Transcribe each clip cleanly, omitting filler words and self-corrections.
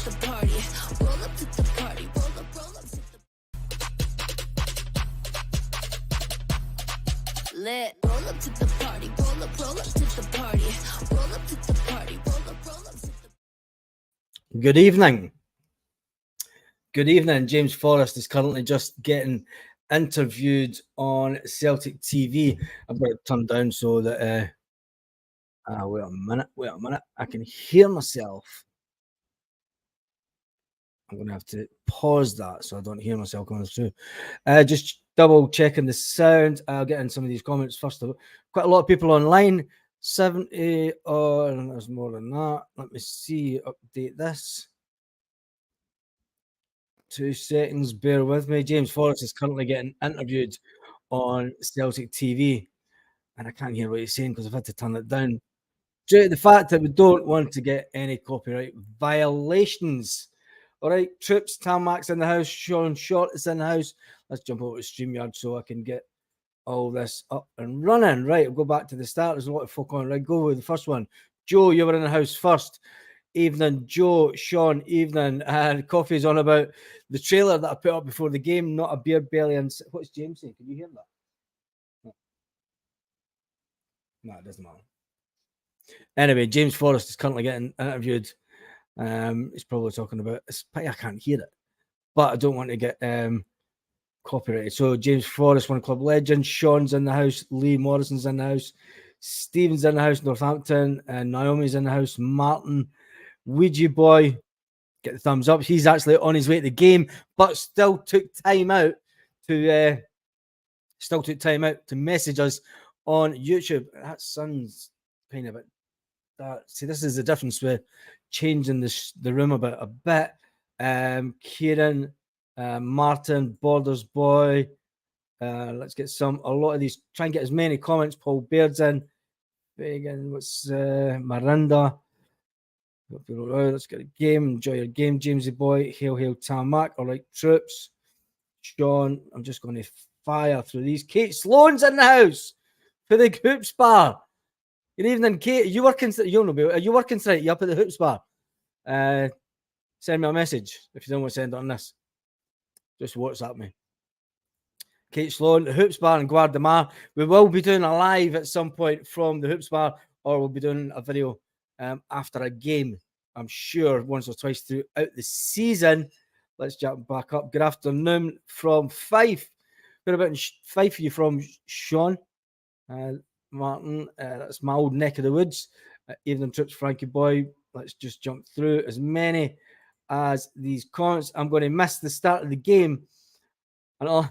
the party. Roll up to the party. Roll up to the lit. Roll up to the party. Roll up to the party. Roll up to the party. Roll up to the Good evening. Good evening. James Forrest is currently just getting interviewed on Celtic TV. I've got it turned down so that wait a minute. I can hear myself. I'm going to have to pause that so I don't hear myself going through. Just double checking the sound. I'll get in some of these comments first of all. Quite a lot of people online. 70 or there's more than that. Let me see. Update this. 2 seconds. Bear with me. James Forrest is currently getting interviewed on Celtic TV. And I can't hear what he's saying because I've had to turn it down. Due to the fact that we don't want to get any copyright violations. All right, Troops, Tamac's in the house, Sean Short is in the house. Let's jump over to StreamYard so I can get all this up and running. Right, we'll go back to the start. There's a lot of folk on. Right, go with the first one. Joe, you were in the house first. Evening, Joe, Sean, evening. And Coffee's on about the trailer that I put up before the game, not a beer belly. And what's James saying? Can you hear that? No, it doesn't matter. Anyway, James Forrest is currently getting interviewed. He's probably talking about. I can't hear it, but I don't want to get copyrighted. So James Forrest, one club legend. Sean's in the house. Lee Morrison's in the house. Stephen's in the house. Northampton. And Naomi's in the house. Martin, Ouija Boy, get the thumbs up. He's actually on his way to the game, but still took time out to message us on YouTube. That sun's kind of see, this is the difference with changing the room about a bit. Kieran, Martin, Borders Boy. Let's get a lot of these. Try and get as many comments. Paul Baird's in. Again, what's Miranda? Let's get a game. Enjoy your game, Jamesy Boy. Hail, Tamac. All right, Troops. Sean, I'm just going to fire through these. Kate Sloan's in the house for the Hoops Bar. Good evening, Kate. Are you working? You don't know. Are you working tonight? You up at the Hoops Bar? Send me a message if you don't want to send it on this. Just WhatsApp me. Kate Sloan, the Hoops Bar in Guardamar. We will be doing a live at some point from the Hoops Bar, or we'll be doing a video after a game. I'm sure once or twice throughout the season. Let's jump back up. Good afternoon from Fife. Where about in Fife are you from, Sean? Martin, that's my old neck of the woods. Evening Trips, Frankie Boy. Let's just jump through as many as these comments. I'm going to miss the start of the game. And I'm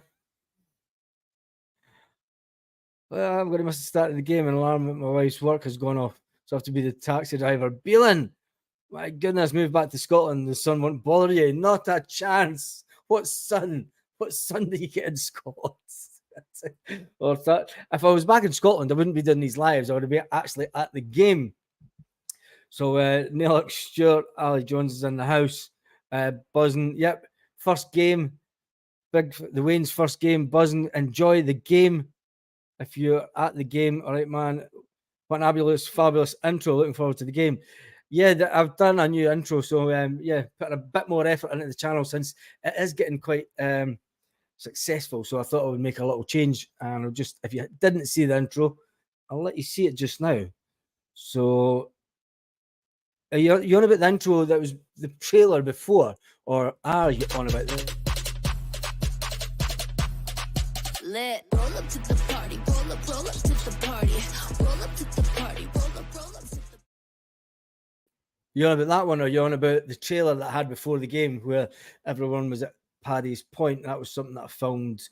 going to miss the start of the game. An alarm at my wife's work has gone off. So I have to be the taxi driver. Beelan, my goodness, move back to Scotland. The sun won't bother you. Not a chance. What sun? What sun do you get in Scotland? Or that, if I was back in Scotland, I wouldn't be doing these lives. I would be actually at the game. So Neil Stewart, Ali Jones is in the house, buzzing. Yep, first game, the Wayne's first game, buzzing. Enjoy the game if you're at the game. All right, man. What an fabulous intro. Looking forward to the game. Yeah, I've done a new intro, so yeah, put a bit more effort into the channel since it is getting quite successful. So I thought I would make a little change, and I'll just, if you didn't see the intro, I'll let you see it just now. So are you on about the intro that was the trailer before, or are you on about this? lit. Roll up to the party. Roll up to the party. Roll up to the party. Roll up to the. You on about that one, or you on about the trailer that I had before the game where everyone was at Paddy's Point? That was something that I filmed.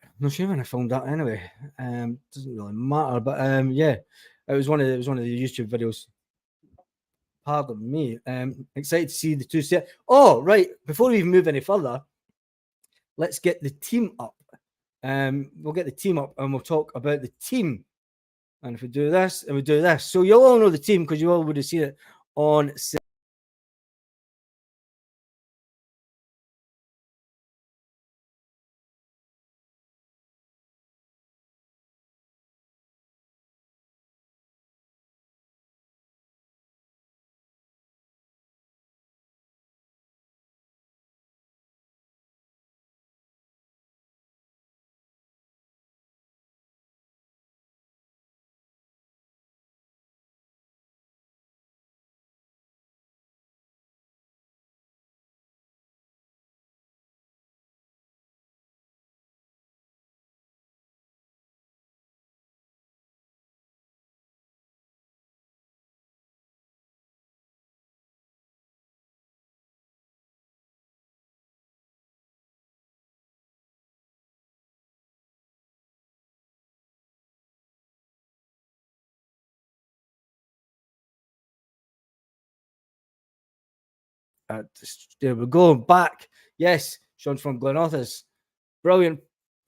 I'm not sure when I filmed that anyway. Doesn't really matter, but yeah, it was one of the YouTube videos. Pardon me. Excited to see the two set. Oh, right. Before we even move any further, let's get the team up. We'll get the team up and we'll talk about the team. And if we do this and we do this, so you'll all know the team because you all would have seen it on There we go. Back. Yes, Sean's from Glenothes. Brilliant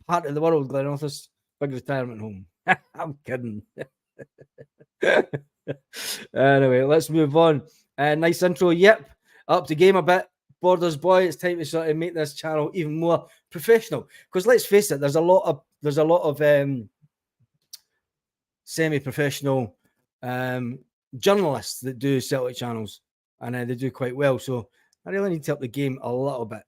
part of the world, Glenothes. Big retirement home. I'm kidding. Anyway, let's move on. Nice intro. Yep. Up to game a bit. Borders boy, it's time to sort of make this channel even more professional. Because let's face it, there's a lot of semi-professional journalists that do Celtic channels, and they do quite well. So I really need to up the game a little bit.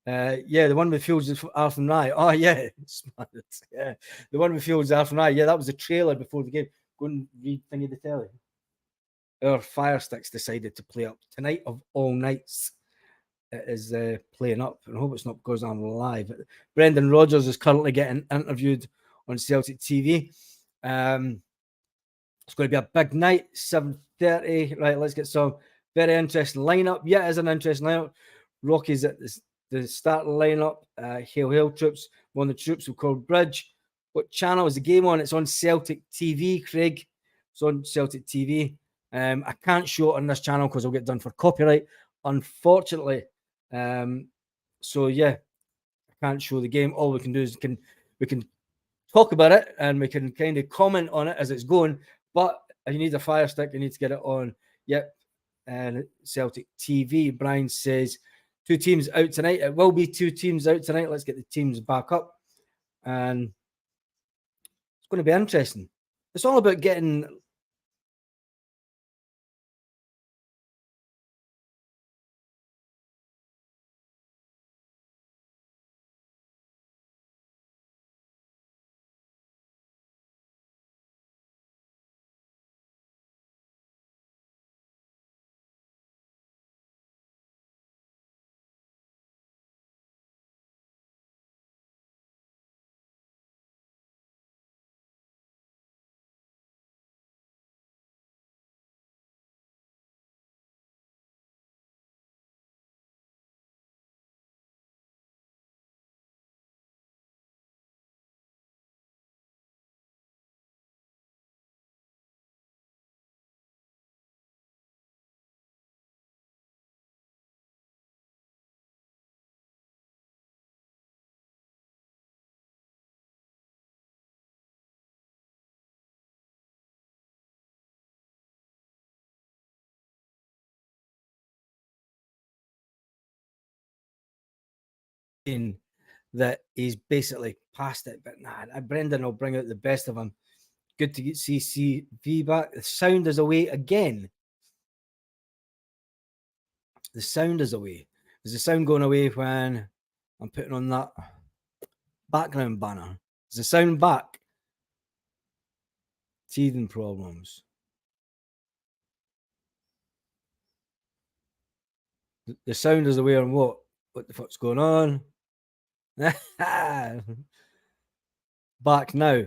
Yeah, the one with Fields is Arthur and I. Oh yeah, smart. Yeah, the one with Fields Arthur and I. Yeah, that was the trailer before the game. Go and read thingy the telly. Our Fire Sticks decided to play up tonight of all nights. It is playing up, and I hope it's not because I'm live. Brendan Rodgers is currently getting interviewed on Celtic TV. It's going to be a big night, 7:30. Right, let's get some very interesting lineup. Yeah, it is an interesting lineup. Rocky's at the starting lineup. Hail, hail, troops. One of the troops of called Bridge. What channel is the game on? It's on Celtic TV, Craig. It's on Celtic TV. I can't show it on this channel because I'll get done for copyright, unfortunately. So yeah, I can't show the game. All we can do is we can talk about it and we can kind of comment on it as it's going. But if you need a Fire Stick, you need to get it on. Yep. And Celtic TV. Brian says 2 teams out tonight. It will be 2 teams out tonight. Let's get the teams back up. And it's going to be interesting. It's all about getting that he's basically past it. But nah, Brendan will bring out the best of him. Good to get CCV back. The sound is away again. The sound is away. Is the sound going away when I'm putting on that background banner? Is the sound back? Teething problems. The sound is away on what? What the fuck's going on? Back now.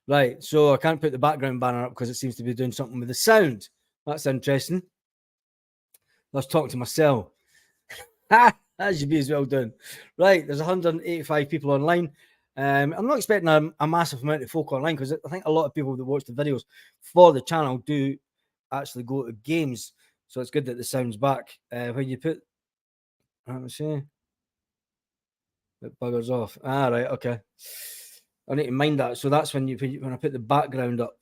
Right, so I can't put the background banner up because it seems to be doing something with the sound. That's interesting. Let's talk to myself. That should be as well done. Right, there's 185 people online. I'm not expecting a massive amount of folk online because I think a lot of people that watch the videos for the channel do actually go to games. So it's good that the sound's back. When you put, let me see, it buggers off. Ah, right, okay. I need to mind that. So that's when I put the background up.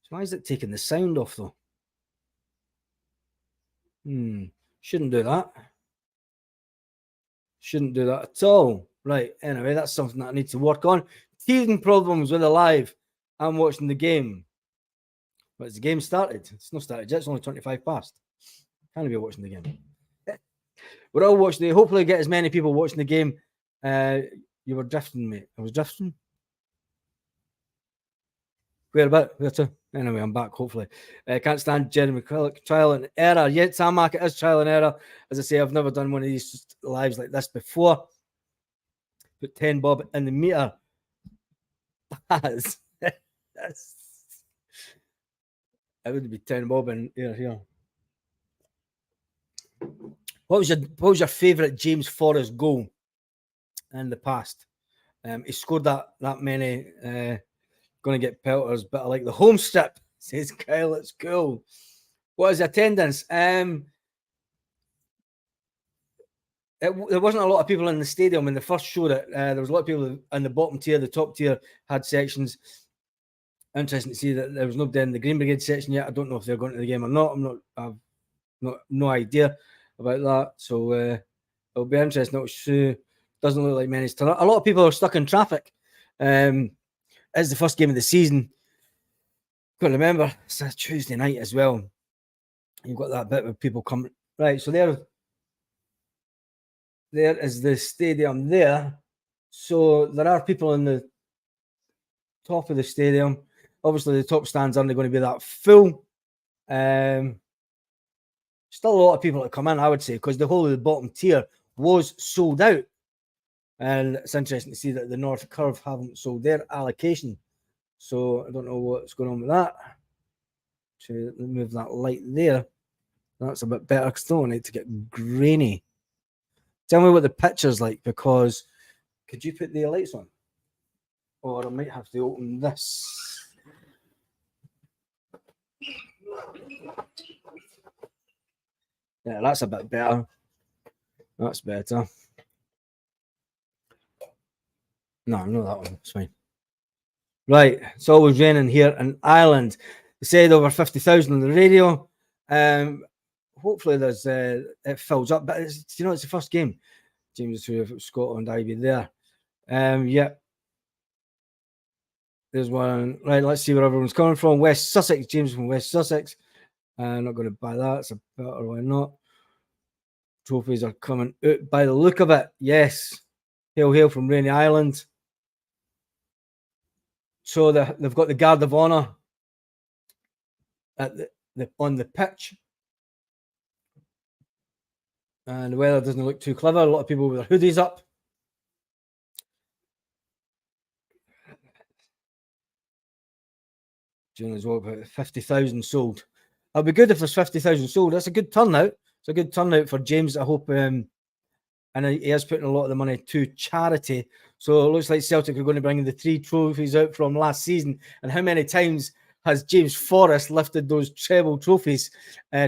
So why is it taking the sound off though? Shouldn't do that. Shouldn't do that at all. Right, anyway, that's something that I need to work on. Teething problems with the live. I'm watching the game. But has the game started? It's not started yet. It's only 25 past. Can't be watching the game. We're all watching the. Hopefully, get as many people watching the game. You were drifting, mate. I was drifting. Where about? Where to? Anyway, I'm back, hopefully. Can't stand Jeremy McCulloch. Trial and error. Yeah, Tarmac, it is trial and error. As I say, I've never done one of these lives like this before. Put 10 bob in the meter. It would be 10 bob in here. What was your favourite James Forrest goal in the past? He scored that many. Going to get pelters, but I like the home strip, says Kyle. It's cool. What is attendance? There wasn't a lot of people in the stadium in the first show. That there was a lot of people in the bottom tier. The top tier had sections. Interesting to see that there was nobody in the Green Brigade section yet. I don't know if they're going to the game or not. I've no idea about that. So it'll be interesting. Doesn't look like many's turn up. A lot of people are stuck in traffic. It's the first game of the season. Got to remember, it's a Tuesday night as well. You've got that bit of people coming. Right, so there is the stadium there. So there are people in the top of the stadium. Obviously, the top stands aren't going to be that full. Still a lot of people that come in, I would say, because the whole of the bottom tier was sold out. And it's interesting to see that the North Curve haven't sold their allocation. So I don't know what's going on with that. To move that light there. That's a bit better because I don't want it to get grainy. Tell me what the picture's like, because could you put the lights on? Or I might have to open this. Yeah, that's a bit better. That's better. No, that one. It's fine. Right, it's always raining here in Ireland. They said over 50,000 on the radio. Hopefully there's it fills up, but it's the first game. James through Scotland, I'd be there. Yeah. There's one. Right, let's see where everyone's coming from. West Sussex, James from West Sussex. I'm not going to buy that. It's a better why not. Trophies are coming out by the look of it. Yes. Hail from Rainy Island. So they've got the Guard of Honour at on the pitch. And the weather doesn't look too clever. A lot of people with their hoodies up. June as well, about 50,000 sold. It'll be good if there's 50,000 sold. That's a good turnout. It's a good turnout for James. I hope, and he is putting a lot of the money to charity. So it looks like Celtic are going to bring in the 3 trophies out from last season. And how many times has James Forrest lifted those treble trophies?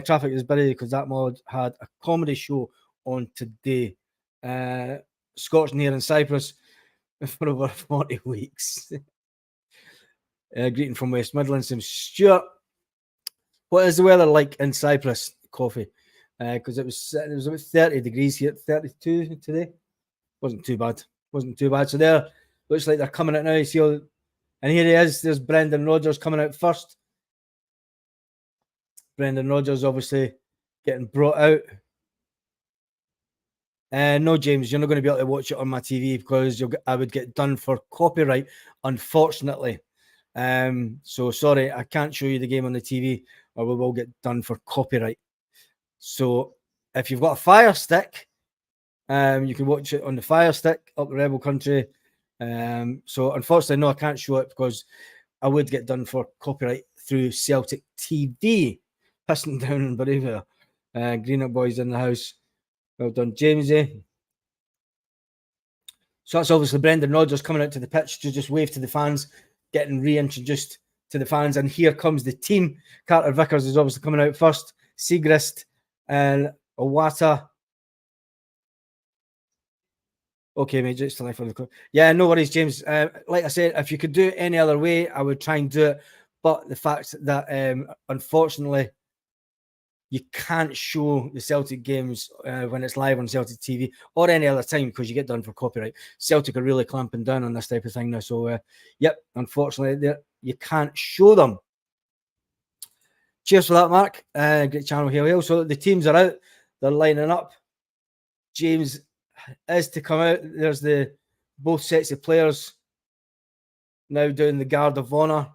Traffic is busy because that mod had a comedy show on today. Scotsman here in Cyprus for over 40 weeks. Greeting from West Midlands from Stuart. What is the weather like in Cyprus? Coffee. Because it was about 30 degrees here, 32 today. Wasn't too bad. So there, looks like they're coming out now. You see and here he is. There's Brendan Rodgers coming out first. Brendan Rodgers obviously getting brought out. No, James, you're not going to be able to watch it on my TV because I would get done for copyright, unfortunately. So sorry, I can't show you the game on the TV, or we will get done for copyright. So if you've got a Fire Stick, you can watch it on the Fire Stick up the Rebel Country. So unfortunately, no, I can't show it because I would get done for copyright through Celtic TV. Pissing down in Bereavia. Green Up Boys in the house. Well done, Jamesy. So that's obviously Brendan Rodgers coming out to the pitch to just wave to the fans, getting reintroduced to the fans. And here comes the team. Carter Vickers is obviously coming out first. Segrist and Owata. Okay, mate, just to life for the club. Yeah, no worries, James. Like I said, if you could do it any other way, I would try and do it. But the fact that, unfortunately, you can't show the Celtic games when it's live on Celtic TV or any other time because you get done for copyright. Celtic are really clamping down on this type of thing now. So, yep, unfortunately, you can't show them. Cheers for that, Mark. Great channel, hail. So the teams are out. They're lining up. James is to come out. There's both sets of players now doing the Guard of Honour,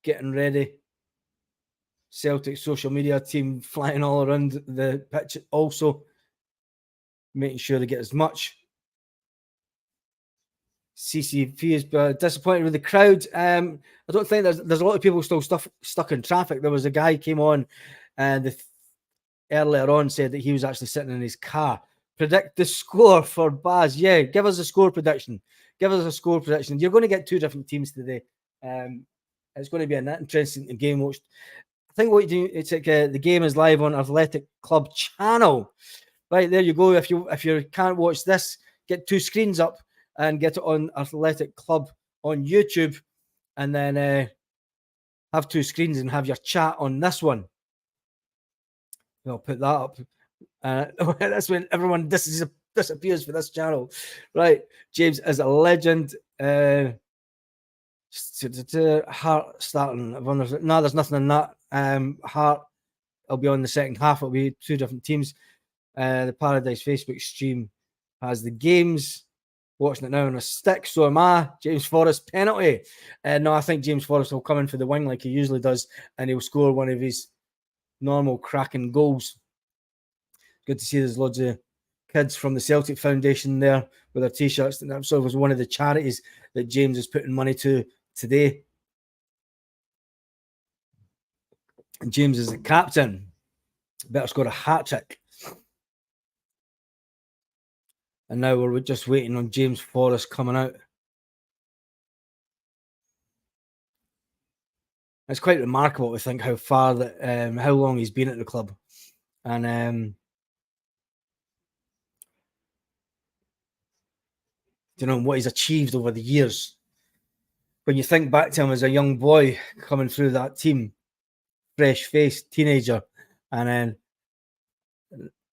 getting ready. Celtic social media team flying all around the pitch, also making sure they get as much. CCP is disappointed with the crowd. I don't think there's a lot of people still stuck in traffic. There was a guy came on and earlier on said that he was actually sitting in his car. Predict the score for Baz. Yeah, give us a score prediction. You're going to get 2 different teams today. It's going to be an interesting game. I think what you do, it's like the game is live on Athletic Club channel. Right, there you go. If you can't watch this, get 2 screens up and get it on Athletic Club on YouTube, and then have 2 screens and have your chat on this one. I'll put that up. That's when everyone disappears for this channel. Right, James is a legend. Heart starting. No, there's nothing in that. Heart, I'll be on the second half. It'll be 2 different teams. The Paradise Facebook stream has the games. Watching it now on a stick, so am I. James Forrest penalty. No, I think James Forrest will come in for the wing like he usually does, and he'll score one of his normal cracking goals. Good to see there's loads of kids from the Celtic Foundation there with their t-shirts. And that sort of was one of the charities that James is putting money to today. And James is the captain. Better score a hat-trick. And now we're just waiting on James Forrest coming out. It's quite remarkable to think how far that, how long he's been at the club, and you know what he's achieved over the years. When you think back to him as a young boy coming through that team, fresh-faced teenager, and then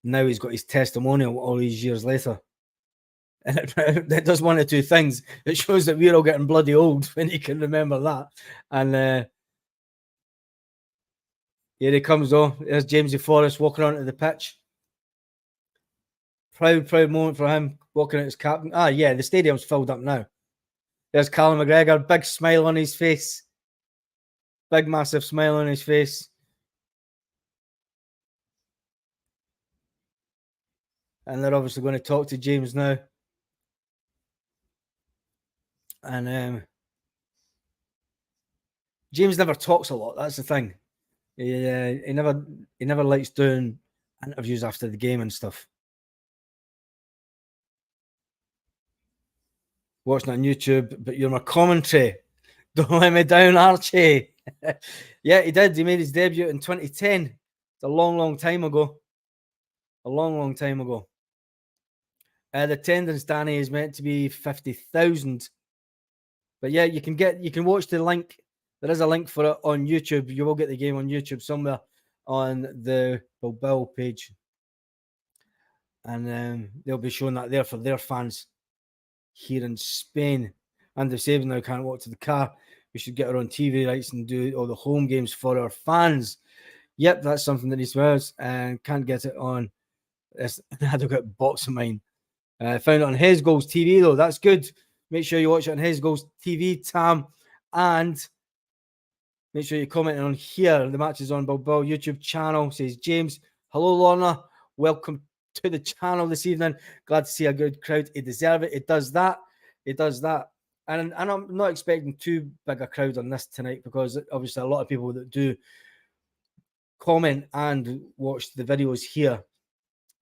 now he's got his testimonial all these years later. And it does one of 2 things. It shows that we're all getting bloody old when you can remember that. And here he comes, though. There's Jamesy Forrest walking onto the pitch. Proud moment for him, walking out as captain. Ah, yeah, the stadium's filled up now. There's Callum McGregor, big smile on his face. Big, massive smile on his face. And they're obviously going to talk to James now. And James never talks a lot. That's the thing. He never likes doing interviews after the game and stuff. Watching on YouTube, but you're my commentary. Don't let me down, Archie. Yeah, he did. He made his debut in 2010. It's a long time ago. A long time ago. The attendance, Danny, is meant to be 50,000. But yeah, you can watch the link. There is a link for it on YouTube. You will get the game on YouTube somewhere on the Bilbao page. And they'll be showing that there for their fans here in Spain. And they're saying now can't walk to the car. We should get our own TV rights and do all the home games for our fans. Yep, that's something that needs to be and can't get it on. I had to get a box of mine. Found it on His Goals TV though. That's good. Make sure you watch it on His Goals TV, Tam, and make sure you comment on here. The match is on Bilbao YouTube channel. Says James, hello Lorna, welcome to the channel this evening. Glad to see a good crowd. It deserves it. It does that. It does that. And I'm not expecting too big a crowd on this tonight because obviously a lot of people that do comment and watch the videos here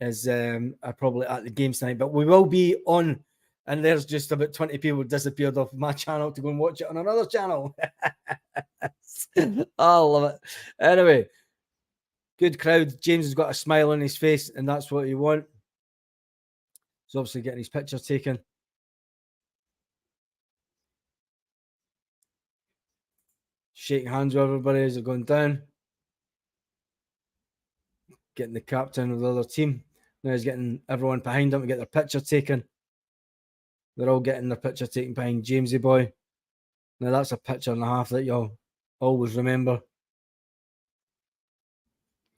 is are probably at the games tonight. But we will be on, and there's just about 20 people disappeared off my channel to go and watch it on another channel. I love it. Anyway, good crowd. James has got a smile on his face, and that's what you want. He's obviously getting his picture taken. Shaking hands with everybody as they're going down. Getting the captain of the other team. Now he's getting everyone behind him to get their picture taken. They're all getting their picture taken behind Jamesy boy. Now that's a picture and a half that you'll always remember.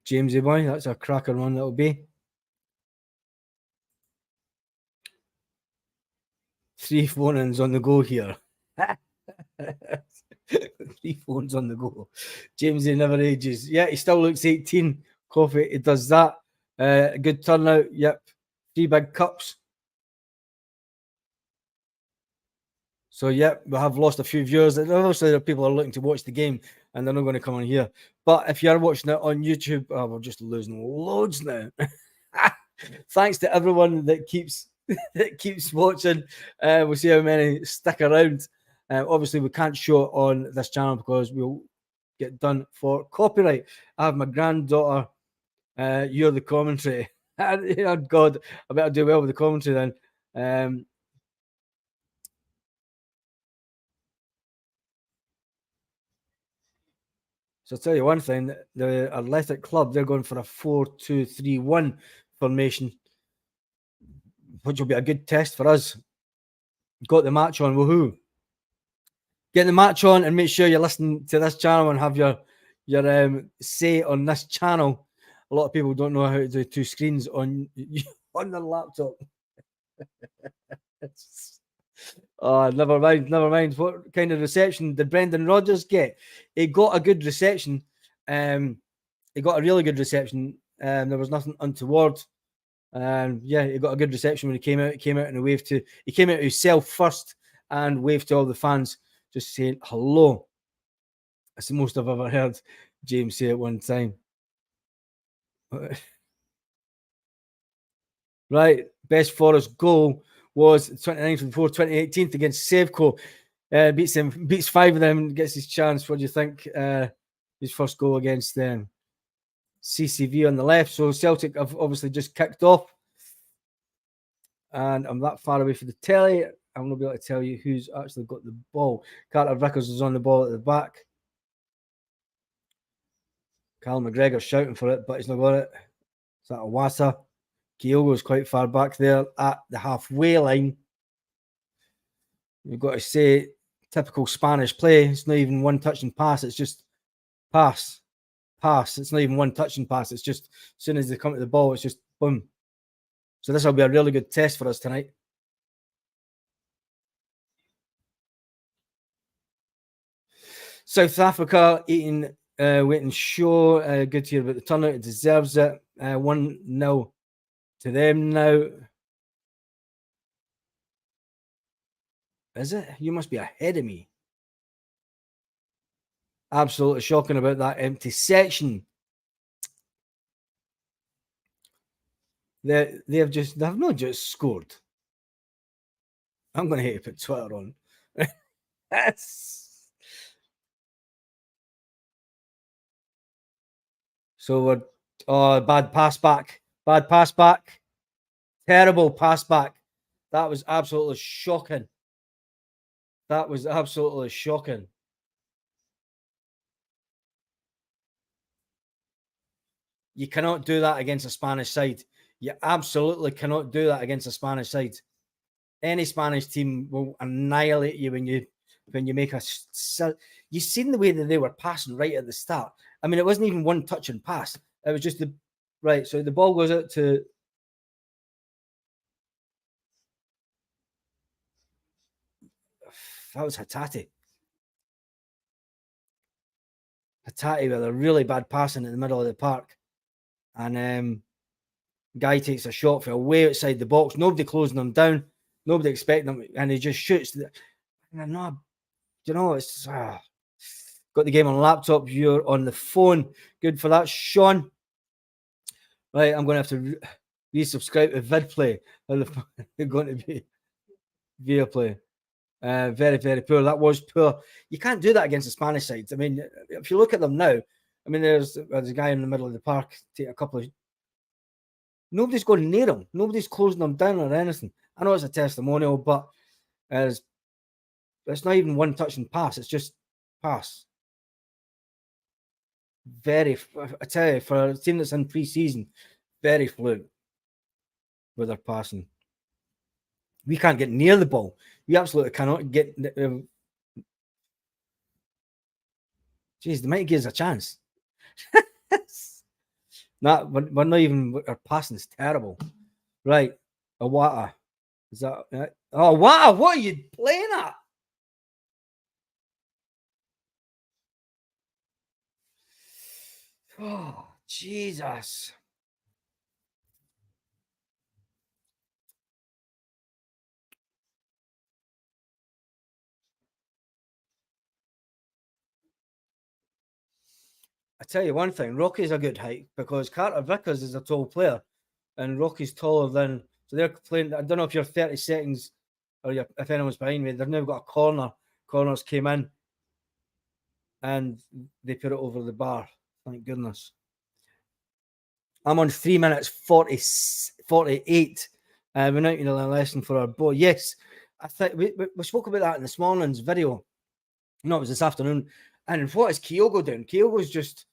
Jamesy boy, that's a cracker one that'll be. 3 phone-ins on the go here. 3 phones on the go. Jamesy never ages. Yeah, he still looks 18. Coffee, he does that. Good turnout. Yep. 3 big cups. So, yep, we have lost a few viewers. Obviously, people are looking to watch the game and they're not going to come on here. But if you're watching it on YouTube, we're just losing loads now. Thanks to everyone that keeps watching. We'll see how many stick around. Obviously, we can't show it on this channel because we'll get done for copyright. I have my granddaughter. You're the commentary. Oh God, I better do well with the commentary then. So I'll tell you one thing, the Athletic Club, they're going for a 4-2-3-1 formation, which will be a good test for us. Got the match on, woohoo. Get the match on and make sure you're listening to this channel and have your say on this channel. A lot of people don't know how to do two screens on their laptop. Oh, never mind. What kind of reception did Brendan Rodgers get? He got a good reception. He got a really good reception. There was nothing untoward. Yeah, he got a good reception when he came out. He came out and he came out himself first and waved to all the fans, just saying hello. That's the most I've ever heard James say at one time. Right, best Forest goal was 29th before 2018 against Sevco. Beats 5 of them, gets his chance. What do you think? His first goal against them. CCV on the left. So Celtic have obviously just kicked off. And I'm that far away from the telly. I'm not be able to tell you who's actually got the ball. Carter Vickers is on the ball at the back. Cal McGregor shouting for it, but he's not got it. Is that Awasa? Kyogo's quite far back there at the halfway line. You've got to say, typical Spanish play. It's not even one touch and pass. It's just pass. It's not even one touch and pass. It's just as soon as they come to the ball, it's just boom. So this will be a really good test for us tonight. South Africa eating waiting show. Good to hear about the turnout. It deserves it. 1-0 to them now. Is it? You must be ahead of me. Absolutely shocking about that empty section. They've not just scored. I'm going to hate to put Twitter on. So we're bad pass back. Terrible pass back. That was absolutely shocking. You cannot do that against a Spanish side. You absolutely cannot do that against a Spanish side. Any Spanish team will annihilate you when you make a. You've seen the way that they were passing right at the start. I mean, it wasn't even one touch and pass. It was just right. So the ball goes out to. That was Hatate. Hatate with a really bad passing in the middle of the park. And guy takes a shot for way outside the box. Nobody closing them down. Nobody expecting them. And he just shoots. And no, you know, it's got the game on laptop. You're on the phone. Good for that, Sean. Right, I'm going to have to resubscribe to VidPlay. They're going to be via play. Very, very poor. That was poor. You can't do that against the Spanish sides. I mean, if you look at them now, I mean, there's a guy in the middle of the park take a couple of. Nobody's going near him. Nobody's closing them down or anything. I know it's a testimonial, but it's not even one touch and pass. It's just pass. I tell you, for a team that's in pre-season, very fluent with their passing. We can't get near the ball. We absolutely cannot get. Jeez, they might give us a chance. We're not even. Our passing is terrible. Right, Awata. Is that? Oh, wow! What are you playing at? Oh, Jesus. I tell you one thing, Rocky's a good height because Carter Vickers is a tall player and Rocky's taller than. So they're playing. I don't know if you're 30 seconds or if anyone's behind me. They've now got a corner. Corners came in. and they put it over the bar. Thank goodness. I'm on 3 minutes 48. We're not in a lesson for our boy. Yes, I think we spoke about that in this morning's video. No, it was this afternoon. And what is Kyogo doing? Kyogo's just...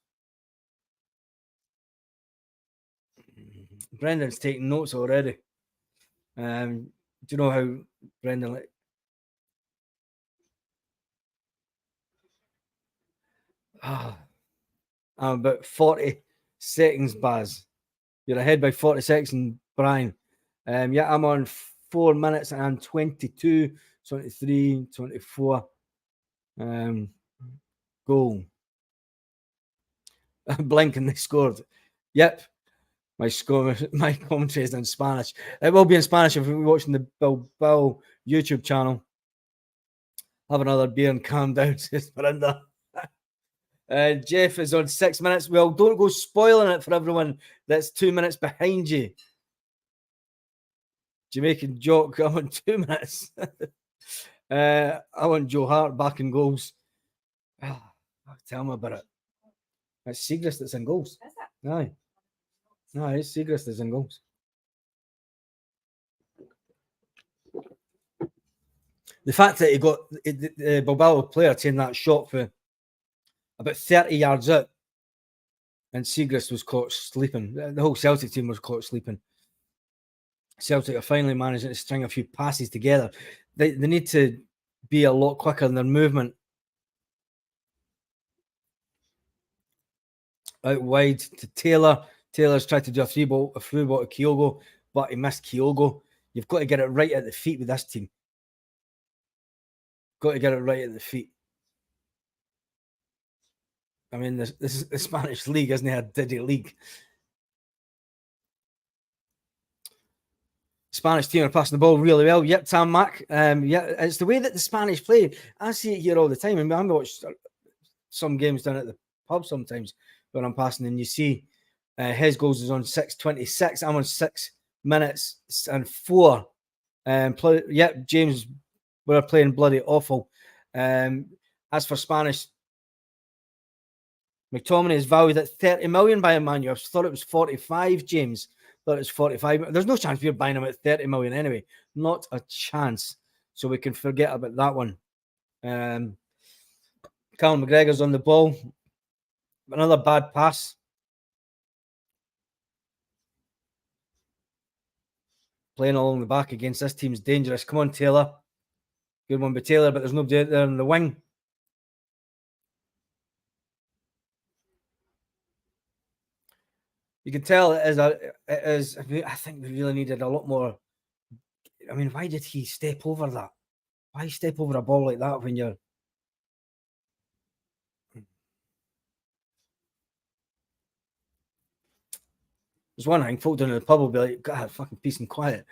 Brendan's taking notes already. Do you know how Brendan... I'm about 40 seconds, Baz. You're ahead by 40 seconds, Brian. Yeah, I'm on 4 minutes and 22, 23, 24. Goal. Blinking, they scored. Yep. My commentary is in Spanish. It will be in Spanish if you're watching the Bilbao YouTube channel. Have another beer and calm down, says Miranda. Jeff is on 6 minutes. Well, don't go spoiling it for everyone that's 2 minutes behind you. Jamaican joke, I'm on 2 minutes. I want Joe Hart back in goals. Tell me about it. It's Seagrass that's in goals. Is it? Aye. No, it's Seagrass that's in goals. The fact that he got the Bilbao player taking that shot for about 30 yards out, and Seagrass was caught sleeping. The whole Celtic team was caught sleeping. Celtic are finally managing to string a few passes together. They need to be a lot quicker in their movement. Out wide to Taylor. Taylor's tried to do a through ball to Kyogo, but he missed Kyogo. You've got to get it right at the feet with this team. Got to get it right at the feet. I mean, this is the Spanish league, isn't it? A Diddy league. Spanish team are passing the ball really well. Yep, Tam Mac. Yeah, it's the way that the Spanish play. I see it here all the time. I mean, I watch some games down at the pub sometimes when I'm passing, and you see his goals is on 6:26. I'm on 6 minutes and 4. Yep, James, we're playing bloody awful. As for Spanish, McTominay is valued at 30 million by a Man U. I thought it was 45, James. Thought it's 45. There's no chance we're buying him at 30 million anyway. Not a chance. So we can forget about that one. Callum McGregor's on the ball. Another bad pass. Playing along the back against this team's dangerous. Come on, Taylor. Good one by Taylor, but there's nobody out there in the wing. You can tell it is. I think we really needed a lot more. I mean, why did he step over that? Why step over a ball like that when you're... There's one thing, folk down in the pub will be like, God, fucking peace and quiet.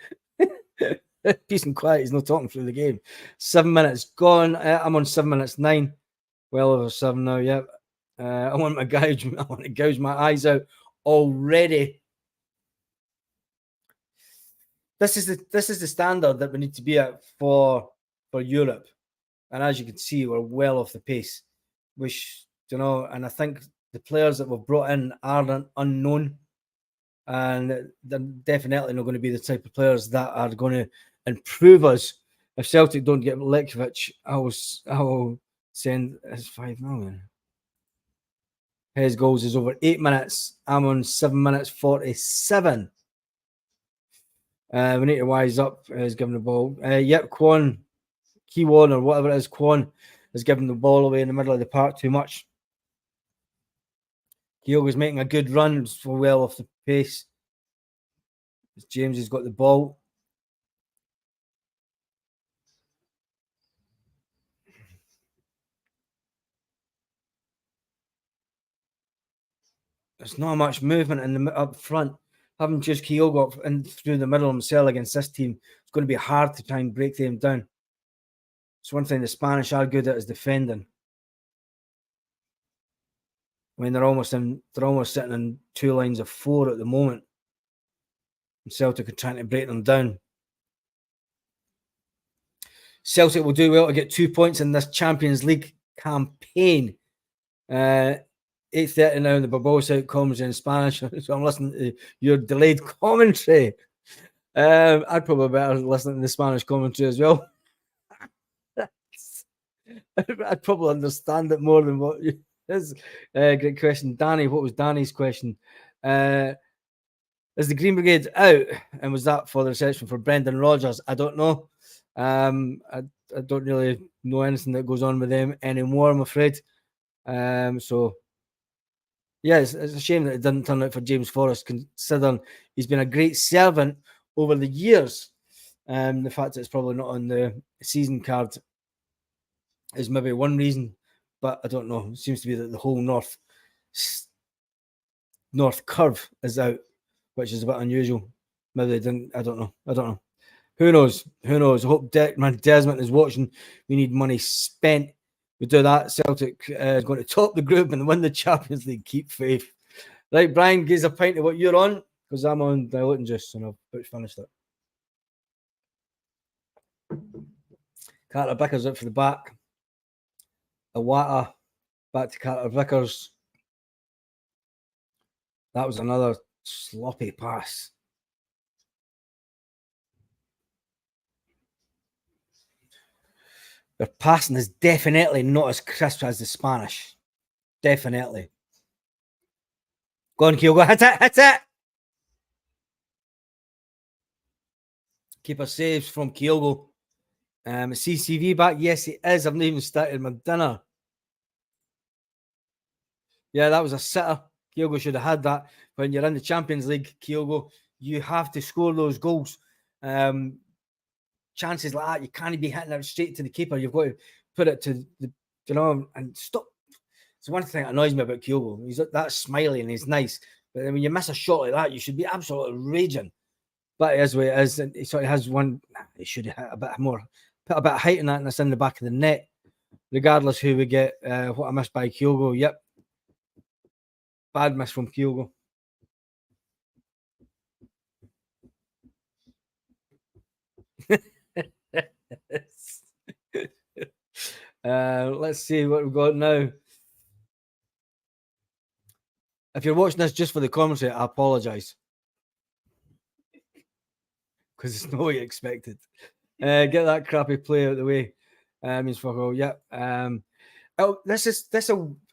Peace and quiet. He's not talking through the game. 7 minutes gone. I'm on 7 minutes 9. Well over 7 now, yeah. I want to gouge my eyes out already. This is the standard that we need to be at for Europe. And as you can see, we're well off the pace. Which, you know, and I think the players that we've brought in aren't unknown. And they're definitely not going to be the type of players that are going to improve us. If Celtic don't get Lekvich, I will send his 5 million. His goals is over 8 minutes. I'm on 7 minutes 47. We need to wise up. He's giving the ball. Yep, Kwon, Kiwon or whatever it is, Kwon is giving the ball away in the middle of the park too much. Kyogo's making a good run, so well off the pace. James has got the ball. There's not much movement in the up front. Having just Kyogo up and through the middle himself against this team, it's going to be hard to try and break them down. It's one thing the Spanish are good at is defending. I mean, they're almost sitting in 2 lines of 4 at the moment. And Celtic are trying to break them down. Celtic will do well to get 2 points in this Champions League campaign. 8:30 now, the Barbosa commentary in Spanish, so I'm listening to your delayed commentary. I'd probably better listen to the Spanish commentary as well. I'd probably understand it more than what you is. Great question. Danny, what was Danny's question? Is the Green Brigade out? And was that for the reception for Brendan Rodgers? I don't know. I don't really know anything that goes on with them anymore, I'm afraid. So, yeah, it's a shame that it didn't turn out for James Forrest, considering he's been a great servant over the years. The fact that it's probably not on the season card is maybe one reason, but I don't know. It seems to be that the whole north curve is out, which is a bit unusual. Maybe they didn't. I don't know. Who knows? I hope Desmond is watching. We need money spent. We do that. Celtic is going to top the group and win the Champions League. Keep faith. Right, Brian, gives a pint of what you're on, because I'm on diluting juice and I've finished it. Carter Vickers out for the back. Iwata back to Carter Vickers. That was another sloppy pass. Their passing is definitely not as crisp as the Spanish. Definitely. Go on, Kyogo. Hit it. Keeper saves from Kyogo. CCV back? Yes, it is. I've not even started my dinner. Yeah, that was a sitter. Kyogo should have had that. When you're in the Champions League, Kyogo, you have to score those goals. Chances like that, you can't be hitting it straight to the keeper. You've got to put it to the, and stop. It's one thing that annoys me about Kyogo. He's that smiley and he's nice. But when you miss a shot like that, you should be absolutely raging. But it is what it is. And he sort of has one. He should have hit a bit more, put a bit of height in that, and it's in the back of the net. Regardless who we get, what I missed by Kyogo. Yep. Bad miss from Kyogo. Let's see what we've got now. If you're watching this just for the commentary, I apologise, because it's not what you expected. Get that crappy play out of the way. Means fuck all. Yep.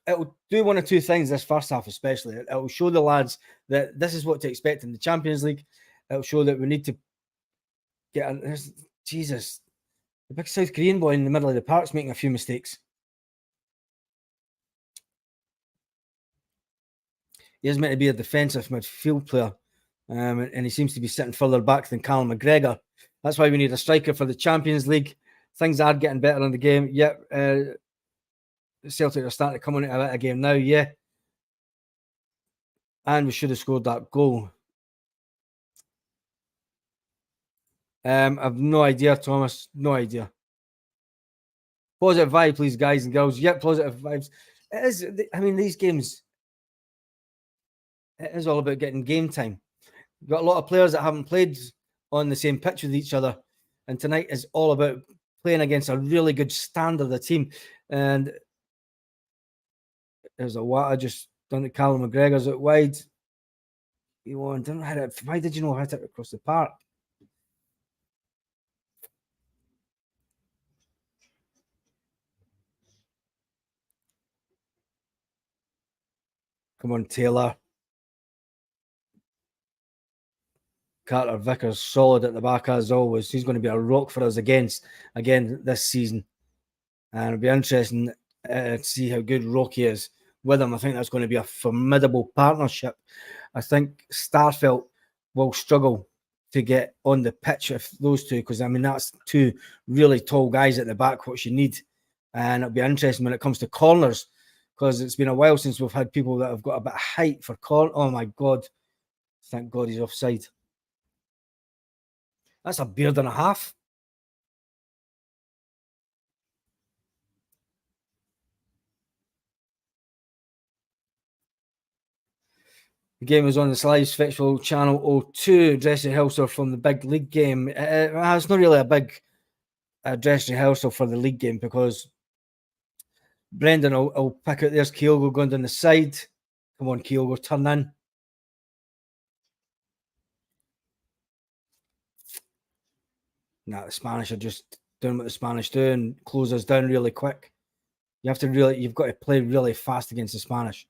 It'll do one or two things this first half, especially. It'll show the lads that this is what to expect in the Champions League. It'll show that we need to get. Jesus, the big South Korean boy in the middle of the park's making a few mistakes. He is meant to be a defensive midfield player, and he seems to be sitting further back than Callum McGregor. That's why we need a striker for the Champions League. Things are getting better in the game. Yep. Celtic are starting to come on into a game now. Yeah. And we should have scored that goal. I've no idea, Thomas. No idea. Positive vibe, please, guys and girls. Yep, positive vibes. It is. I mean, these games, it is all about getting game time. You've got a lot of players that haven't played on the same pitch with each other, and tonight is all about playing against a really good standard of the team. And there's a Wata just done to Callum McGregor's out wide. Why did you know hit it across the park? Come on, Taylor. Carter Vickers solid at the back as always. He's going to be a rock for us again this season. And it'll be interesting to see how good Rocky is with him. I think that's going to be a formidable partnership. I think Starfelt will struggle to get on the pitch if those two, because I mean that's two really tall guys at the back, what you need. And it'll be interesting when it comes to corners, because it's been a while since we've had people that have got a bit of height for corner. Oh my God. Thank God he's offside. That's a beard and a half. The game was on the Slice Festival Channel 02. Dress rehearsal from the big league game. It's not really a big dress rehearsal for the league game, because Brendan will pick out. There's Kyogo going down the side. Come on, Kyogo, turn in. Nah, the Spanish are just doing what the Spanish do and close us down really quick. You've got to play really fast against the Spanish.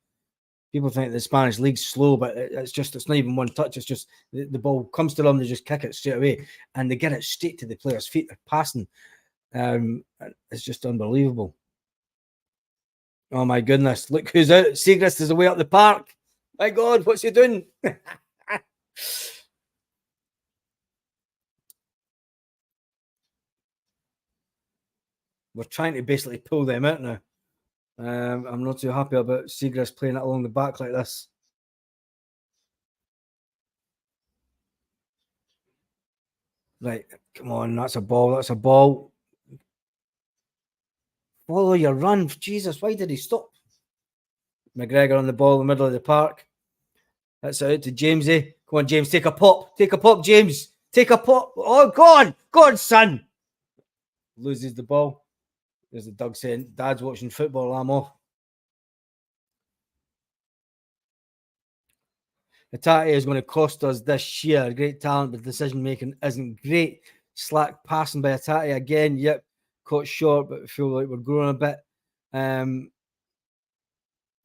People think the Spanish league's slow, but it's not even one touch. It's just the ball comes to them, they just kick it straight away, and they get it straight to the player's feet. They're passing. It's just unbelievable. Oh my goodness! Look who's out. Segrist is away up the park. My God, what's he doing? We're trying to basically pull them out now. I'm not too happy about Segrist playing it along the back like this. Right, come on, that's a ball. That's a ball. Follow your run. Jesus, why did he stop? McGregor on the ball in the middle of the park. That's out to Jamesy. Come on, James, take a pop. Take a pop, James. Take a pop. Oh, go on. Go on, son. Loses the ball. There's the Doug saying, Dad's watching football, I'm off. Hatate is going to cost us this year. Great talent, but decision making isn't great. Slack passing by Hatate again. Yep, caught short, but I feel like we're growing a bit.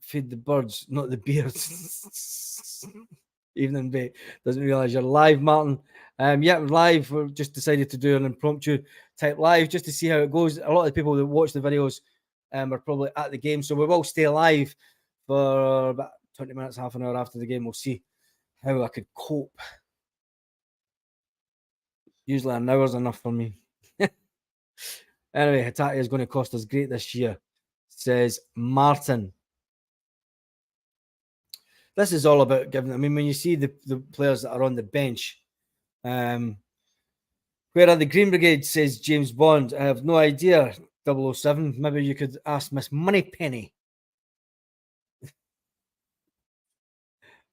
Feed the birds, not the beards. Evening Bay doesn't realise you're live, Martin. Yeah, live. We've just decided to do an impromptu type live just to see how it goes. A lot of the people that watch the videos are probably at the game, so we will stay live for about 20 minutes, half an hour after the game. We'll see how I could cope. Usually an hour's enough for me. Anyway, Hatate is going to cost us great this year, says Martin. This is all about giving. I mean, when you see the players that are on the bench, where are the Green Brigade? Says James Bond. I have no idea. 007. Maybe you could ask Miss Moneypenny.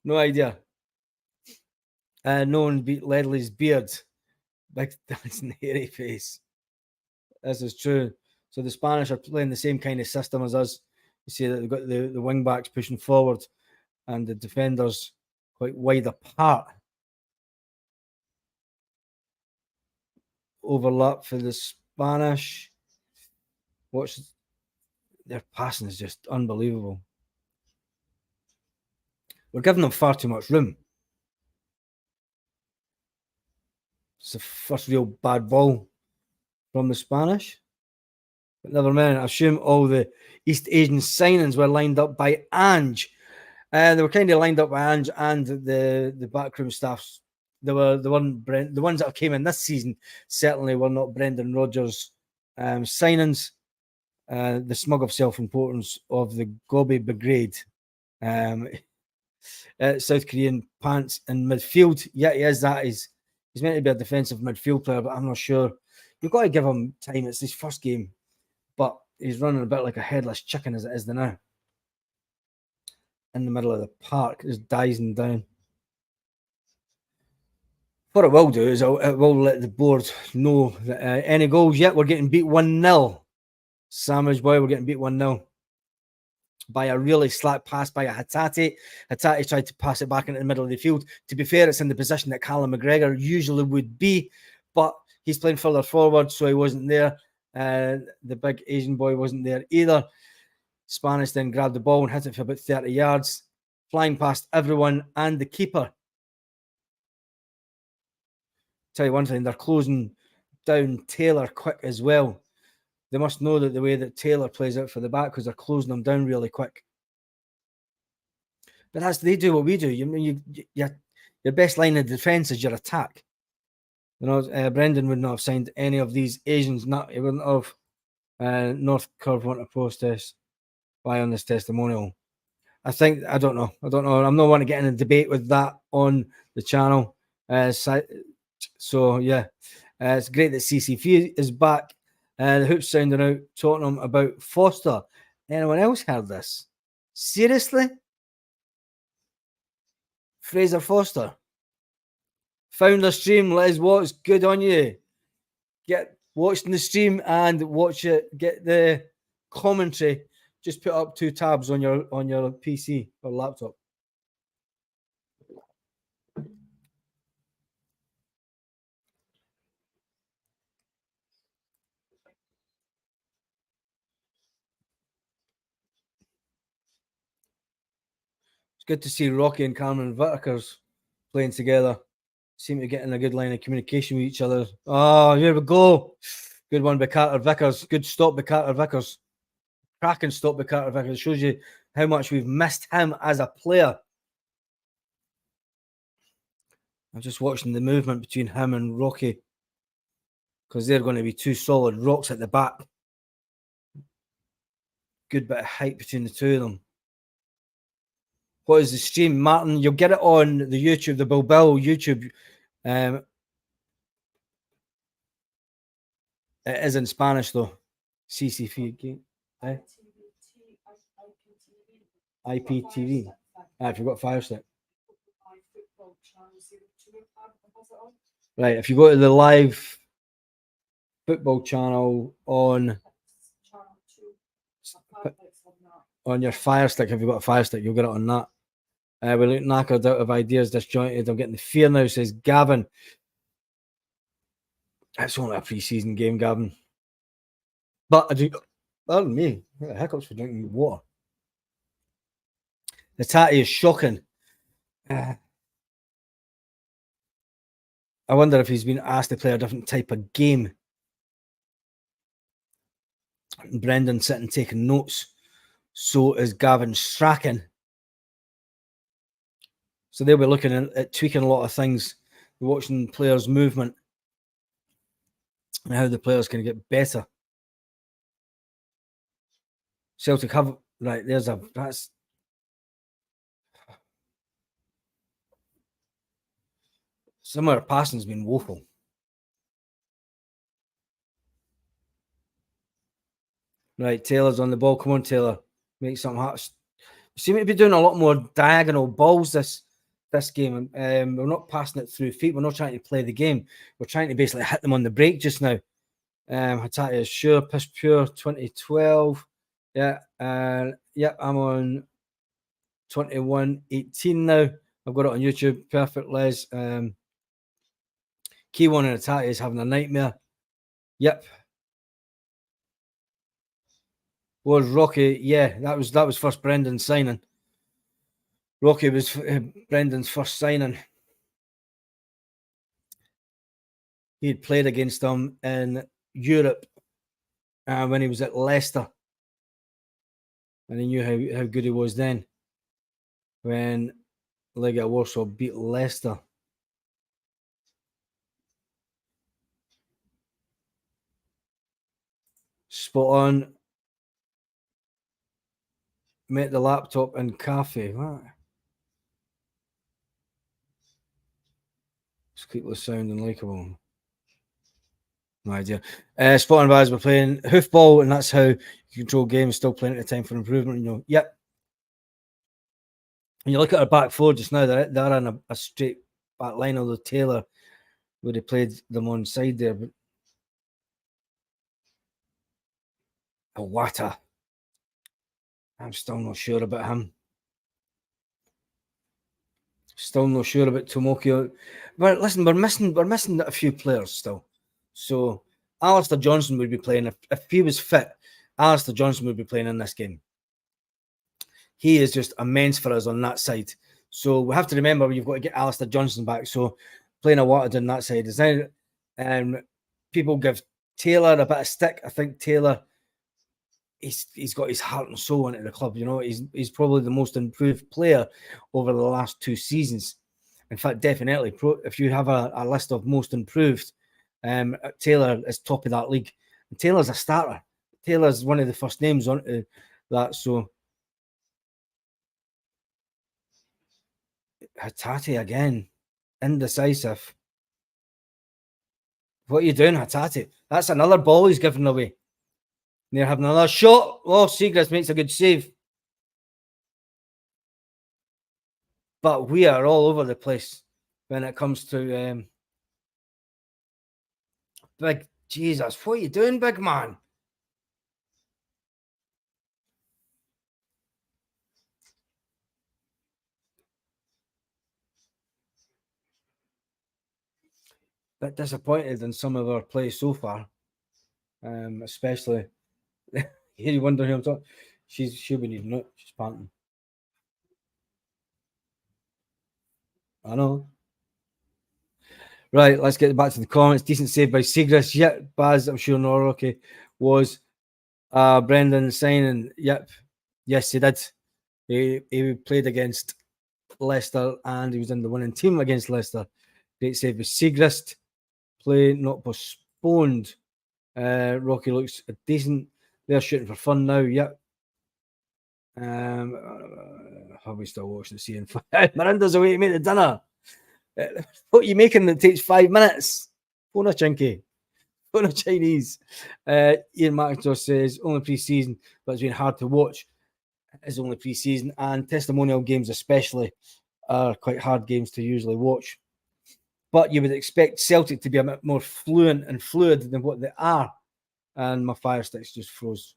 No idea. No one beat Ledley's beard. Big dancing hairy face. This is true. So the Spanish are playing the same kind of system as us. You see that they've got the wing backs pushing forward and the defenders quite wide apart. Overlap for the Spanish. Watch, their passing is just unbelievable. We're giving them far too much room. It's the first real bad ball from the Spanish. But never mind, I assume all the East Asian signings were lined up by Ange. They were kind of lined up by Ange and the backroom staffs. They were the ones that came in this season certainly were not Brendan Rodgers signings. The smug of self-importance of the Gobi Brigade. South Korean pants in midfield. Yeah, he is that. He's meant to be a defensive midfield player, but I'm not sure. You've got to give him time. It's his first game, but he's running a bit like a headless chicken as it is now. In the middle of the park, just dicing down. What it will do is it will let the board know that any goals yet, we're getting beat 1-0. Sandwich boy, we're getting beat 1-0 by a really slack pass by a Hatate. Hatate tried to pass it back into the middle of the field. To be fair, it's in the position that Callum McGregor usually would be, but he's playing further forward, so he wasn't there. The big Asian boy wasn't there either. Spanish then grabbed the ball and hit it for about 30 yards, flying past everyone and the keeper. Tell you one thing, they're closing down Taylor quick as well. They must know that the way that Taylor plays out for the back because they're closing them down really quick. But they do what we do. Your best line of defense is your attack. You know, Brendan would not have signed any of these Asians. He wouldn't have. North Curve want a protest. Why on this testimonial? I don't know. I'm not want to get in a debate with that on the channel. So yeah, it's great that CCF is back. The hoops sounding out Tottenham about Foster. Anyone else heard this? Seriously? Fraser Foster found the stream. Let us watch. Good on you. Get watching the stream and watch it. Get the commentary. Just put up 2 tabs on your PC or laptop. It's good to see Rocky and Cameron Whitakers playing together. Seem to get in a good line of communication with each other. Oh, here we go. Good one by Carter Vickers. Good stop by Carter Vickers. Cracking stop by Carter Vickers. It shows you how much we've missed him as a player. I'm just watching the movement between him and Rocky because they're going to be 2 solid rocks at the back. Good bit of height between the 2 of them. What is the stream, Martin? You'll get it on the YouTube, the Bilbao YouTube. It is in Spanish though. CCV. IPTV. If you've got Fire Stick. Right, if you go to the live football channel on your Fire Stick, if you've got a Fire Stick, you'll get it on that. We look knackered, out of ideas, disjointed. I'm getting the fear now, says Gavin. It's only a pre-season game, Gavin. But I do. Pardon me. Hiccups for drinking water. The tatty is shocking. I wonder if he's been asked to play a different type of game. Brendan sitting taking notes. So is Gavin Strachan. So they'll be looking at tweaking a lot of things, watching players' movement and how the players can get better. Celtic have that's some of our passing's been woeful. Right, Taylor's on the ball. Come on, Taylor. Make something happen. We seem to be doing a lot more diagonal balls this game. We're not passing it through feet. We're not trying to play the game. We're trying to basically hit them on the break just now. Hatati is sure. Piss Pure 2012. Yeah. Yeah, I'm on 21:18 now. I've got it on YouTube. Perfect, Les. Key one in Hatati is having a nightmare. Yep. Was Rocky? Yeah, that was first Brendan signing. Rocky was Brendan's first signing. He'd played against them in Europe when he was at Leicester, and he knew how good he was then. When Legia Warsaw beat Leicester. Spot on. Met the laptop and cafe. What? Just keep this sounding likeable. No idea. Spot on, guys. We're playing hoofball, and that's how you control games. Still plenty of time for improvement. You know. Yep. When you look at our back four just now, they're on a straight back line. Although Taylor would have played them on side there, but Awata. I'm still not sure about him. Still not sure about Tomoki. But listen, we're missing a few players still. So Alistair Johnson would be playing if he was fit. Alistair Johnson would be playing in this game. He is just immense for us on that side. So we have to remember you've got to get Alistair Johnson back. So playing Awata on that side is now. People give Taylor a bit of stick. I think Taylor. He's got his heart and soul into the club. You know, he's probably the most improved player over the last 2 seasons. In fact, definitely, if you have a list of most improved, Taylor is top of that league. And Taylor's a starter. Taylor's one of the first names onto that. So Hatati again, indecisive. What are you doing, Hatati? That's another ball he's giving away. They're having another shot. Oh, Seagrass makes a good save. But we are all over the place when it comes to big Jesus. What are you doing, big man? bit disappointed in some of our play so far, especially. You wonder who I'm talking. She'll be needing it. She's panting. I know. Right, let's get back to the comments. Decent save by Seagrass. Yep, Baz, I'm sure Norrocky was. Brendan signing. Yep. Yes, he did. He played against Leicester and he was in the winning team against Leicester. Great save by Seagrass. Play not postponed. Rocky looks decent. They're shooting for fun now. Yep. Are we still watching the scene? Miranda's away to make the dinner. What are you making that takes 5 minutes? Phone a chinky. Phone a Chinese. Ian McIntosh says only pre-season, but it's been hard to watch. It's only pre-season, and testimonial games especially are quite hard games to usually watch. But you would expect Celtic to be a bit more fluent and fluid than what they are. And my fire sticks just froze.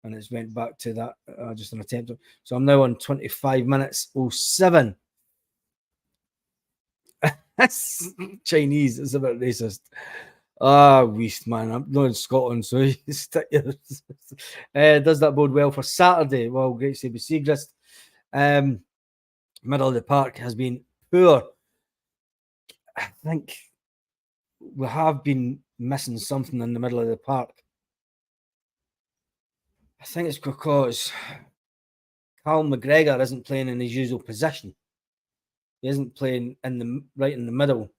And it's went back to that, just an attempt. So I'm now on 25 minutes 07. That's Chinese. It's a bit racist. Weast, man. I'm not in Scotland, so you stick yours. Does that bode well for Saturday? Well, great save by Seagrass. Middle of the park has been poor. I think we have been missing something in the middle of the park. I think it's because Callum McGregor isn't playing in his usual position. He isn't playing right in the middle.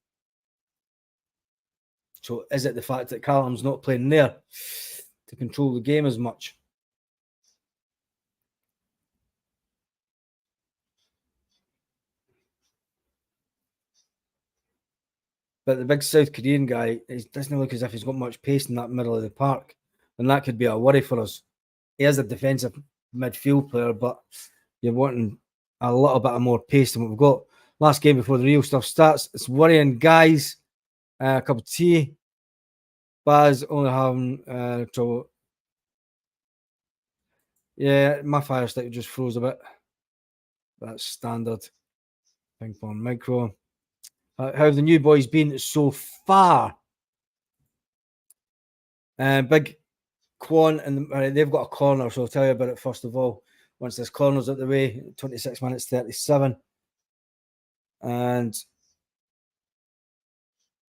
So is it the fact that Callum's not playing there to control the game as much? But the big South Korean guy, it doesn't look as if he's got much pace in that middle of the park. And that could be a worry for us. He is a defensive midfield player, but you're wanting a little bit of more pace than what we've got. Last game before the real stuff starts. It's worrying, guys. A cup of tea. Baz only having trouble. Yeah, my fire stick just froze a bit. That's standard. Ping pong micro. How have the new boys been so far? Big Quan, and they've got a corner, so I'll tell you about it first of all. Once this corner's out the way, 26 minutes 37. And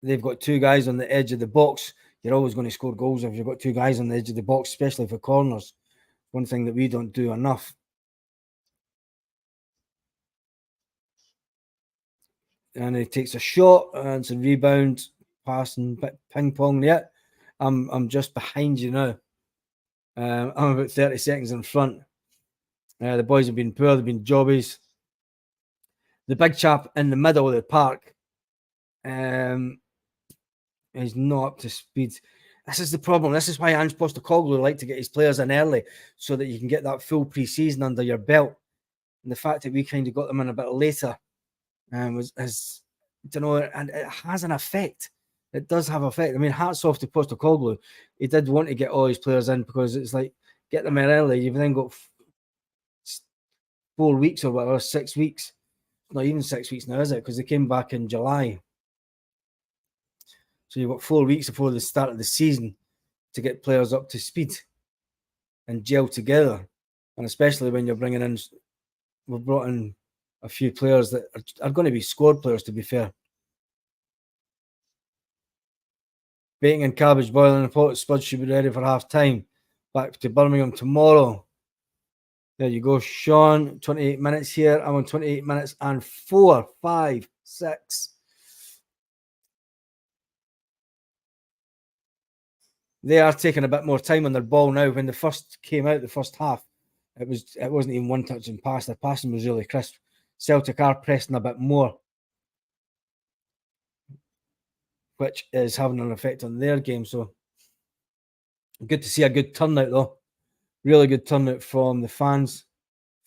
they've got two guys on the edge of the box. You're always going to score goals if you've got two guys on the edge of the box, especially for corners. One thing that we don't do enough. And he takes a shot and it's a rebound, pass and ping pong. Yeah, I'm just behind you now. I'm about 30 seconds in front. The boys have been poor, they've been jobbies. The big chap in the middle of the park is not up to speed. This is the problem. This is why Ange Postecoglou like to get his players in early so that you can get that full pre-season under your belt. And the fact that we kind of got them in a bit later and it has an effect. It does have effect. I mean, hats off to Postecoglou. He did want to get all his players in because it's like, get them in early. You've then got 4 weeks or whatever, 6 weeks. Not even 6 weeks now, is it? Because they came back in July. So you've got 4 weeks before the start of the season to get players up to speed and gel together. And especially when you're bringing in, we've brought in a few players that are going to be squad players, to be fair. Bacon and cabbage boiling in a pot. Spuds should be ready for half time. Back to Birmingham tomorrow. There you go, Sean. 28 minutes here. I'm on 28 minutes and 4, 5, 6. They are taking a bit more time on their ball now. When they first came out, the first half, it wasn't even one touch and pass. Their passing was really crisp. Celtic are pressing a bit more, which is having an effect on their game. So good to see a good turnout, though. Really good turnout from the fans.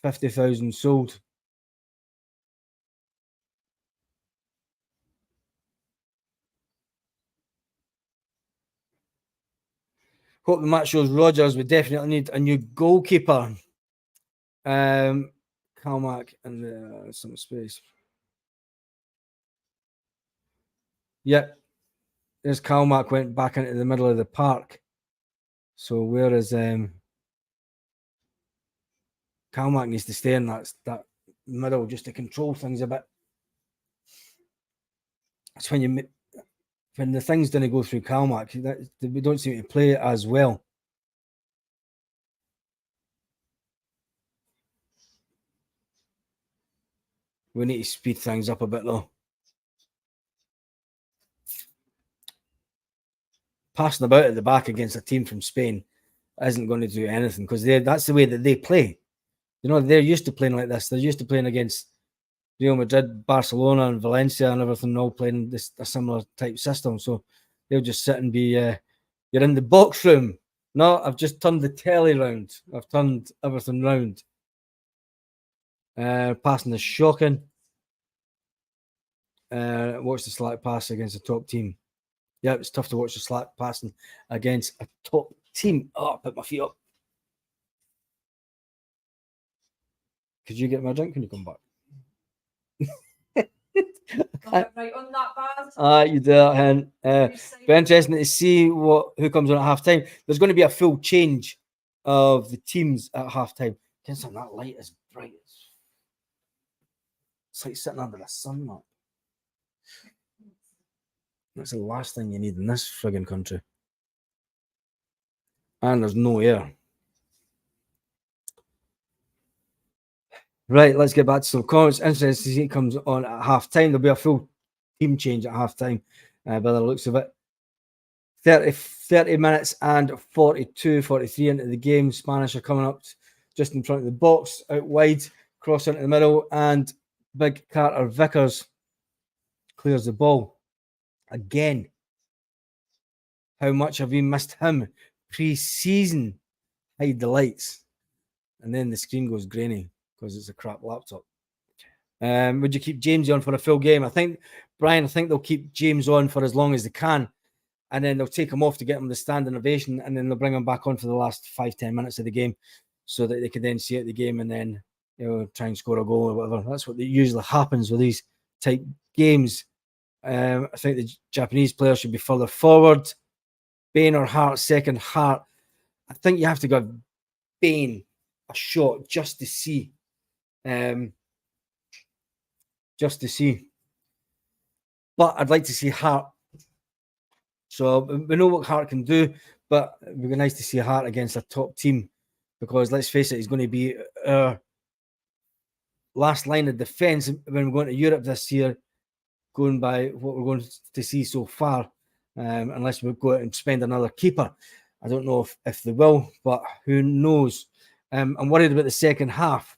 50,000 sold. Hope the match shows Rodgers. We definitely need a new goalkeeper. Calmac and some space. Yep. there's Kalmark went back into the middle of the park. So where is Kalmark needs to stay in that middle just to control things a bit. It's when the things didn't go through Kalmark, we don't seem to play it as well. We need to speed things up a bit though. Passing about at the back against a team from Spain isn't going to do anything because that's the way that they play. You know, they're used to playing like this. They're used to playing against Real Madrid, Barcelona, and Valencia and everything, all playing a similar type system. So they'll just sit and be, you're in the box room. No, I've just turned the telly round. I've turned everything round. Passing is shocking. Watch the slack pass against a top team. Yeah, it's tough to watch the slack passing against a top team. Oh, I put my feet up. Could you get my drink when you come back? Right on that bad. You do that, Hen. Be interesting to see who comes on at half time. There's going to be a full change of the teams at half time. Against that light is bright. It's like sitting under the sun, man. That's the last thing you need in this friggin' country. And there's no air. Right, let's get back to some comments. Interesting to see it comes on at half time. There'll be a full team change at half time by the looks of it. 30 minutes and 43 into the game. Spanish are coming up just in front of the box, out wide, cross into the middle, and big Carter Vickers clears the ball. Again, how much have we missed him pre-season? Hide the lights. And then the screen goes grainy because it's a crap laptop. Would you keep James on for a full game? I think they'll keep James on for as long as they can. And then they'll take him off to get him the standing ovation. And then they'll bring him back on for the last 5-10 minutes of the game so that they can then see out the game and then try and score a goal or whatever. That's what usually happens with these type games. I think the Japanese players should be further forward. Bain or Hart, second. Hart. I think you have to give Bain a shot just to see. But I'd like to see Hart. So we know what Hart can do, but it would be nice to see Hart against a top team because let's face it, he's going to be our last line of defence when we're going to Europe this year, going by what we're going to see so far, unless we go out and spend another keeper. I don't know if they will, but who knows? I'm worried about the second half.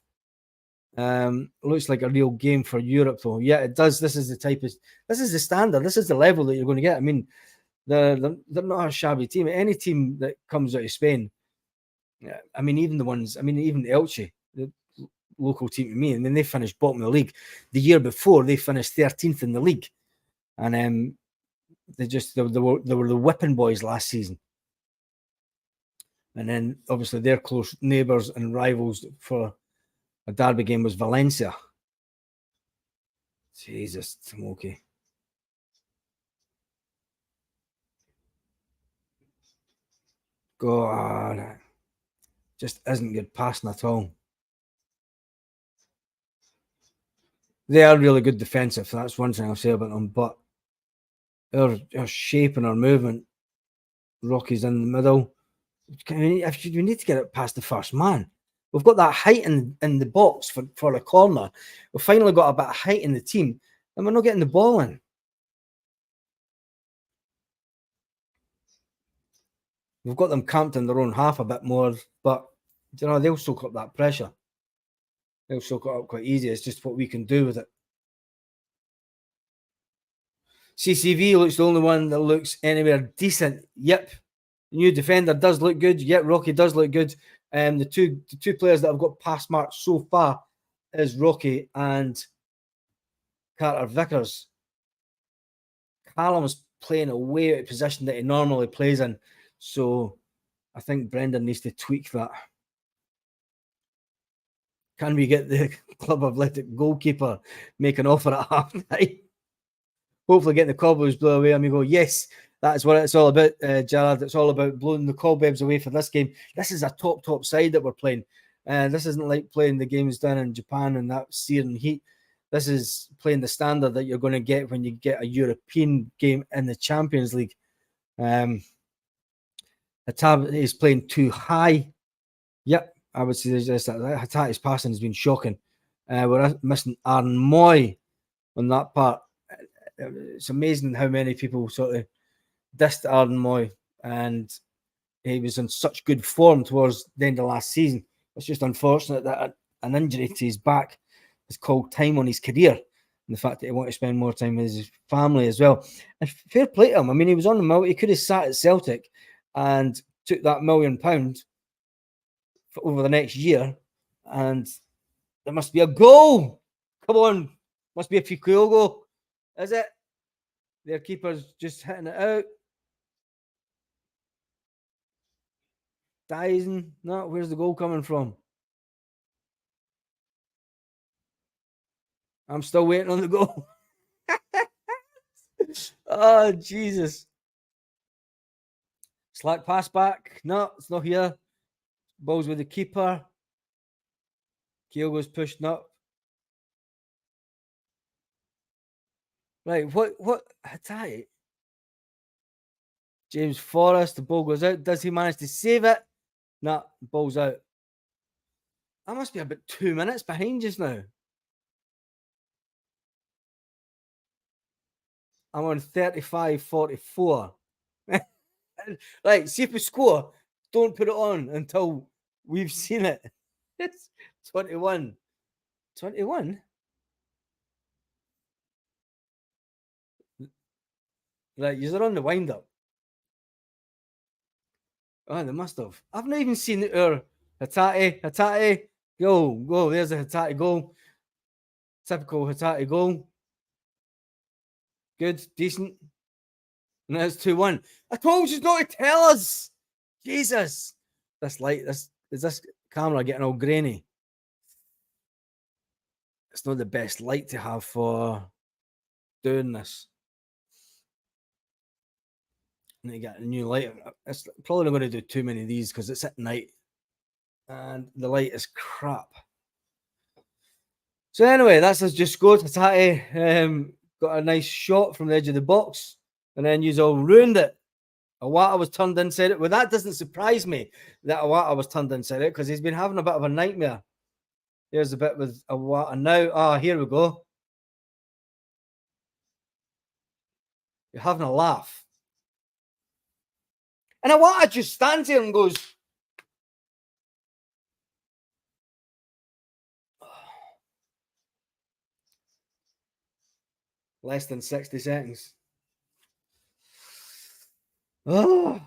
Looks like a real game for Europe, though. Yeah, it does. This is the standard. This is the level that you're going to get. I mean, they're not a shabby team. Any team that comes out of Spain, I mean, even Elche, the local team to me, and then they finished bottom of the league. The year before, they finished 13th in the league, and they were the whipping boys last season. And then obviously their close neighbours and rivals for a derby game was Valencia. Jesus, Timokey. God, just isn't good passing at all. They are really good defensive. That's one thing I'll say about them. But our shape and our movement, Rocky's in the middle. We need to get it past the first man. We've got that height in the box for a corner. We've finally got a bit of height in the team, and we're not getting the ball in. We've got them camped in their own half a bit more, but they'll soak up that pressure. They'll soak it up quite easy. It's just what we can do with it. CCV looks the only one that looks anywhere decent. Yep. New defender does look good. Yep, Rocky does look good. The two players that have got pass marks so far is Rocky and Carter Vickers. Callum's playing away out of position that he normally plays in. So I think Brendan needs to tweak that. Can we get the Club Athletic goalkeeper make an offer at half time? Hopefully get the cobblers blow away and we go, yes, That is what it's all about, Gerard. It's all about blowing the cobwebs away for this game. This is a top side that we're playing. This isn't like playing the games down in Japan and that searing heat. This is playing the standard that you're going to get when you get a European game in the Champions League. Hatate is playing too high. Yep, I would say that Hatate's passing has been shocking. We're missing Aaron Moy on that part. It's amazing how many people sort of dissed Aaron Moy, and he was in such good form towards the end of last season. It's just unfortunate that an injury to his back has called time on his career, and the fact that he wanted to spend more time with his family as well. And fair play to him. I mean, he was on the mill. He could have sat at Celtic and took that £1 million for over the next year, and there must be a goal. Come on, must be a Fukuogo. Is it? Their keeper's just hitting it out. Dyson. No, where's the goal coming from? I'm still waiting on the goal. Oh, Jesus. Slack pass back. No, it's not here. Ball's with the keeper. Kyogo's pushed up. Right, what? Hatate. James Forrest, the ball goes out. Does he manage to save it? No, ball's out. I must be about 2 minutes behind just now. I'm on 35-44. Right, see if we score. Don't put it on until we've seen it. It's 21. 21? Right, you're on the wind up. Oh, they must have. I've not even seen our Hatate. Go. There's a Hatate goal. Typical Hatate goal. Good, decent. And that's 2-1. I told you not to tell us. Jesus. This light, is this camera getting all grainy? It's not the best light to have for doing this. I need to get a new light. It's probably not going to do too many of these because it's at night and the light is crap. So anyway, that's us just scored. Hatate got a nice shot from the edge of the box, and then you all ruined it. Awata was turned inside it. Well, that doesn't surprise me that Awata was turned inside it because he's been having a bit of a nightmare. Here's a bit with Awata now. Here we go. You're having a laugh. And Awata just stands here and goes, less than 60 seconds. Oh,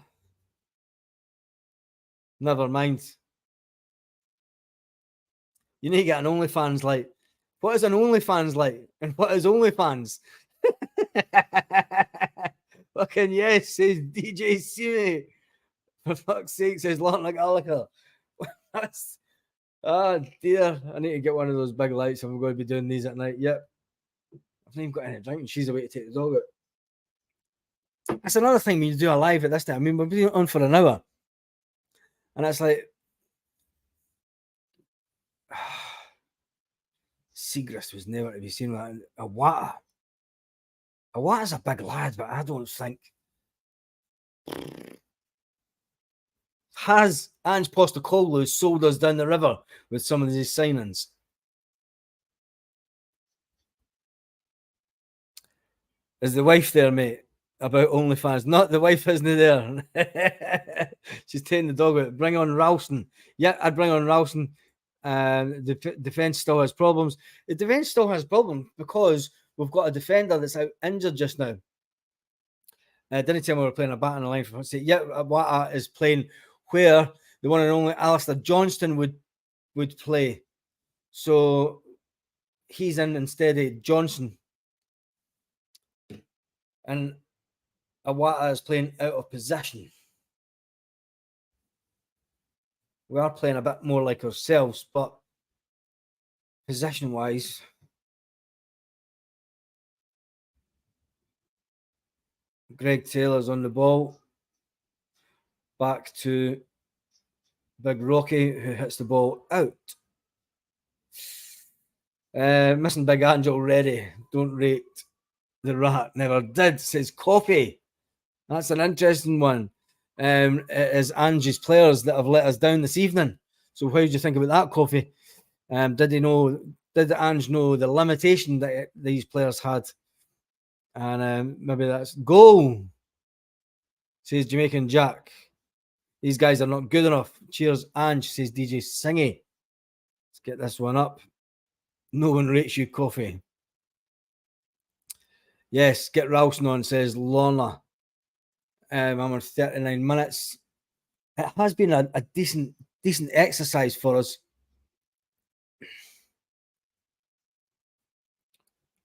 never mind. You need to get an OnlyFans like. What is an OnlyFans like? And what is OnlyFans? Fucking yes, says DJ Simi. For fuck's sake, says Lorna Gallagher. Oh dear. I need to get one of those big lights if I'm going to be doing these at night. Yep. I've not even got any drink and she's away to take the dog out. That's another thing when you do a live at this time. I mean, we've been on for an hour. And it's like Seagrass was never to be seen like Awata. Awata's a big lad, but I don't think has Ange Postecoglou sold us down the river with some of these signings. Is the wife there, mate? About OnlyFans? Not the wife isn't there. She's taking the dog out. Bring on Ralston. Yeah, I'd bring on Ralston. The defense still has problems. The defense still has problems because we've got a defender that's out injured just now. Didn't tell me we were playing a bat on the line for say. Yeah, Wata is playing where the one and only Alistair Johnston would play. So he's in instead of Johnson. And Awata is playing out of position. We are playing a bit more like ourselves, but position-wise, Greg Taylor's on the ball. Back to Big Rocky, who hits the ball out. Missing Big Ange already. Don't rate the rat. Never did, says Coffee. That's an interesting one. It is Ange's players that have let us down this evening. So how do you think about that, Coffee? Did Ange know the limitation that these players had? And maybe that's goal, says Jamaican Jack. These guys are not good enough. Cheers, Ange, says DJ Singy. Let's get this one up. No one rates you, Coffee. Yes, get Ralston on, says Lorna. I'm on 39 minutes. It has been a decent exercise for us.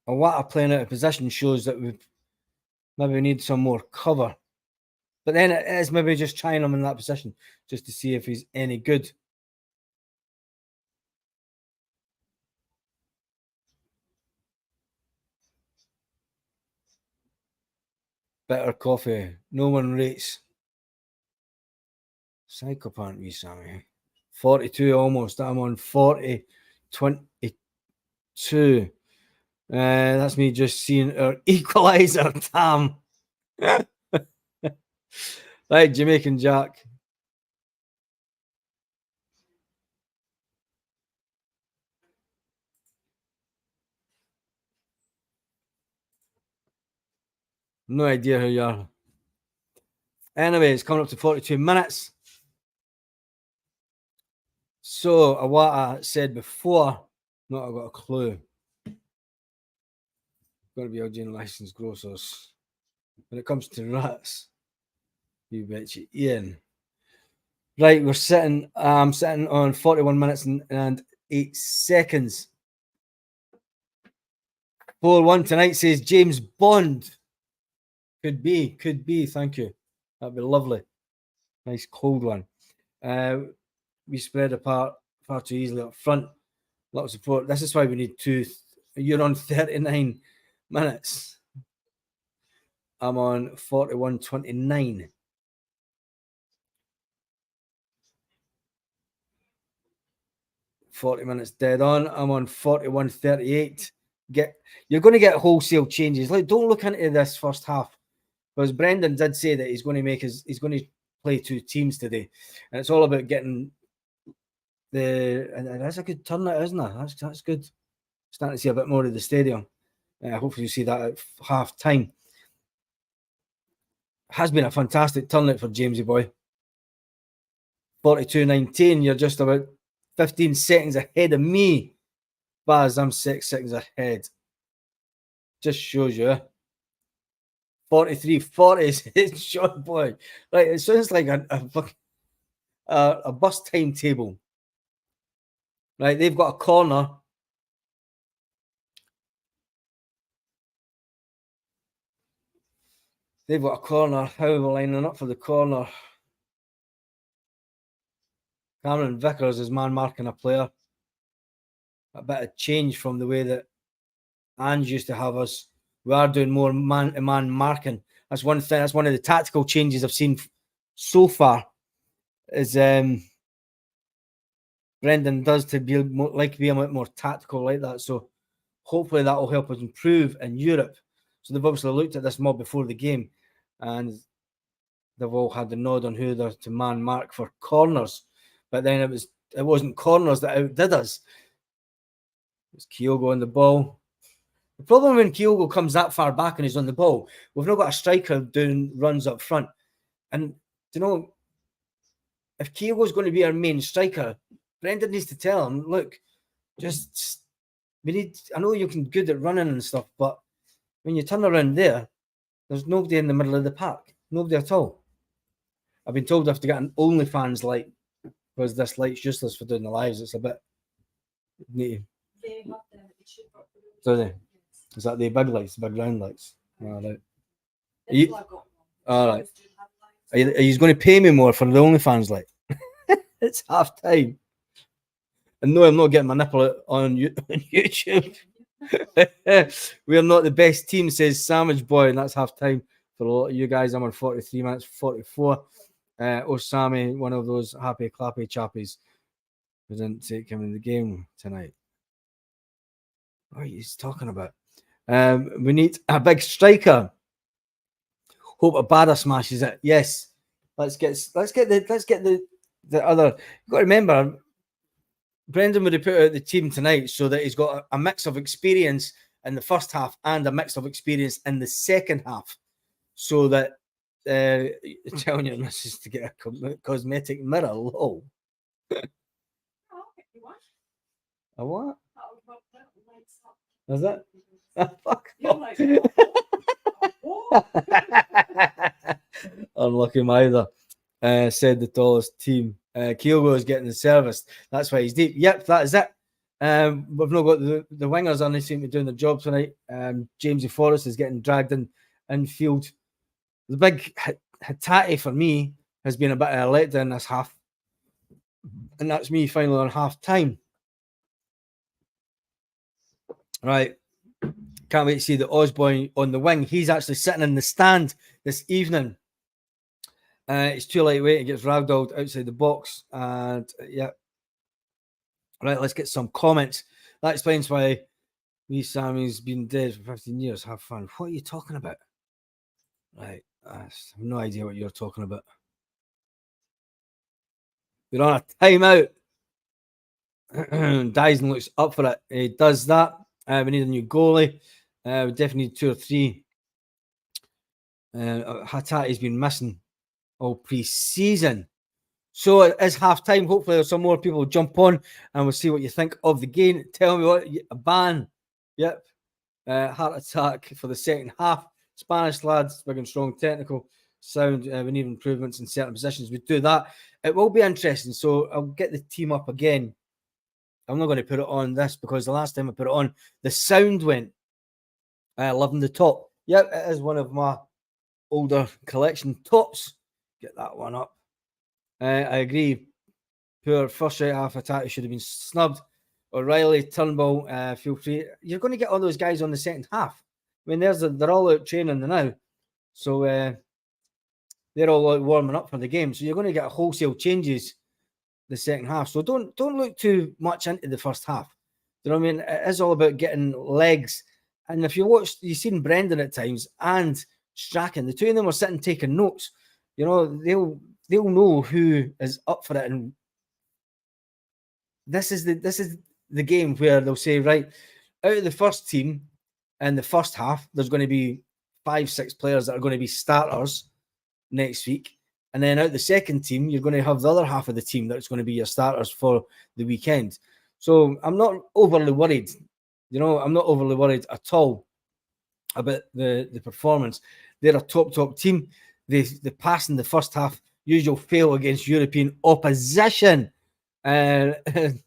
Awata playing out of position shows that we maybe need some more cover. But then it is maybe just trying him in that position just to see if he's any good. Better Coffee. No one rates. Psychopath, me, Sammy. 42 almost. I'm on 40, 22. That's me just seeing our equalizer, Tam. Right, Jamaican Jack. No idea who you are. Anyway, it's coming up to 42 minutes. So, Awata said before, not I got a clue. Got to be Algerian licensed grocers. When it comes to rats, you betcha, Ian. Right, I'm sitting on 41 minutes and 8 seconds. 4-1 tonight, says James Bond. Could be. Thank you. That'd be lovely. Nice cold one. We spread apart far too easily up front. A lot of support. This is why we need two. You're on 39 minutes. I'm on 41:29. "40 minutes dead on. I'm on 41:38. You're going to get wholesale changes. Like, don't look into this first half, because Brendan did say that he's going to play two teams today, and it's all about getting and that's a good turnout, isn't it? That's good. Starting to see a bit more of the stadium. Hopefully you see that at half time. Has been a fantastic turnout for Jamesy boy. 42:19. You're just about 15 seconds ahead of me. Baz, I'm 6 seconds ahead. Just shows you. 43:40. It's short boy. Right, it sounds like a bus timetable. Right, they've got a corner. They've got a corner. How are we lining up for the corner? Cameron Vickers is man marking a player. A bit of change from the way that Ange used to have us. We are doing more man-to-man marking. That's one thing. That's one of the tactical changes I've seen so far. Is Brendan does to be a bit more tactical like that. So hopefully that will help us improve in Europe. So they've obviously looked at this mob before the game, and they've all had the nod on who they're to man mark for corners. But then it wasn't corners that outdid us. It's Kyogo on the ball. The problem when Kyogo comes that far back and he's on the ball, we've not got a striker doing runs up front. And if Kyogo's going to be our main striker, Brendan needs to tell him, look, I know you can good at running and stuff, but when you turn around there's nobody in the middle of the park. Nobody at all. I've been told I have to get an OnlyFans light, because this light's useless for doing the lives. It's a bit neat. Do they? Is that the big lights, the big round lights? All right. All right. Are you going to pay me more for the OnlyFans light? It's half time. And no, I'm not getting my nipple out on YouTube. We are not the best team, says Sandwich Boy, and that's half time For a lot of you guys, I'm on 43 minutes, 44. Osami, one of those happy clappy chappies who didn't take him in the game tonight. What are you talking about? We need a big striker. Hope Abada smashes it. Yes. Let's get the other. You've got to remember, Brendan would have put out the team tonight so that he's got a mix of experience in the first half and a mix of experience in the second half, so that telling your missus to get a cosmetic mirror. Lol. A what? Is that? Fuck. Unlucky Mither. Said the tallest team. Kyogo is getting the service. That's why he's deep. Yep, that is it. We've not got the wingers on. They seem to be doing the job tonight. Jamesy Forrest is getting dragged in field. The big Hatate for me has been a bit of a letdown this half. And that's me finally on half time. Right. Can't wait to see the Osborne on the wing. He's actually sitting in the stand this evening. It's too lightweight. It gets ragdolled outside the box. And yeah. Right, let's get some comments. That explains why me, Sammy's been dead for 15 years. Have fun. What are you talking about? Right. I have no idea what you're talking about. We're on a timeout. Dyson looks up for it. He does that. We need a new goalie. We definitely need 2 or 3. Hatate's been missing all pre-season. So it is half time. Hopefully, there's some more people jump on and we'll see what you think of the game. Tell me what a ban. Yep. Heart attack for the second half. Spanish lads, big and strong, technical, sound. We need improvements in certain positions. We do that. It will be interesting. So I'll get the team up again. I'm not going to put it on this because the last time I put it on, the sound went. Loving the top. Yep, it is one of my older collection tops. Get that one up. I agree. Poor first right half attack should have been snubbed. O'Reilly, Turnbull, feel free. You're going to get all those guys on the second half. I mean, they're all out training now. So they're all out warming up for the game. So you're going to get wholesale changes the second half. So don't look too much into the first half. You know what I mean? It is all about getting legs. And if you've seen Brendan at times and Strachan, the two of them were sitting taking notes. You know, they'll know who is up for it. And this is the game where they'll say, right, out of the first team in the first half, there's going to be 5-6 players that are going to be starters next week. And then out the second team, you're going to have the other half of the team that's going to be your starters for the weekend. So I'm not overly worried. You know, I'm not overly worried at all about the performance. They're a top team. They pass in the first half, usual fail against European opposition. No,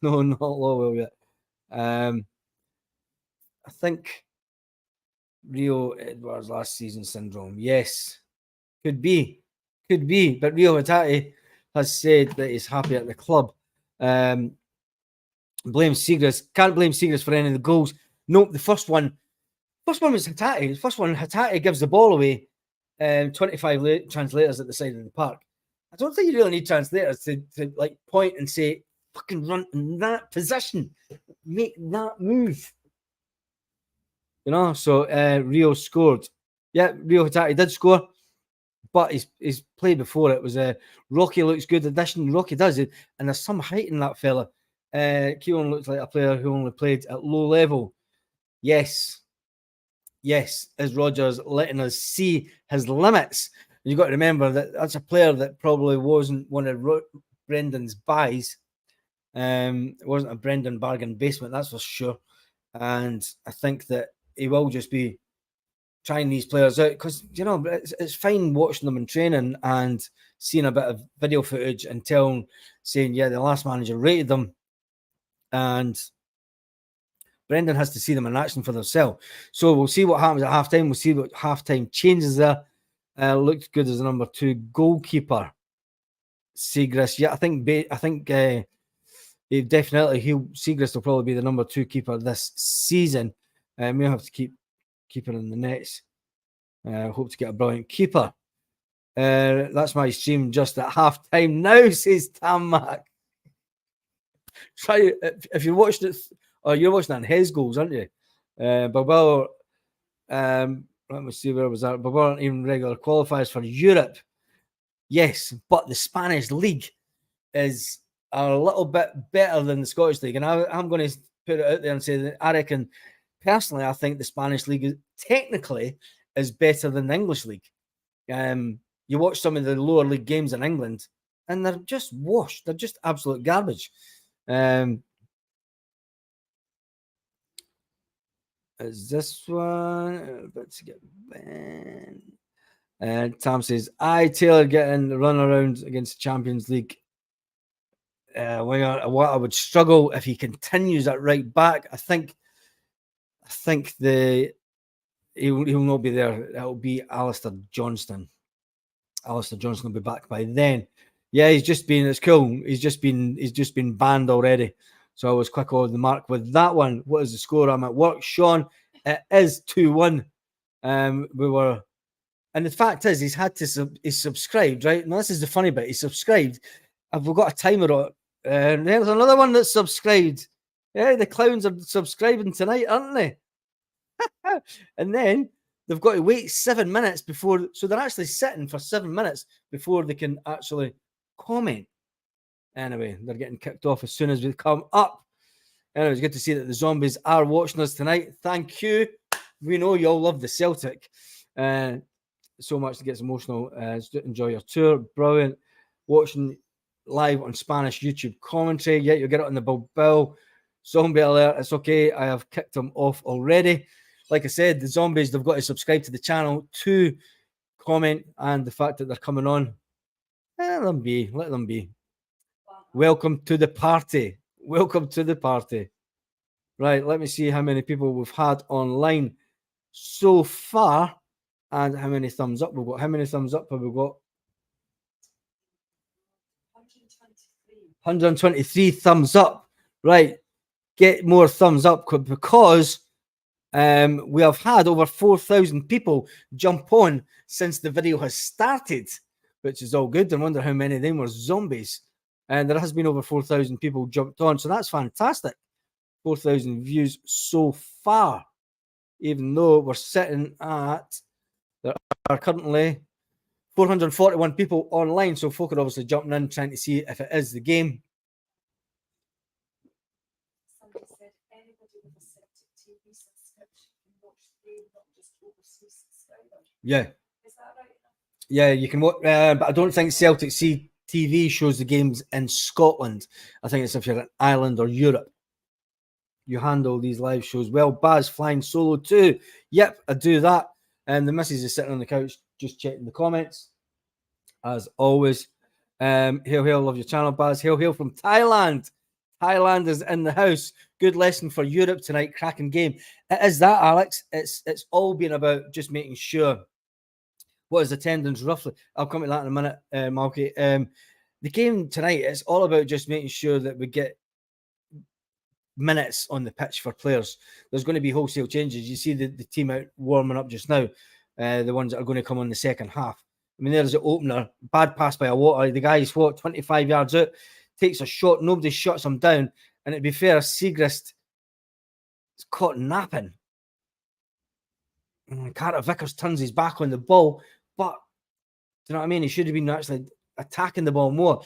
not Lowell yet. I think Rio Edwards last season syndrome. Yes, could be. But Rio Hatate has said that he's happy at the club. Blame Seagrass. Can't blame Seagrass for any of the goals. Nope, the first one was Hatate. The first one, Hatate gives the ball away. 25 translators at the side of the park. I don't think you really need translators to like point and say, fucking run in that position. Make that move. You know, so Rio scored. Yeah, Rio Hatate did score, but he's played before. It was Rocky looks good addition. Rocky does it, and there's some height in that fella. Keelan looks like a player who only played at low level. Yes, is Rogers letting us see his limits? You've got to remember that that's a player that probably wasn't one of Brendan's buys. It wasn't a Brendan bargain basement, that's for sure. And I think that he will just be trying these players out because, you know, it's fine watching them in training and seeing a bit of video footage and saying, yeah, the last manager rated them. And Brendan has to see them in action for themselves. So we'll see what happens at halftime. We'll see what halftime changes there. Looked good as the number 2 goalkeeper. Seagrass. Yeah, I think Seagrass will probably be the number 2 keeper this season. We'll have to keep keeping in the nets. Hope to get a brilliant keeper. That's my stream just at half time now, says Tam-Mac. Try if you're watching it, or you're watching that in his goals, aren't you? Bilbao, let me see where I was at. Bilbao aren't even regular qualifiers for Europe. Yes, but the Spanish league is a little bit better than the Scottish league, and I'm going to put it out there and say that I reckon, personally, I think the Spanish league technically is better than the English league. You watch some of the lower league games in England, and they're just washed. They're just absolute garbage. Is this one? Let's get banned. And Tom says, Taylor getting the run around against the Champions League. What I would struggle if he continues at right back. I think he'll not be there. It'll be Alistair Johnston. Alistair Johnston will be back by then. Yeah, it's cool. He's just been banned already. So I was quick on the mark with that one. What is the score? I'm at work, Sean. It is 2-1. And the fact is, he's subscribed, right? Now, this is the funny bit. He's subscribed. We've got a timer on. There's another one that's subscribed. Yeah, the clowns are subscribing tonight, aren't they? And then they've got to wait 7 minutes before. So they're actually sitting for 7 minutes before they can actually comment. Anyway, they're getting kicked off as soon as we come up. Anyway, it's good to see that the zombies are watching us tonight. Thank you. We know you all love the Celtic so much it gets emotional. Enjoy your tour. Brilliant. Watching live on Spanish YouTube commentary. Yeah, you'll get it on the Bilbao zombie alert. It's okay. I have kicked them off already. Like I said, the zombies, they've got to subscribe to the channel to comment, and the fact that they're coming on, let them be. Let them be. Welcome to the party. Welcome to the party. Right, let me see how many people we've had online so far and how many thumbs up we've got. How many thumbs up have we got? 123 thumbs up. Right, get more thumbs up because we have had over 4,000 people jump on since the video has started, which is all good. I wonder how many of them were zombies. And there has been over 4,000 people jumped on, so that's fantastic. 4,000 views so far, even though we're sitting at, there are currently 441 people online, so folk are obviously jumping in, trying to see if it is the game. Somebody said anybody with a Celtic TV subscription can watch the game, not just overseas subscribers. Yeah. Is that right? Yeah, you can watch, but I don't think Celtic TV shows the games in Scotland. I think it's if you're in Ireland or Europe. You handle these live shows well. Baz flying solo too. Yep, I do that. And the missus is sitting on the couch just checking the comments, as always. Hail, hail, love your channel, Baz. Hail, hail from Thailand. Thailand is in the house. Good lesson for Europe tonight. Cracking game. It is that, Alex. It's all been about just making sure. What is attendance roughly? I'll come to that in a minute, Malky. The game tonight, it's all about just making sure that we get minutes on the pitch for players. There's going to be wholesale changes. You see the team out warming up just now, the ones that are going to come on the second half. I mean, there's an opener, bad pass by a water. The guy's 25 yards out, takes a shot, nobody shuts him down. And to be fair, Segrist is caught napping. Carter Vickers turns his back on the ball, but do you know what I mean? He should have been actually attacking the ball more.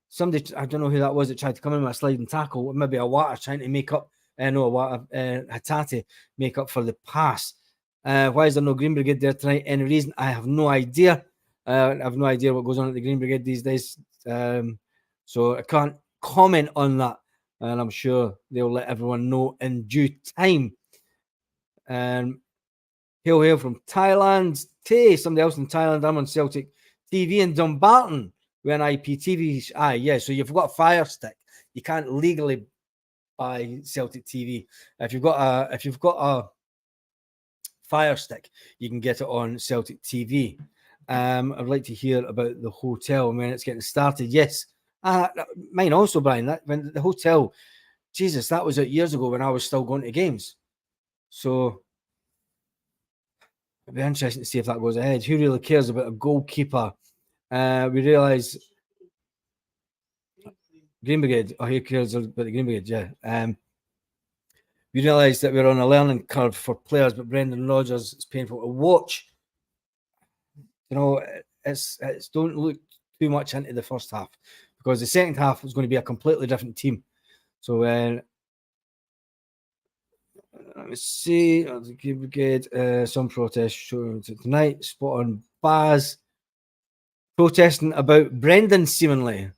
Somebody, I don't know who that was that tried to come in with a sliding tackle, maybe a Water trying to make up, Hatate make up for the pass. Why is there no Green Brigade there tonight? Any reason? I have no idea. I have no idea what goes on at the Green Brigade these days. So I can't comment on that. And I'm sure they'll let everyone know in due time. Hail, hail from Thailand. Tay, somebody else in Thailand. I'm on Celtic TV in Dumbarton. We're an IPTV. Yeah. So you've got a Fire Stick. You can't legally buy Celtic TV. If you've got a Fire Stick, you can get it on Celtic TV. I'd like to hear about the hotel when it's getting started. Yes. Mine also, Brian. That when the hotel, Jesus, that was years ago when I was still going to games. So It'll be interesting to see if that goes ahead. Who really cares about a goalkeeper? We realise Green Brigade. Oh, who cares about the Green Brigade? Yeah. We realise that we're on a learning curve for players, but Brendan Rodgers, it's painful to watch. You know, it's don't look too much into the first half, because the second half is going to be a completely different team. So let me see. The Green Brigade, some protests showing tonight. Spot on Baz protesting about Brendan seemingly.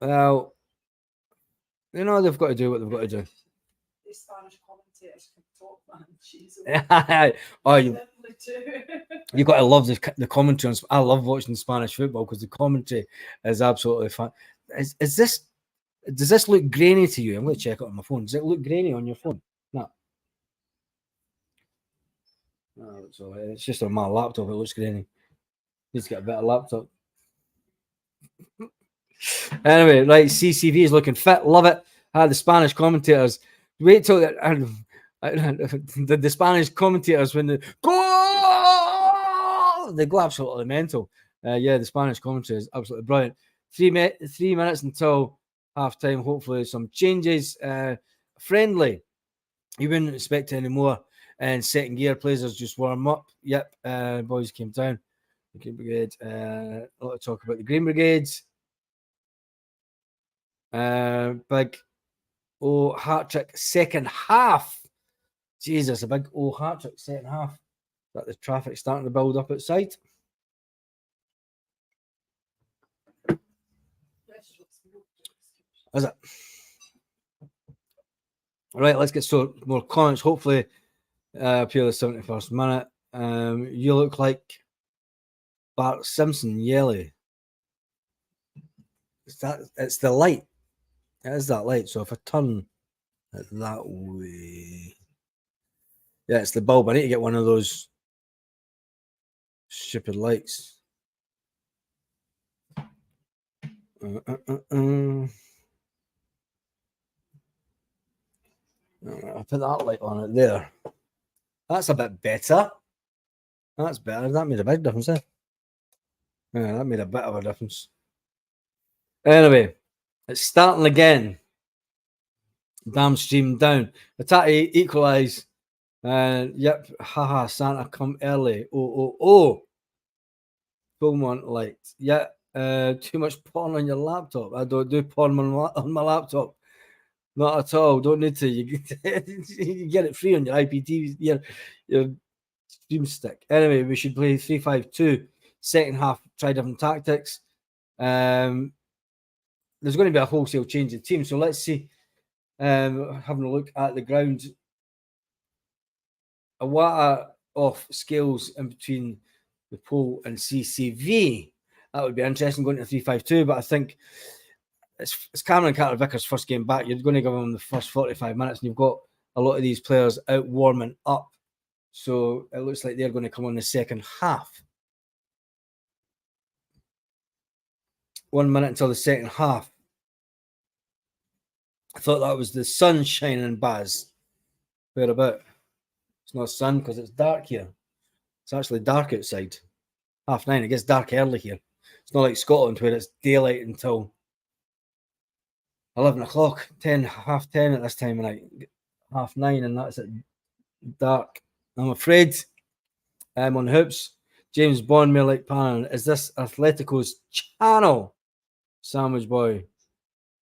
Well, you know, they've got to do what they've got to do. The Spanish commentators can talk, man. Jesus. Oh, Definitely do. you got to love the commentary. I love watching Spanish football because the commentary is absolutely fun. Is this? Does this look grainy to you? I'm going to check it on my phone. Does it look grainy on your phone? No. No, so it's just on my laptop. It looks grainy. Needs to get a better laptop. Anyway, right. CCV is looking fit. Love it. The Spanish commentators. Wait till the Spanish commentators when they go absolutely mental. Yeah, the Spanish commentary is absolutely brilliant. 3 minutes until half time. Hopefully, some changes. Friendly. You wouldn't expect any more. And second gear players just warm up. Yep, boys came down. The Green Brigade. A lot of talk about the Green Brigades. Big hat trick second half. Jesus, a big hat trick second half. That the traffic starting to build up outside. Is it? Right, let's get some more comments. Hopefully, appear the 71st minute. You look like Bart Simpson, yellow. It's the light. It is that light. So if I turn it that way, yeah, it's the bulb. I need to get one of those stupid lights. I'll put that light on it there. That's a bit better. That's better. That made a big difference, eh? Yeah, that made a bit of a difference. Anyway, it's starting again. Damn stream down. Atati equalise. Yep. Haha, Santa come early. Oh. Beaumont light. Yeah. Too much porn on your laptop. I don't do porn on my laptop. Not at all. Don't need to. You get it free on your IPTV, your stream stick. Anyway, we should play 3-5-2. Second half, try different tactics. There's going to be a wholesale change in team. So let's see. Having a look at the ground. A lot of skills in between the pole and CCV. That would be interesting going to 3-5-2, but I think it's Cameron Carter-Vickers' first game back. You're going to give him the first 45 minutes, and you've got a lot of these players out warming up. So it looks like they're going to come on the second half. 1 minute until the second half. I thought that was the sun shining, Baz. Where about? It's not sun because it's dark here. It's actually dark outside. 9:30. It gets dark early here. It's not like Scotland where it's daylight until 11 o'clock, 10:30 at this time of night. 9:30, and that's it dark. I'm afraid. I'm on hoops. James Bond, me like Pan. Is this Atletico's channel? Sandwich boy.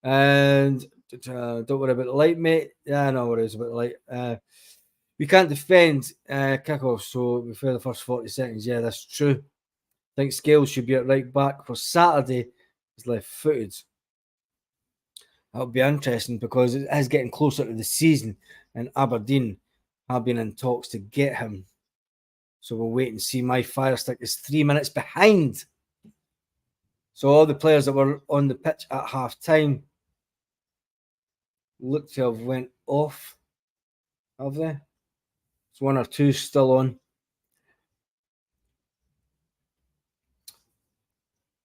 And don't worry about the light, mate. Yeah, no worries about the light. We can't defend kickoff, so before the first 40 seconds. Yeah, that's true. I think Scales should be at right back for Saturday. He's left-footed. That'll be interesting because it is getting closer to the season, and Aberdeen have been in talks to get him. So we'll wait and see. My fire stick is 3 minutes behind. So all the players that were on the pitch at half time look to have went off. Have they? There's one or two still on.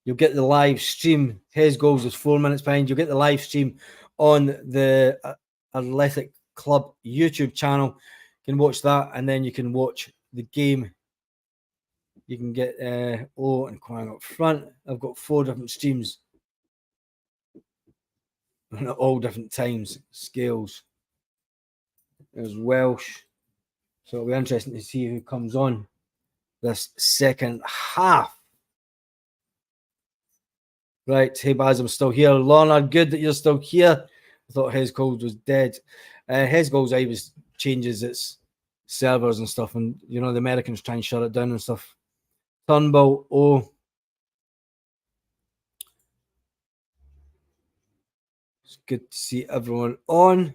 You'll get the live stream. His goals is 4 minutes behind. You'll get the live stream on the Athletic Club YouTube channel. You can watch that, and then you can watch the game. You can get O and Quang up front. I've got 4 different streams and at all different times, scales. There's Welsh. So it'll be interesting to see who comes on this second half. Right, hey Baz, I'm still here. Lorna, good that you're still here. I thought His Goals was dead. His Goals always changes its servers and stuff, and you know the Americans try and shut it down and stuff. Turnbull, oh. It's good to see everyone on.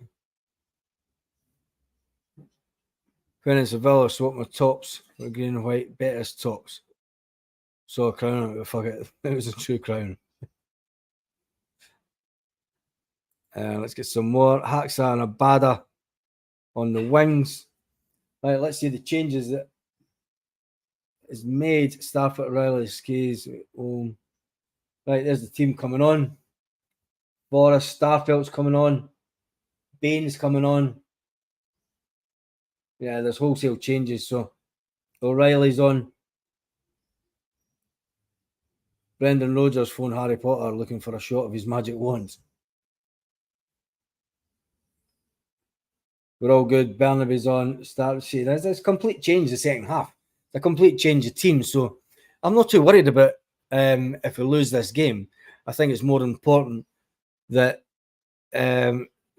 When it's a Villa, swap my tops for green and white, Betis tops. So a crown, fuck it. It was a true crown. Let's get some more. Haxa and Abada on the wings. Right, let's see the changes that is made. Stafford, Riley, Skays. Right, there's the team coming on. Boris, Starfelt's coming on. Bain's coming on. Yeah, there's wholesale changes. So O'Reilly's on. Brendan Rodgers phoned Harry Potter looking for a shot of his magic wand. We're all good. Bernaby's on. See, there's a complete change the second half. It's a complete change of team. So I'm not too worried about if we lose this game. I think it's more important that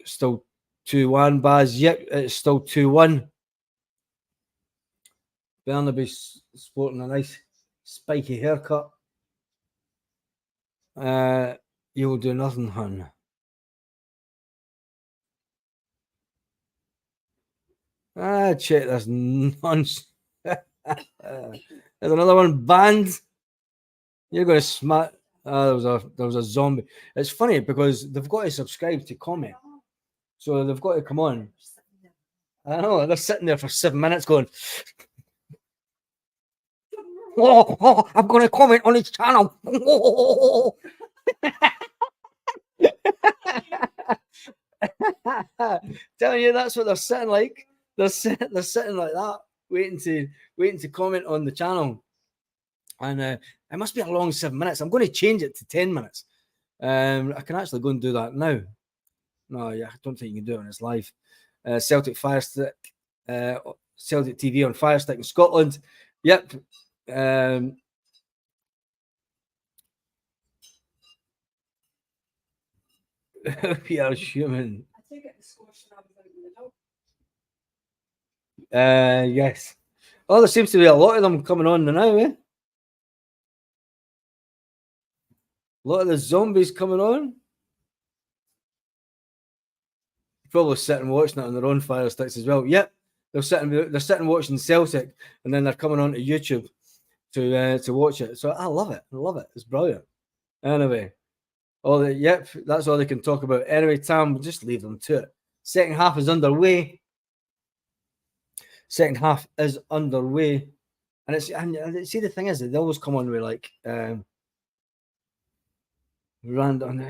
still 2-1. Baz, yep, it's still 2-1. Bernaby's sporting a nice spiky haircut. You'll do nothing, hun. Check this nonsense. There's another one banned. You're going to smack. There was a zombie. It's funny because they've got to subscribe to comment, so they've got to come on. I know they're sitting there for 7 minutes going, "Oh, I'm going to comment on his channel." Telling you, that's what they're sitting like. They're sitting like that, waiting to comment on the channel. And it must be a long 7 minutes. I'm going to change it to 10 minutes. I can actually go and do that now. No, yeah, I don't think you can do it when it's live. Celtic Firestick, Celtic TV on Firestick in Scotland. Yep. We are human. I take it the score should have without the dog. Yes. Oh, there seems to be a lot of them coming on now, eh? A lot of the zombies coming on. Probably sitting watching it on their own Fire Sticks as well. Yep, they're sitting watching Celtic, and then they're coming on to YouTube to watch it. So I love it. I love it. It's brilliant. Anyway, yep, that's all they can talk about. Anyway, Tam, just leave them to it. Second half is underway. Second half is underway, and see the thing is that they always come on with like random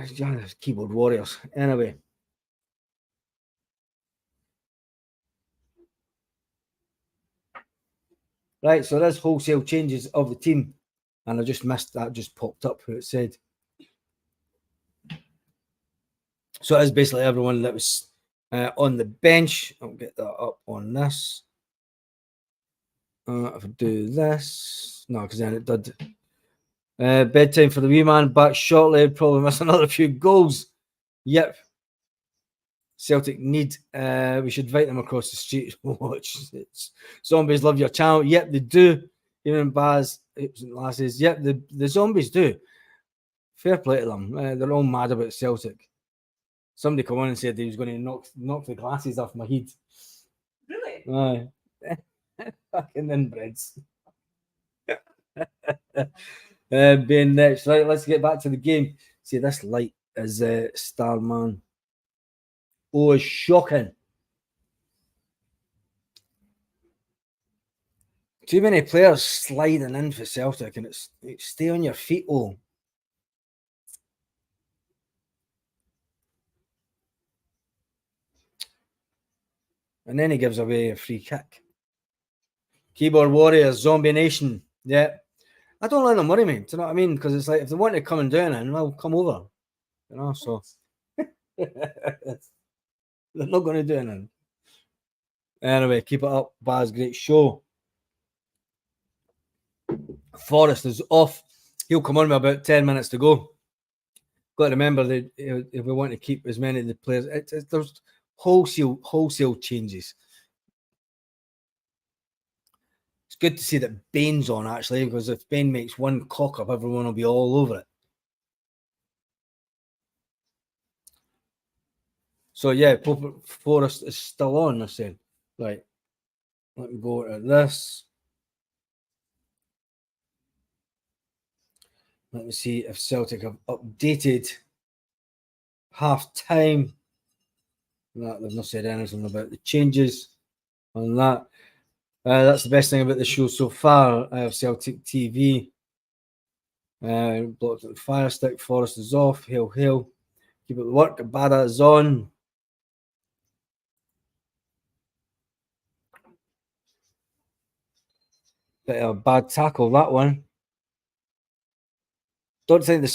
keyboard warriors. Anyway. Right, so there's wholesale changes of the team, and I just missed that, just popped up who it said. So it is basically everyone that was on the bench. I'll get that up on this. If I do this, no, because then it did. Bedtime for the wee man, back shortly, probably miss another few goals. Yep. Celtic need, we should invite them across the street. Watch. Zombies love your channel. Yep, they do. Even Baz, lasses. Yep, the zombies do. Fair play to them. They're all mad about Celtic. Somebody come on and said he was going to knock the glasses off my head. Really? Aye. Fucking inbreds. Being next. Right, let's get back to the game. See, this light is Starman. Oh, it's shocking. Too many players sliding in for Celtic, and it's stay on your feet, oh. And then he gives away a free kick. Keyboard Warriors, Zombie Nation. Yeah. I don't let them worry me. Do you know what I mean? Because it's like if they want to come and do anything, well, come over. You know, so they're not going to do anything. Anyway, keep it up, Baz. Great show. Forrest is off. He'll come on with about 10 minutes to go. Got to remember that if we want to keep as many of the players, there's wholesale changes. It's good to see that Bain's on, actually, because if Bain makes one cock up, everyone will be all over it. So, yeah, Forrest is still on, I said. Right. Let me go to this. Let me see if Celtic have updated half-time. They've not said anything about the changes on that. That's the best thing about the show so far. I have Celtic TV. Blocked at the fire stick. Forrest is off. Hail, hail. Keep it the work. Bada is on. Bit of a bad tackle, that one. Don't think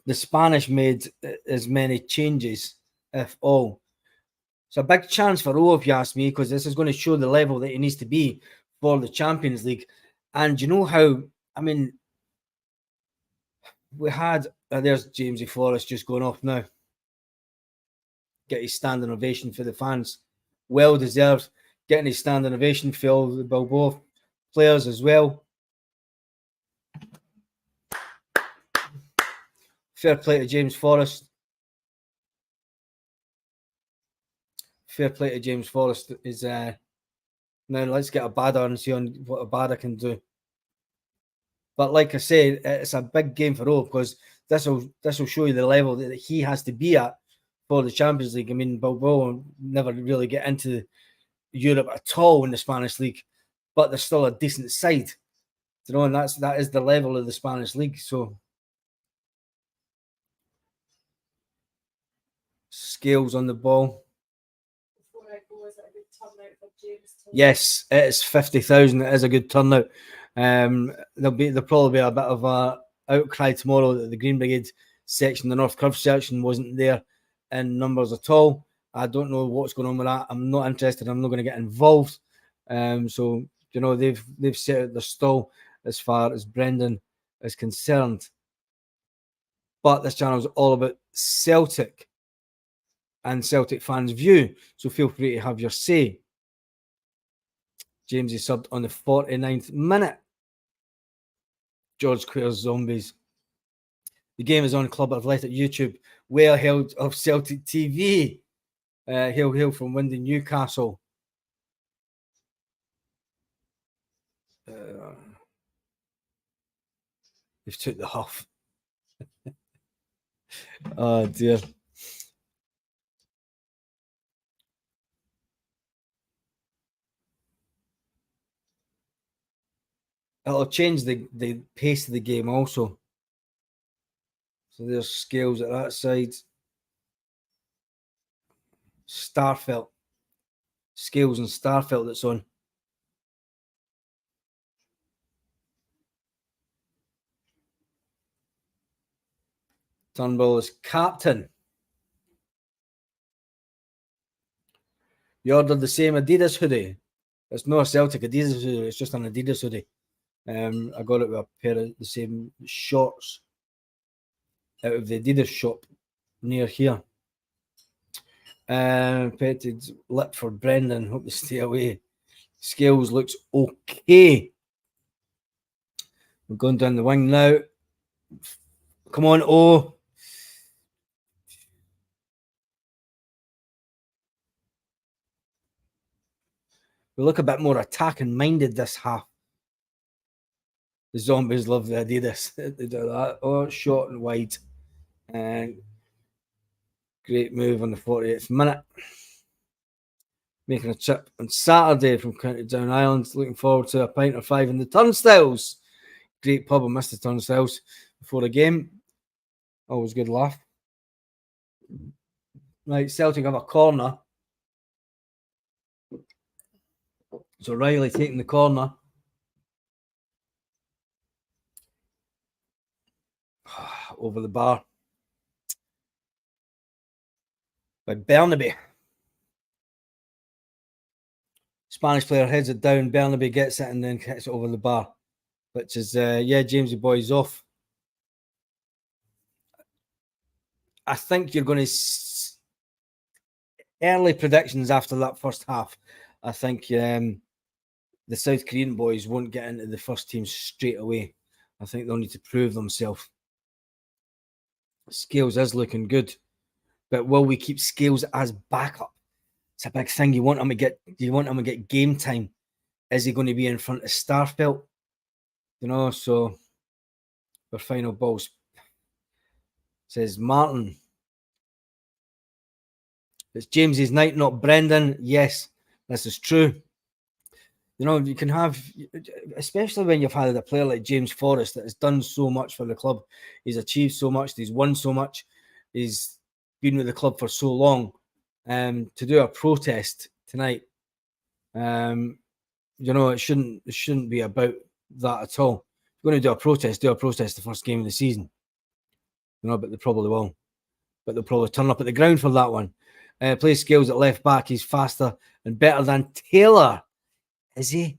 the Spanish made as many changes, if all. It's a big chance for O, if you ask me, because this is going to show the level that he needs to be for the Champions League. And you know how, I mean, we had, there's Jamesy Forrest just going off now. Get his standing ovation for the fans. Well deserved. Getting his standing ovation for all the Bilbao players as well. Fair play to James Forrest. Fair play to James Forrest is now let's get a Abada and see on what Abada can do. But like I said, it's a big game for O because this will show you the level that he has to be at for the Champions League. I mean, Bilbao never really get into Europe at all in the Spanish league, but they're still a decent side. You know, and that is the level of the Spanish league. So Scales on the ball. Yes, it is 50,000. It is a good turnout. There'll probably be a bit of a outcry tomorrow that the Green Brigade section, the North Curve section, wasn't there in numbers at all. I don't know what's going on with that. I'm not interested. I'm not going to get involved. So you know they've set out their stall as far as Brendan is concerned. But this channel is all about Celtic and Celtic fans' view. So feel free to have your say. James is subbed on the 49th minute. George Quare's Zombies. The game is on Club Athletic YouTube. Well held of Celtic TV. Hail from Windy Newcastle. They've took the huff. Oh dear. It'll change the pace of the game also. So there's Scales at that side. Starfelt. Scales and Starfelt that's on. Turnbull is captain. You ordered the same Adidas hoodie. It's not a Celtic Adidas hoodie, it's just an Adidas hoodie. I got it with a pair of the same shorts out of the Adidas shop near here. Petted lip for Brendan. Hope to stay away. Scales looks okay. We're going down the wing now. Come on, O. We look a bit more attacking minded this half. The Zombies love the Adidas. They do that. Oh, short and wide. And great move on the 48th minute. Making a trip on Saturday from County Down Island. Looking forward to a pint or five in the Turnstiles. Great pub. I missed the Turnstiles before the game. Always good laugh. Right, Celtic have a corner. So Riley taking the corner. over the bar by Bernabe. Spanish player heads it down. Bernabe gets it and then hits it over the bar, which is, Jamesy boy's off. I think you're going to early predictions after that first half. I think the South Korean boys won't get into the first team straight away. I think they'll need to prove themselves. Scales is looking good, but will we keep Scales as backup? It's a big thing. You want him to get game time. Is he going to be in front of Starfelt? So for final balls. Says Martin. It's James's night, not Brendan. Yes, this is true. You can have, especially when you've had a player like James Forrest that has done so much for the club. He's achieved so much. He's won so much. He's been with the club for so long. To do a protest tonight, it shouldn't be about that at all. If you're going to do a protest the first game of the season. But they probably will. But they'll probably turn up at the ground for that one. Plays Scales at left back. He's faster and better than Taylor. Is he?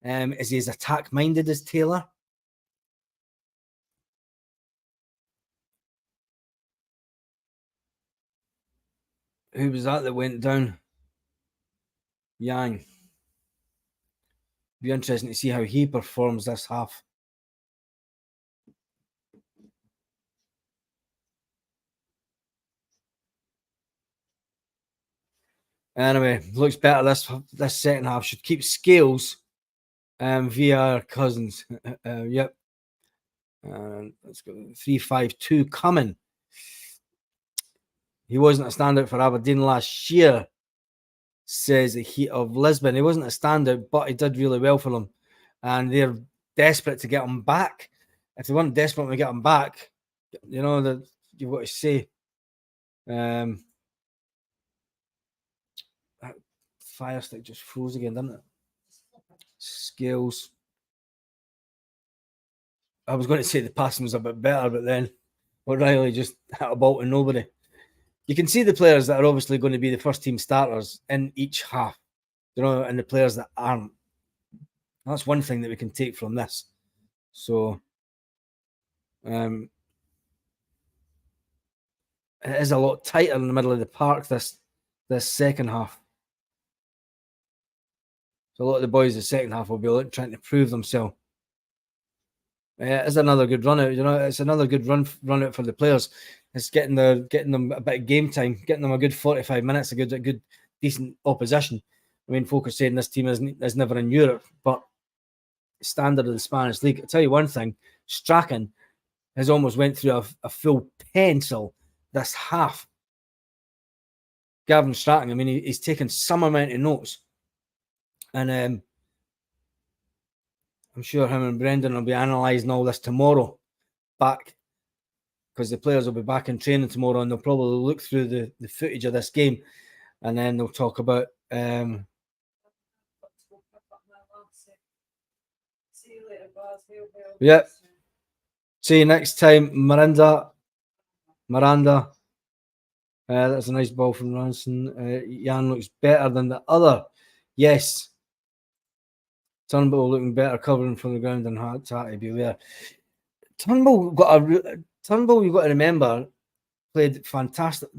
Is he as attack-minded as Taylor? Who was that went down? Yang. Be interesting to see how he performs this half. Anyway, looks better this second half. Should keep Scales via Cousins. Yep. Let's go 3-5-2 coming. He wasn't a standout for Aberdeen last year, says the Heat of Lisbon. He wasn't a standout, but he did really well for them. And they're desperate to get him back. If they weren't desperate to get him back, that you've got to say. That fire stick just froze again, didn't it? Scales. I was going to say the passing was a bit better, but then O'Reilly just hit a ball to nobody. You can see the players that are obviously going to be the first team starters in each half, and the players that aren't. That's one thing that we can take from this. So, it is a lot tighter in the middle of the park this second half. So a lot of the boys in the second half will be trying to prove themselves. It's another good run out. It's another good run out for the players. It's getting them a bit of game time, getting them a good 45 minutes, a good decent opposition. I mean, folk are saying this team is never in Europe, but standard of the Spanish league. I'll tell you one thing: Strachan has almost went through a full pencil this half. Gavin Strachan. I mean, he's taken some amount of notes, and I'm sure him and Brendan will be analysing all this tomorrow, back, because the players will be back in training tomorrow, and they'll probably look through the footage of this game, and then they'll talk about. Yep. See you next time, Miranda. That's a nice ball from Ranson. Jan looks better than the other. Yes. Turnbull looking better covering from the ground than Hattie. Beware. Turnbull, you've got to remember, played fantastic.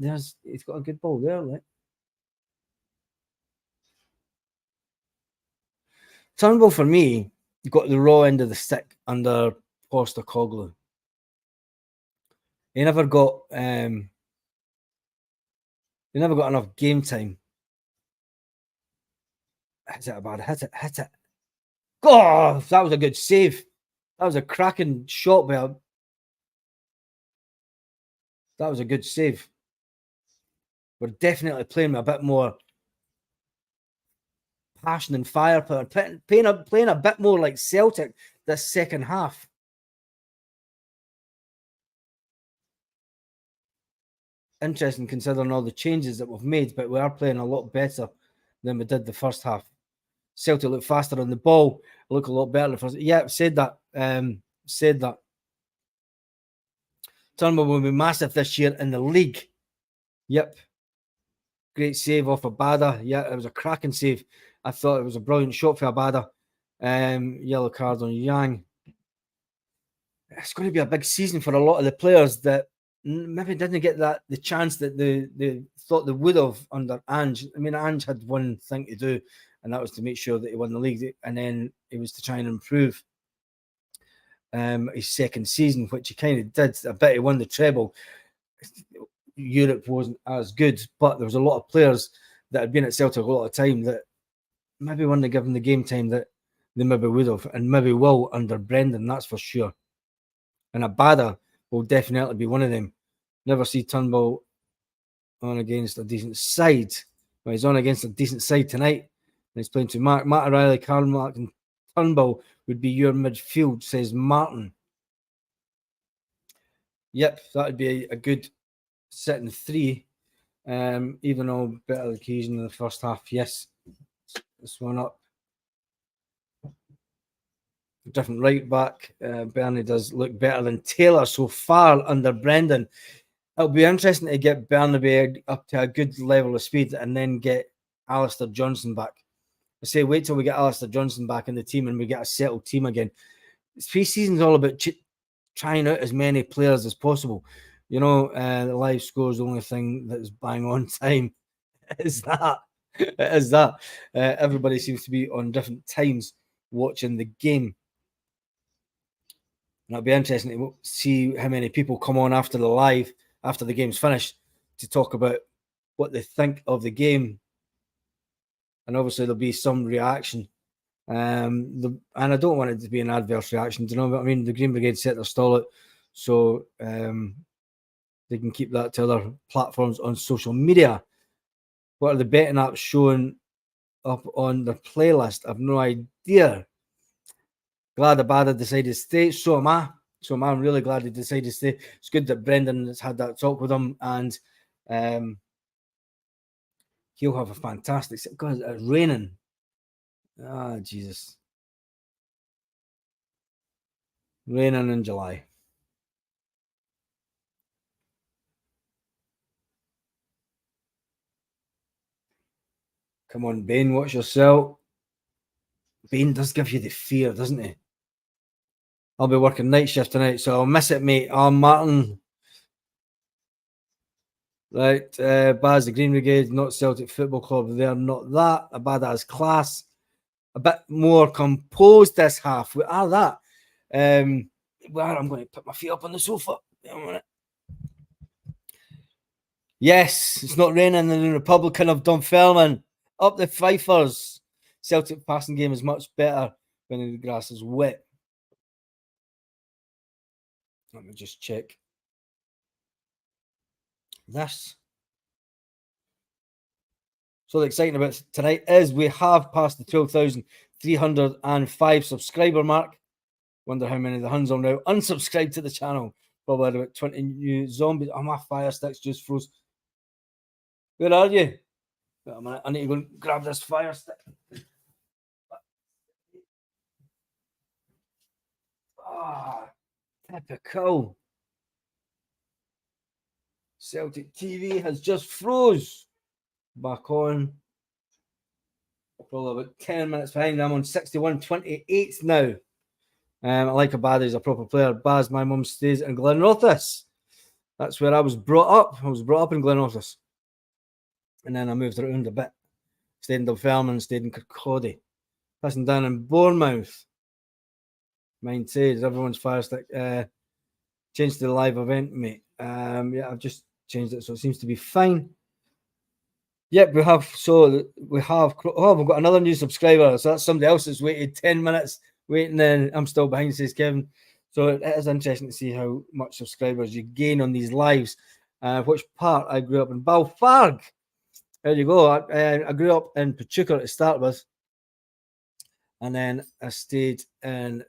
He's got a good ball there, right? Turnbull, for me, got the raw end of the stick under Postecoglou. He never got enough game time. Hit it bad. Hit it. God, that was a good save. That was a cracking shot by him. That was a good save. We're definitely playing with a bit more passion and firepower, playing a bit more like Celtic this second half. Interesting considering all the changes that we've made, but we are playing a lot better than we did the first half. Celtic look faster on the ball, look a lot better. Yeah, said that. Turnbull will be massive this year in the league. Yep. Great save off Abada. Yeah, it was a cracking save. I thought it was a brilliant shot for Abada. Yellow card on Yang. It's going to be a big season for a lot of the players that maybe didn't get the chance that they thought they would have under Ange. I mean, Ange had one thing to do, and that was to make sure that he won the league, and then it was to try and improve his second season, which he kind of did. I bet he won the treble. Europe wasn't as good, but there was a lot of players that had been at Celtic a lot of time that maybe when they given the game time that they maybe would have, and maybe will under Brendan, that's for sure. And Abada will definitely be one of them. Never see Turnbull on against a decent side. Well, he's on against a decent side tonight. And he's playing to Matt O'Reilly, Karl Mark, and Turnbull would be your midfield, says Martin. Yep, that would be a good setting three. Even though better occasion in the first half. Yes, this one up. Different right back. Bernie does look better than Taylor so far under Brendan. It'll be interesting to get Bernabei up to a good level of speed and then get Alistair Johnson back. I say wait till we get Alistair Johnson back in the team and we get a settled team again. Pre-season's all about trying out as many players as possible. You know, the live score is the only thing that's bang on time. Is that? It is that. Everybody seems to be on different times watching the game. And it'll be interesting to see how many people come on after the game's finished, to talk about what they think of the game. And obviously there'll be some reaction. And I don't want it to be an adverse reaction. Do you know what I mean? The Green Brigade set their stall out, so they can keep that to other platforms on social media. What are the betting apps showing up on their playlist? I've no idea. Glad Abada decided to stay. So am I. I'm really glad he decided to stay. It's good that Brendan has had that talk with him, and he'll have a fantastic. God, it's raining. Ah, Jesus. Raining in July. Come on, Bane, watch yourself. Bane does give you the fear, doesn't he? I'll be working night shift tonight, so I'll miss it, mate. Oh, Martin. Right, Baz, the Green Brigade, not Celtic Football Club. They're not that. Abada has class. A bit more composed this half. We are that. Where I'm going to put my feet up on the sofa. Yes, it's not raining in the Republican of Dunfermline. Up the Fifers. Celtic passing game is much better when the grass is wet. Let me just check this. So the exciting about tonight is we have passed the 12,305 subscriber mark. Wonder how many of the Huns are now unsubscribed to the channel. Probably about 20 new zombies. Oh, my fire sticks just froze. Where are you? Wait a minute, I need to go and grab this fire stick. Ah, typical. Celtic TV has just froze. Back on. Probably about 10 minutes behind. I'm on 61.28 now. I like Abada, he's a proper player. Baz, my mum stays in Glenrothes. That's where I was brought up. I was brought up in Glenrothes. And then I moved around a bit. Stayed in Dunfermline, stayed in Kirkcaldy. Passing down in Bournemouth. Mine says everyone's fire stick. Changed to the live event, mate. Yeah, I've just changed it, so it seems to be fine. Yep, we have. So we have. Oh, we've got another new subscriber. So that's somebody else that's waited 10 minutes waiting. And I'm still behind, says Kevin. So it is interesting to see how much subscribers you gain on these lives. Which part? I grew up in Balfarg. There you go. I grew up in Pachuca to start with, and then I stayed in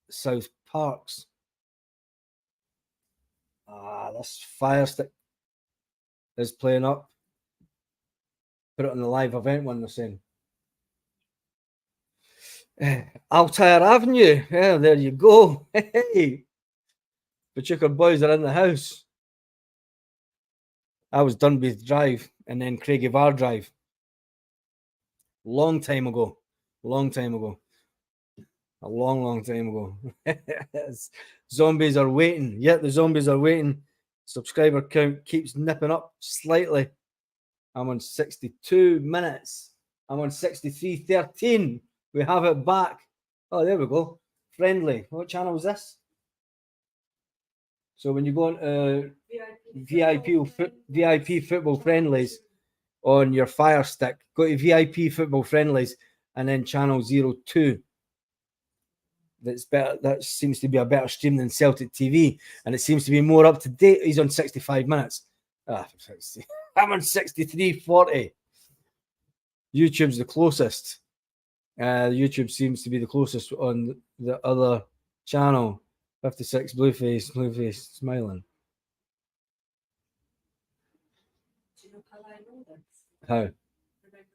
South Parks. This fire stick is playing up. Put it on the live event one they're saying. Altair Avenue. Yeah, there you go. Hey. Pachuca boys are in the house. I was Dunby Drive and then Craigievar Drive. Long time ago. Long time ago. A long, long time ago. Zombies are waiting. Yet the zombies are waiting. Subscriber count keeps nipping up slightly. I'm on 62 minutes. I'm on 63:13. We have it back. Oh, there we go. Friendly. What channel is this? So when you go on VIP football friendlies on your Fire Stick, go to VIP football friendlies and then channel 02. That's better. That seems to be a better stream than Celtic TV, and it seems to be more up to date. He's on 65 minutes. I'm on 63:40. YouTube's the closest. YouTube seems to be the closest on the other channel. 56 Blueface smiling. Do you know how I know this? How? Remember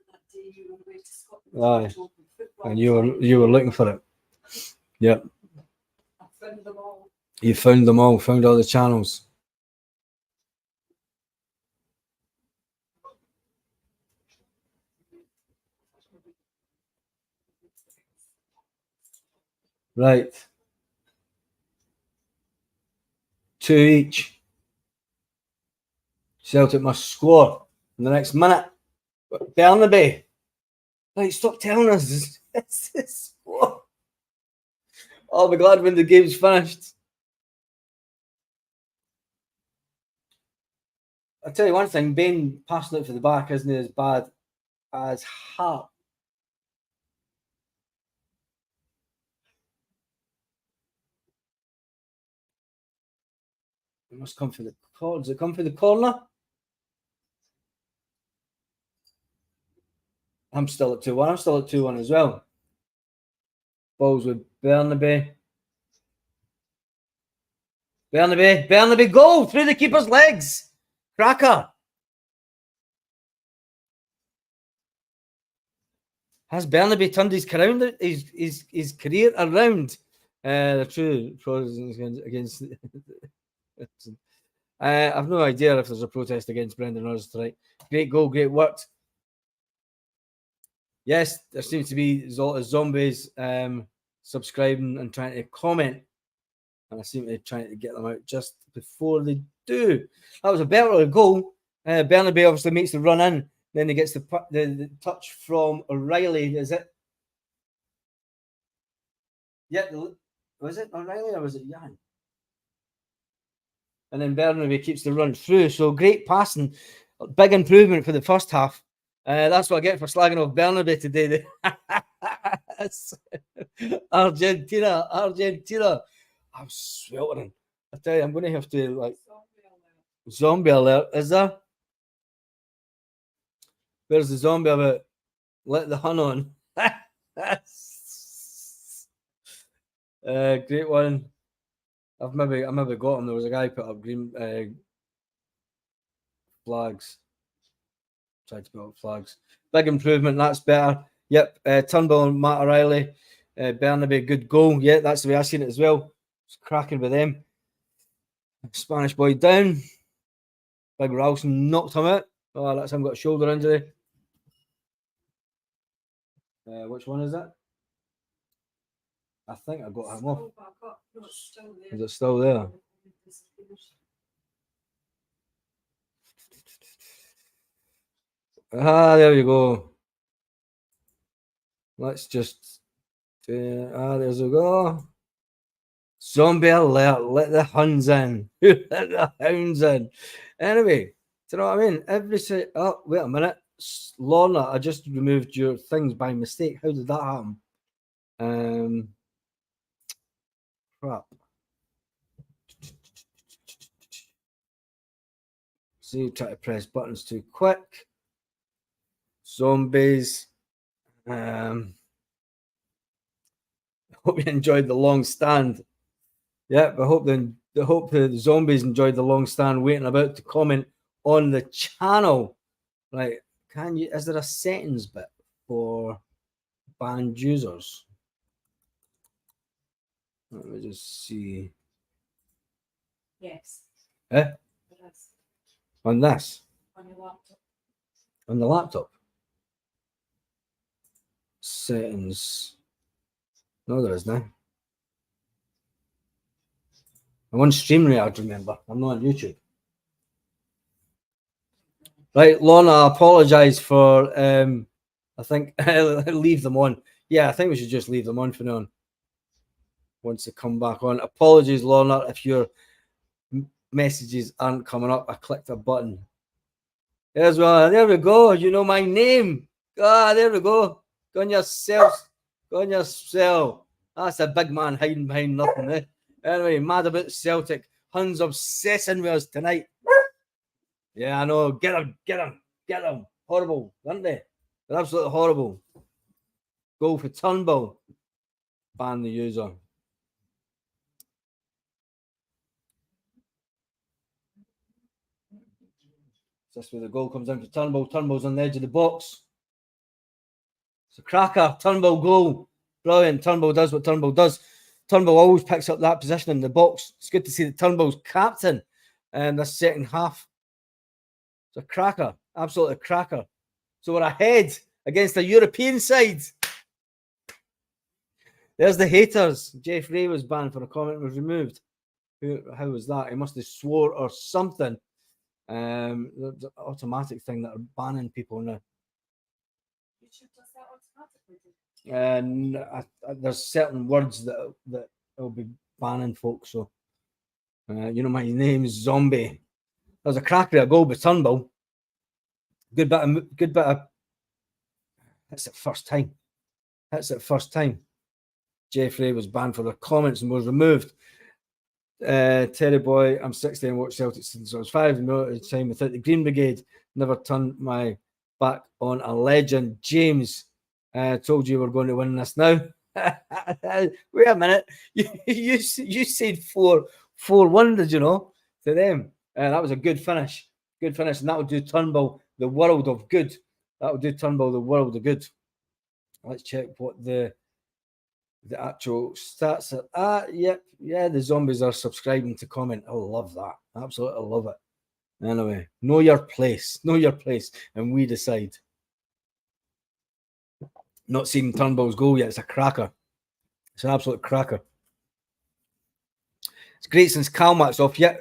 that day you were away to Scotland? Aye. And you were looking for it. Yep. I found them all. You found them all. Found all the channels. Right. 2 each. Celtic must score in the next minute. Bernabe. Right, stop telling us this score. I'll be glad when the game's finished. I'll tell you one thing, Bain passing it for the back isn't as bad as Hart. It must come for the corner. Does it come for the corner? I'm still at 2-1. I'm still at 2-1 as well. Balls with Bernabe. Bernabe, goal through the keeper's legs. Cracker. Has Bernabe turned his career around? The true protest against. I've no idea if there's a protest against Brendan Rodgers tonight. Great goal, great work. Yes, there seems to be zombies subscribing and trying to comment, and I seem to be trying to get them out just before they do. That was a better goal. Bernabe obviously makes the run in, then he gets the touch from O'Reilly. Is it? Yeah, was it O'Reilly or was it Jan? And then Bernabe keeps the run through. So great passing, big improvement for the first half. That's what I get for slagging off Bernabe today. Argentina. I'm sweltering. I tell you, I'm going to have to like zombie alert. Is there? Where's the zombie about? Let the hun on. Great one. I maybe got him. There was a guy put up green flags. Tried to put up flags. Big improvement. That's better. Yep. Turnbull and Matt O'Reilly. Bernabe, good goal. Yeah, that's the way I seen it as well. It's cracking with them. Spanish boy down. Big Ralston knocked him out. Oh, that's him got a shoulder injury. Which one is that? I think I got him off. Is it still there? There you go. Let's just there's a go. Zombie alert, let the Huns in. Let the hounds in. Anyway, do you know what I mean? Oh, wait a minute. Lorna, I just removed your things by mistake. How did that happen? Crap. See, try to press buttons too quick. Zombies. Hope you enjoyed the long stand. Yeah, I hope the zombies enjoyed the long stand waiting about to comment on the channel. Right, is there a settings bit for banned users? Let me just see. Yes. Eh? It is. On this? On your laptop. On the laptop? Settings. No, there is now. I'm on StreamYard, remember. I'm not on YouTube. Right, Lorna, I apologise for I think leave them on. Yeah, I think we should just leave them on for now. Once they come back on. Apologies, Lorna, if your messages aren't coming up. I clicked a button. There's one. There we go. You know my name. Ah, there we go. Go on yourself. Go on yourself. That's a big man hiding behind nothing, eh? Anyway, mad about Celtic. Huns obsessing with us tonight. Yeah, I know. Get them, get them, get them. Horrible, aren't they? They're absolutely horrible. Goal for Turnbull. Ban the user. That's where the goal comes in for Turnbull. Turnbull's on the edge of the box. It's a cracker. Turnbull goal. Brilliant. Turnbull does what Turnbull does. Turnbull always picks up that position in the box. It's good to see that Turnbull's captain in the second half. It's a cracker. Absolutely a cracker. So we're ahead against a European side. There's the haters. Jeff Ray was banned for a comment was removed. How was that? He must have swore or something. The automatic thing that are banning people now. YouTube does that automatically. And there's certain words that will be banning folks. So, you know, my name is Zombie. There's a cracker at goal by Turnbull. Good bit of. That's the first time. That's the first time. Jeffrey was banned for the comments and was removed. Terry Boy, I'm 60 and watched Celtic since I was 5. No time without the Green Brigade. Never turned my back on a legend. James, told you we're going to win this now. Wait a minute. You said 4-1, did you know? To them. That was a good finish. Good finish. And that would do Turnbull the world of good. That would do Turnbull the world of good. Let's check what the actual stats are. Yeah, the zombies are subscribing to comment. I love that. Absolutely love it. Anyway, know your place, and we decide. Not seen Turnbull's goal yet. It's a cracker. It's an absolute cracker. It's great since Calmack's off. Yeah,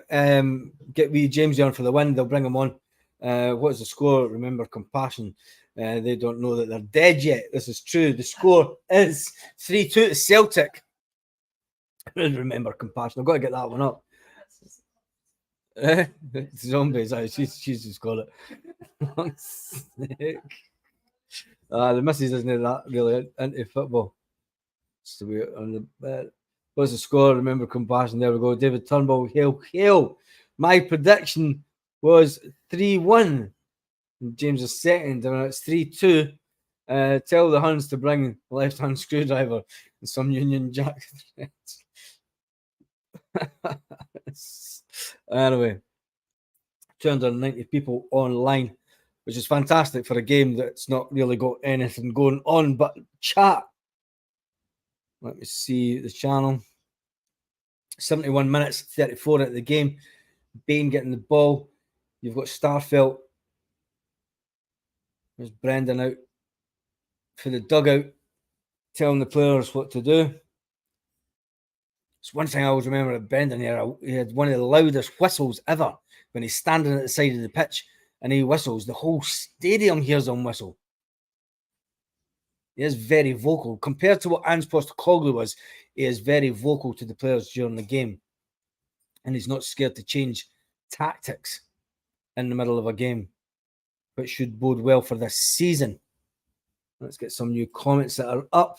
get wee James on for the win. They'll bring him on. What is the score? Remember compassion. They don't know that they're dead yet. This is true. The score is 3-2 to Celtic. Remember compassion. I've got to get that one up. Zombies. She's just got it. The missus isn't that really into football. So we on the what's the score? Remember compassion. There we go. David Turnbull. Hail. My prediction was 3-1. James is second, and it's 3-2. Tell the Huns to bring left-hand screwdriver and some Union Jack. Anyway, 290 people online, which is fantastic for a game that's not really got anything going on but chat. Let me see the channel. 71 minutes, 34 at the game. Bain getting the ball. You've got Starfelt. There's Brendan out for the dugout, telling the players what to do. It's one thing I always remember at Brendan here. He had one of the loudest whistles ever when he's standing at the side of the pitch and he whistles. The whole stadium hears him whistle. He is very vocal. Compared to what Ange Postecoglou was, he is very vocal to the players during the game. And he's not scared to change tactics in the middle of a game, which should bode well for this season. Let's get some new comments that are up.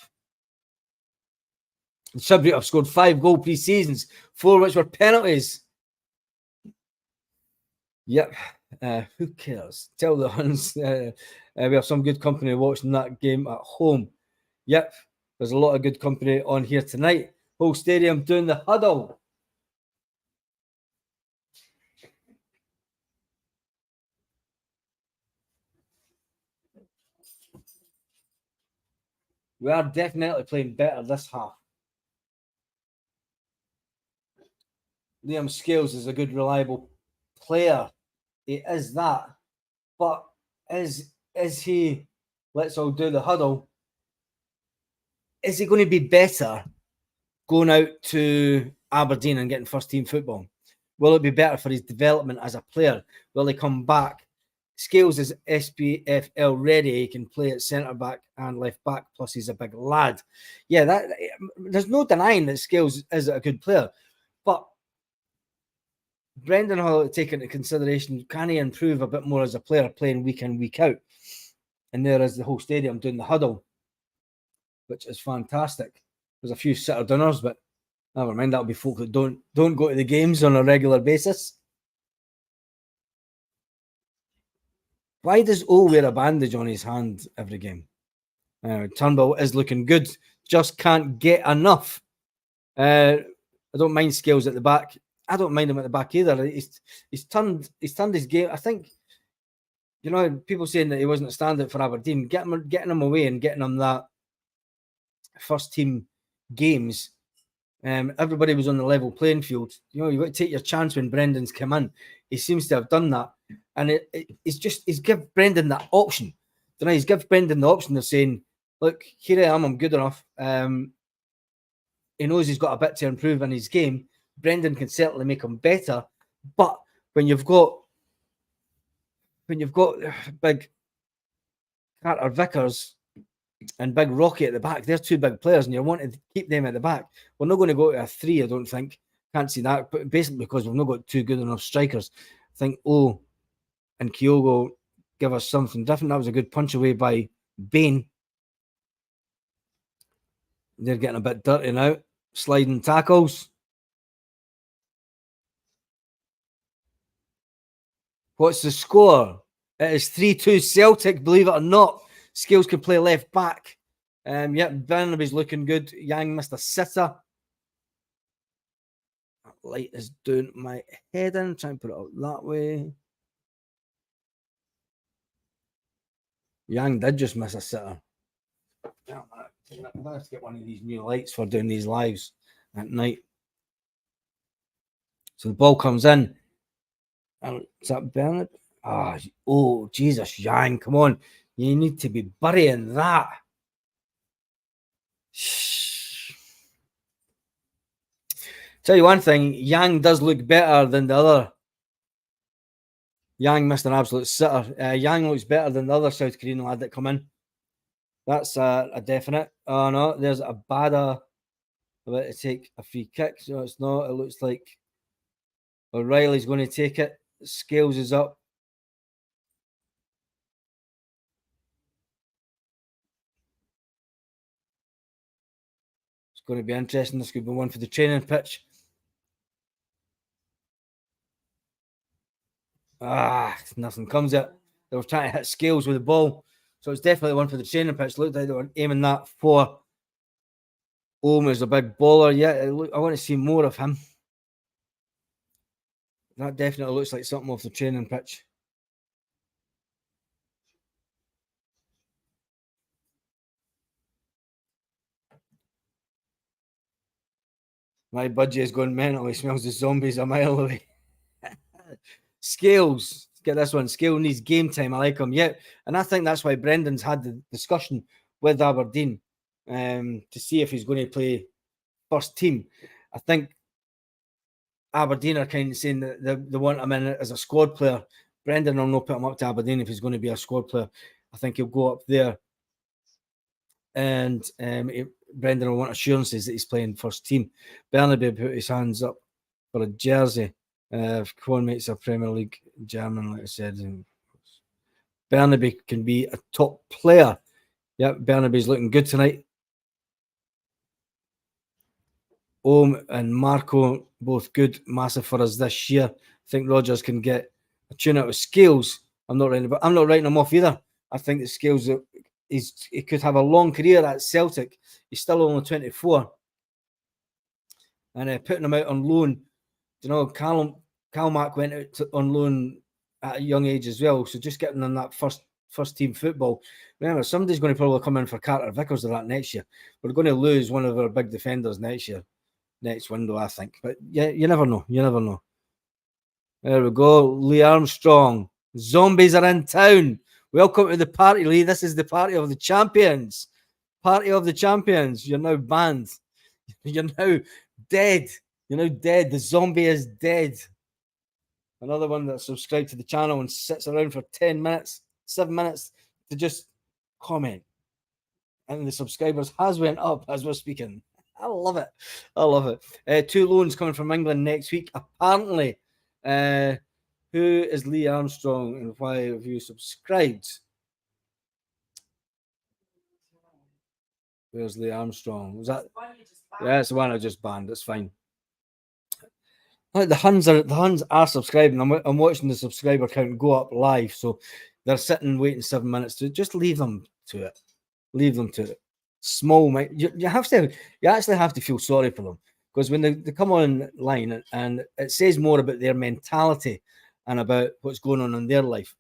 The Tribute have scored 5 goal pre-seasons, 4 which were penalties. Yep. Who cares? Tell the Huns we have some good company watching that game at home. Yep. There's a lot of good company on here tonight. Whole stadium doing the huddle. We are definitely playing better this half. Liam Scales is a good, reliable player. He is that. But is he, let's all do the huddle, is he going to be better going out to Aberdeen and getting first team football? Will it be better for his development as a player? Will he come back? Scales is SPFL ready. He can play at centre back and left back. Plus, he's a big lad. Yeah, that there's no denying that Scales is a good player, but Brendan Hall take into consideration, can he improve a bit more as a player, playing week in, week out? And there is the whole stadium doing the huddle, which is fantastic. There's a few sitter dinners, but never mind. That'll be folk that don't go to the games on a regular basis. Why does O wear a bandage on his hand every game? Turnbull is looking good, just can't get enough. I don't mind Scales at the back. I don't mind him at the back either. He's turned his game. I think, you know, people saying that he wasn't a standout for Aberdeen, getting him away and getting him that first team games. Everybody was on the level playing field. You know, you've got to take your chance when Brendan's come in. He seems to have done that. And he's give Brendan that option. He's give Brendan the option of saying, look, here I am, I'm good enough. He knows he's got a bit to improve in his game. Brendan can certainly make him better. But when you've got big Carter Vickers and big Rocky at the back, they're two big players, and you want to keep them at the back. We're not going to go to a 3, I don't think. Can't see that, but basically because we've not got two good enough strikers. I think and Kyogo give us something different. That was a good punch away by Bain. They're getting a bit dirty now. Sliding tackles. What's the score? It is 3-2 Celtic, believe it or not. Scales can play left back. Barnaby's looking good. Yang missed a sitter. That light is doing my head in. Try and put it out that way. Yang did just miss a sitter. I'm going to have to get one of these new lights for doing these lives at night. So the ball comes in. Is that Bernard? Oh, Jesus, Yang, come on. You need to be burying that. Tell you one thing, Yang does look better than the other. Yang missed an absolute sitter. Yang looks better than the other South Korean lad that come in. That's a definite. Oh, no, there's a Bada about to take a free kick. So it's not. It looks like O'Reilly's going to take it. Scales is up. It's going to be interesting. This could be one for the training pitch. Nothing comes out. They were trying to hit Scales with the ball. So it's definitely one for the training pitch. Looked like they were aiming that for Ohm is a big baller. Yeah, I want to see more of him. That definitely looks like something off the training pitch. My budgie is going mental. He smells the zombies a mile away. Scales. Get this one. Scale needs game time. I like him. Yeah. And I think that's why Brendan's had the discussion with Aberdeen to see if he's going to play first team. I think Aberdeen are kind of saying that they want him in as a squad player. Brendan will not put him up to Aberdeen if he's going to be a squad player. I think he'll go up there. And Brendan will want assurances that he's playing first team. Bernaby put his hands up for a jersey. Quan makes a Premier League German, like I said. Bernaby can be a top player. Yep, Bernaby's looking good tonight. Ohm and Marco, both good, massive for us this year. I think Rodgers can get a tune out of Scales. I'm not writing him off either. I think that Scales he could have a long career at Celtic. He's still only 24. And putting him out on loan, you know, Calmac went out on loan at a young age as well. So just getting them that first team football. Remember, somebody's going to probably come in for Carter Vickers or that next year. We're going to lose one of our big defenders next year. next window, I think. But yeah, you never know. You never know. There we go. Lee Armstrong. Zombies are in town. Welcome to the party, Lee. This is the party of the champions. Party of the champions. You're now banned. You're now dead. You're now dead. The zombie is dead. Another one that subscribed to the channel and sits around for 10 minutes, 7 minutes to just comment. And the subscribers has went up as we're speaking. I love it. I love it. 2 loans coming from England next week. Apparently, who is Lee Armstrong and why have you subscribed? Where's Lee Armstrong? Was that? Yeah, it's the one I just banned. It's fine. Like the Huns are subscribing. I'm watching the subscriber count go up live, so they're sitting waiting 7 minutes to just leave them to it. Leave them to it. Small, you actually have to feel sorry for them, because when they come online and it says more about their mentality and about what's going on in their life,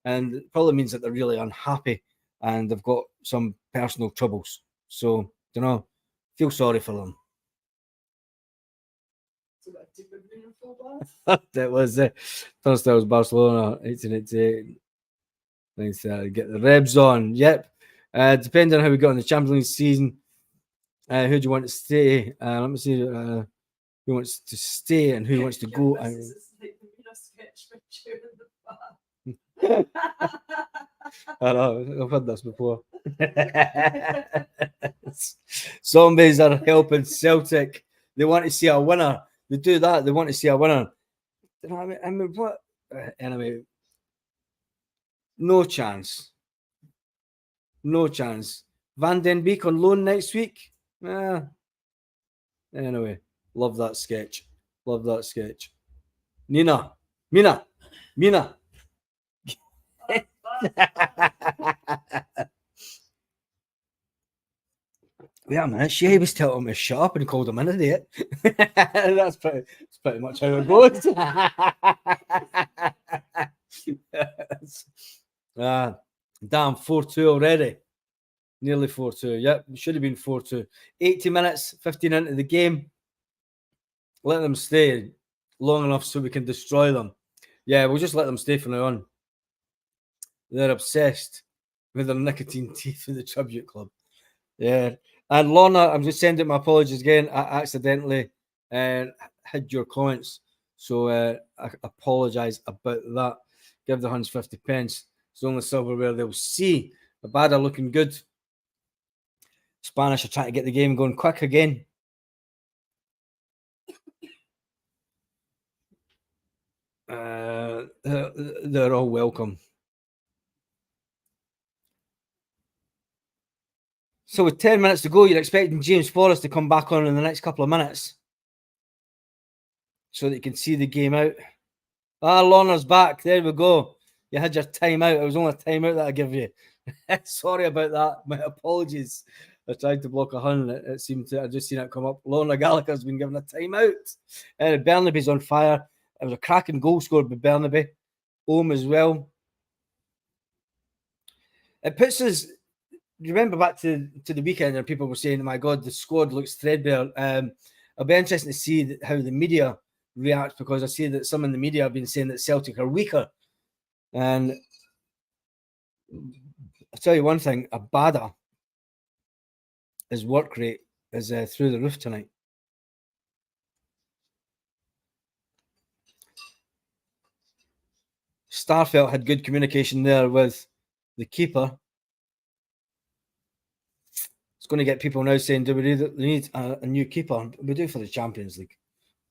and it probably means that they're really unhappy and they've got some personal troubles. So, you know, feel sorry for them. That was Turnstiles Barcelona 1888. Nice, get the Rebs on. Yep. Depending on how we got in the Champions League season, who do you want to stay? Let me see who wants to stay and who wants to go. I know, I've heard this before. Zombies are helping Celtic. They want to see a winner. They do that. They want to see a winner. You know what I mean, what? Anyway, no chance. No chance. Van Den Beek on loan next week. Anyway, love that sketch. Love that sketch. Mina. Wait a minute, she was telling him to shut up and called him an idiot. That's pretty much how it goes. Damn, 4-2 already. Nearly 4-2. Yep, it should have been 4-2. 80 minutes, 15 into the game. Let them stay long enough so we can destroy them. Yeah, we'll just let them stay from now on. They're obsessed with their nicotine teeth in the tribute club. Yeah. And Lorna, I'm just sending my apologies again. I accidentally hid your comments. So I apologise about that. Give the Huns 50 pence. It's the only silverware they'll see. The bad are looking good. Spanish are trying to get the game going quick again. They're all welcome. So with 10 minutes to go, you're expecting James Forrest to come back on in the next couple of minutes so that you can see the game out. Lorna's back. There we go. You had your time out. It was only a time out that I give you. Sorry about that. My apologies. I tried to block a Hun. It seemed to. I just seen it come up. Lorna Gallagher's been given a timeout. Bernaby's on fire. It was a cracking goal scored by Bernaby. Ohm as well. It puts us. Remember back to the weekend, and people were saying, "Oh my God, the squad looks threadbare." It'll be interesting to see how the media reacts, because I see that some in the media have been saying that Celtic are weaker. And I'll tell you one thing: Abada, his work rate is through the roof tonight. Starfelt had good communication there with the keeper. It's going to get people now saying, do we need a new keeper? We do for the Champions League.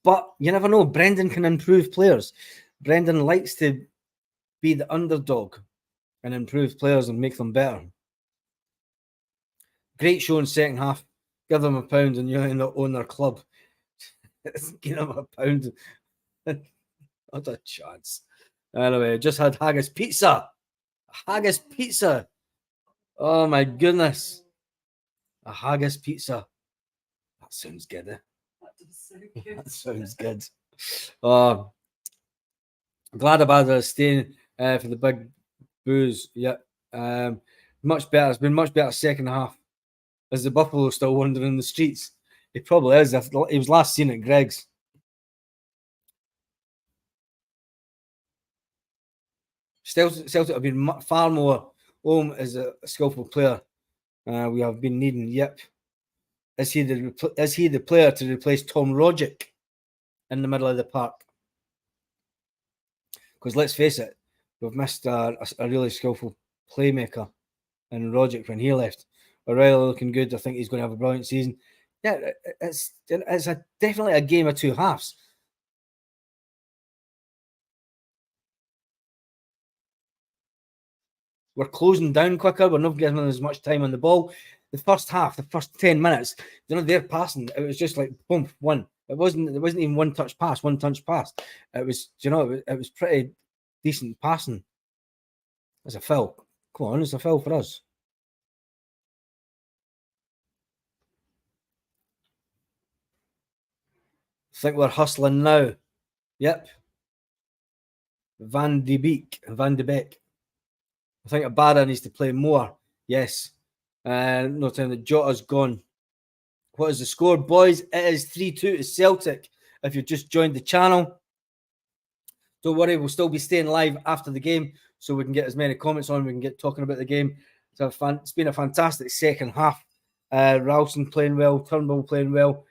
But you never know. Brendan can improve players. Brendan likes to be the underdog and improve players and make them better. Great show in second half. Give them £1 and you own their club. Give them £1. Not a chance. Anyway, just had haggis pizza. Haggis pizza. Oh my goodness. A haggis pizza. That sounds good. Eh? That sounds good. Glad about it. Staying for the big booze. Yeah. Much better. It's been much better second half. As the Buffalo still wandering the streets. He probably is. He was last seen at Greg's. Celtic have been far more home as a skillful player. We have been needing. Yep. Is he the player to replace Tom Rogic in the middle of the park? Because let's face it, we've missed a really skillful playmaker in Rogic when he left. O'Reilly looking good. I think he's going to have a brilliant season. Yeah, it's definitely a game of two halves. We're closing down quicker. We're not giving them as much time on the ball. The first half, the first 10 minutes, they're passing. It was just like boom, one. It wasn't even one touch pass. It was, it was pretty decent passing. It's a foul. Come on, it's a foul for us. I think we're hustling now. Yep. Van de Beek. I think Abada needs to play more. Yes. No time. The Jota's gone. What is the score, boys? It is 3-2 to Celtic. If you've just joined the channel, don't worry, we'll still be staying live after the game so we can get as many comments on. We can get talking about the game. It's been a fantastic second half. Ralston playing well, Turnbull playing well.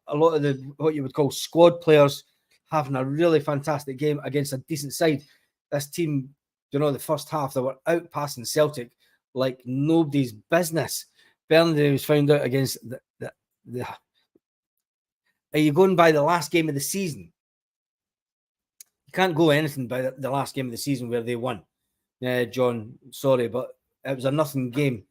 A lot of what you would call squad players having a really fantastic game against a decent side. This team, the first half, they were outpassing Celtic like nobody's business. Burnley was found out against are you going by the last game of the season? You can't go anything by the last game of the season where they won. Yeah, John, sorry, but it was a nothing game.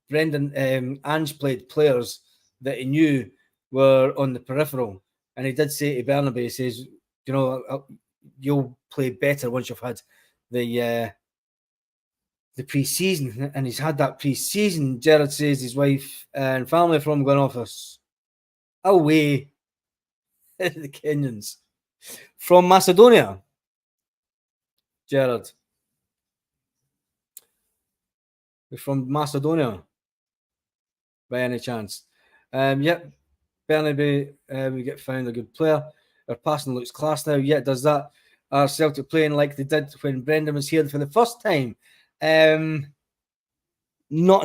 Brendan Ange played players that he knew were on the peripheral, and he did say to Bernabe, he says, you'll play better once you've had the pre-season, and he's had that pre-season. Gerard says his wife and family from Glen Office away the Kenyans from Macedonia. Gerard, you're from Macedonia by any chance? Yep. Bernabe, we get found a good player. Our passing looks class now. Yeah, does that. Are Celtic playing like they did when Brendan was here for the first time? Not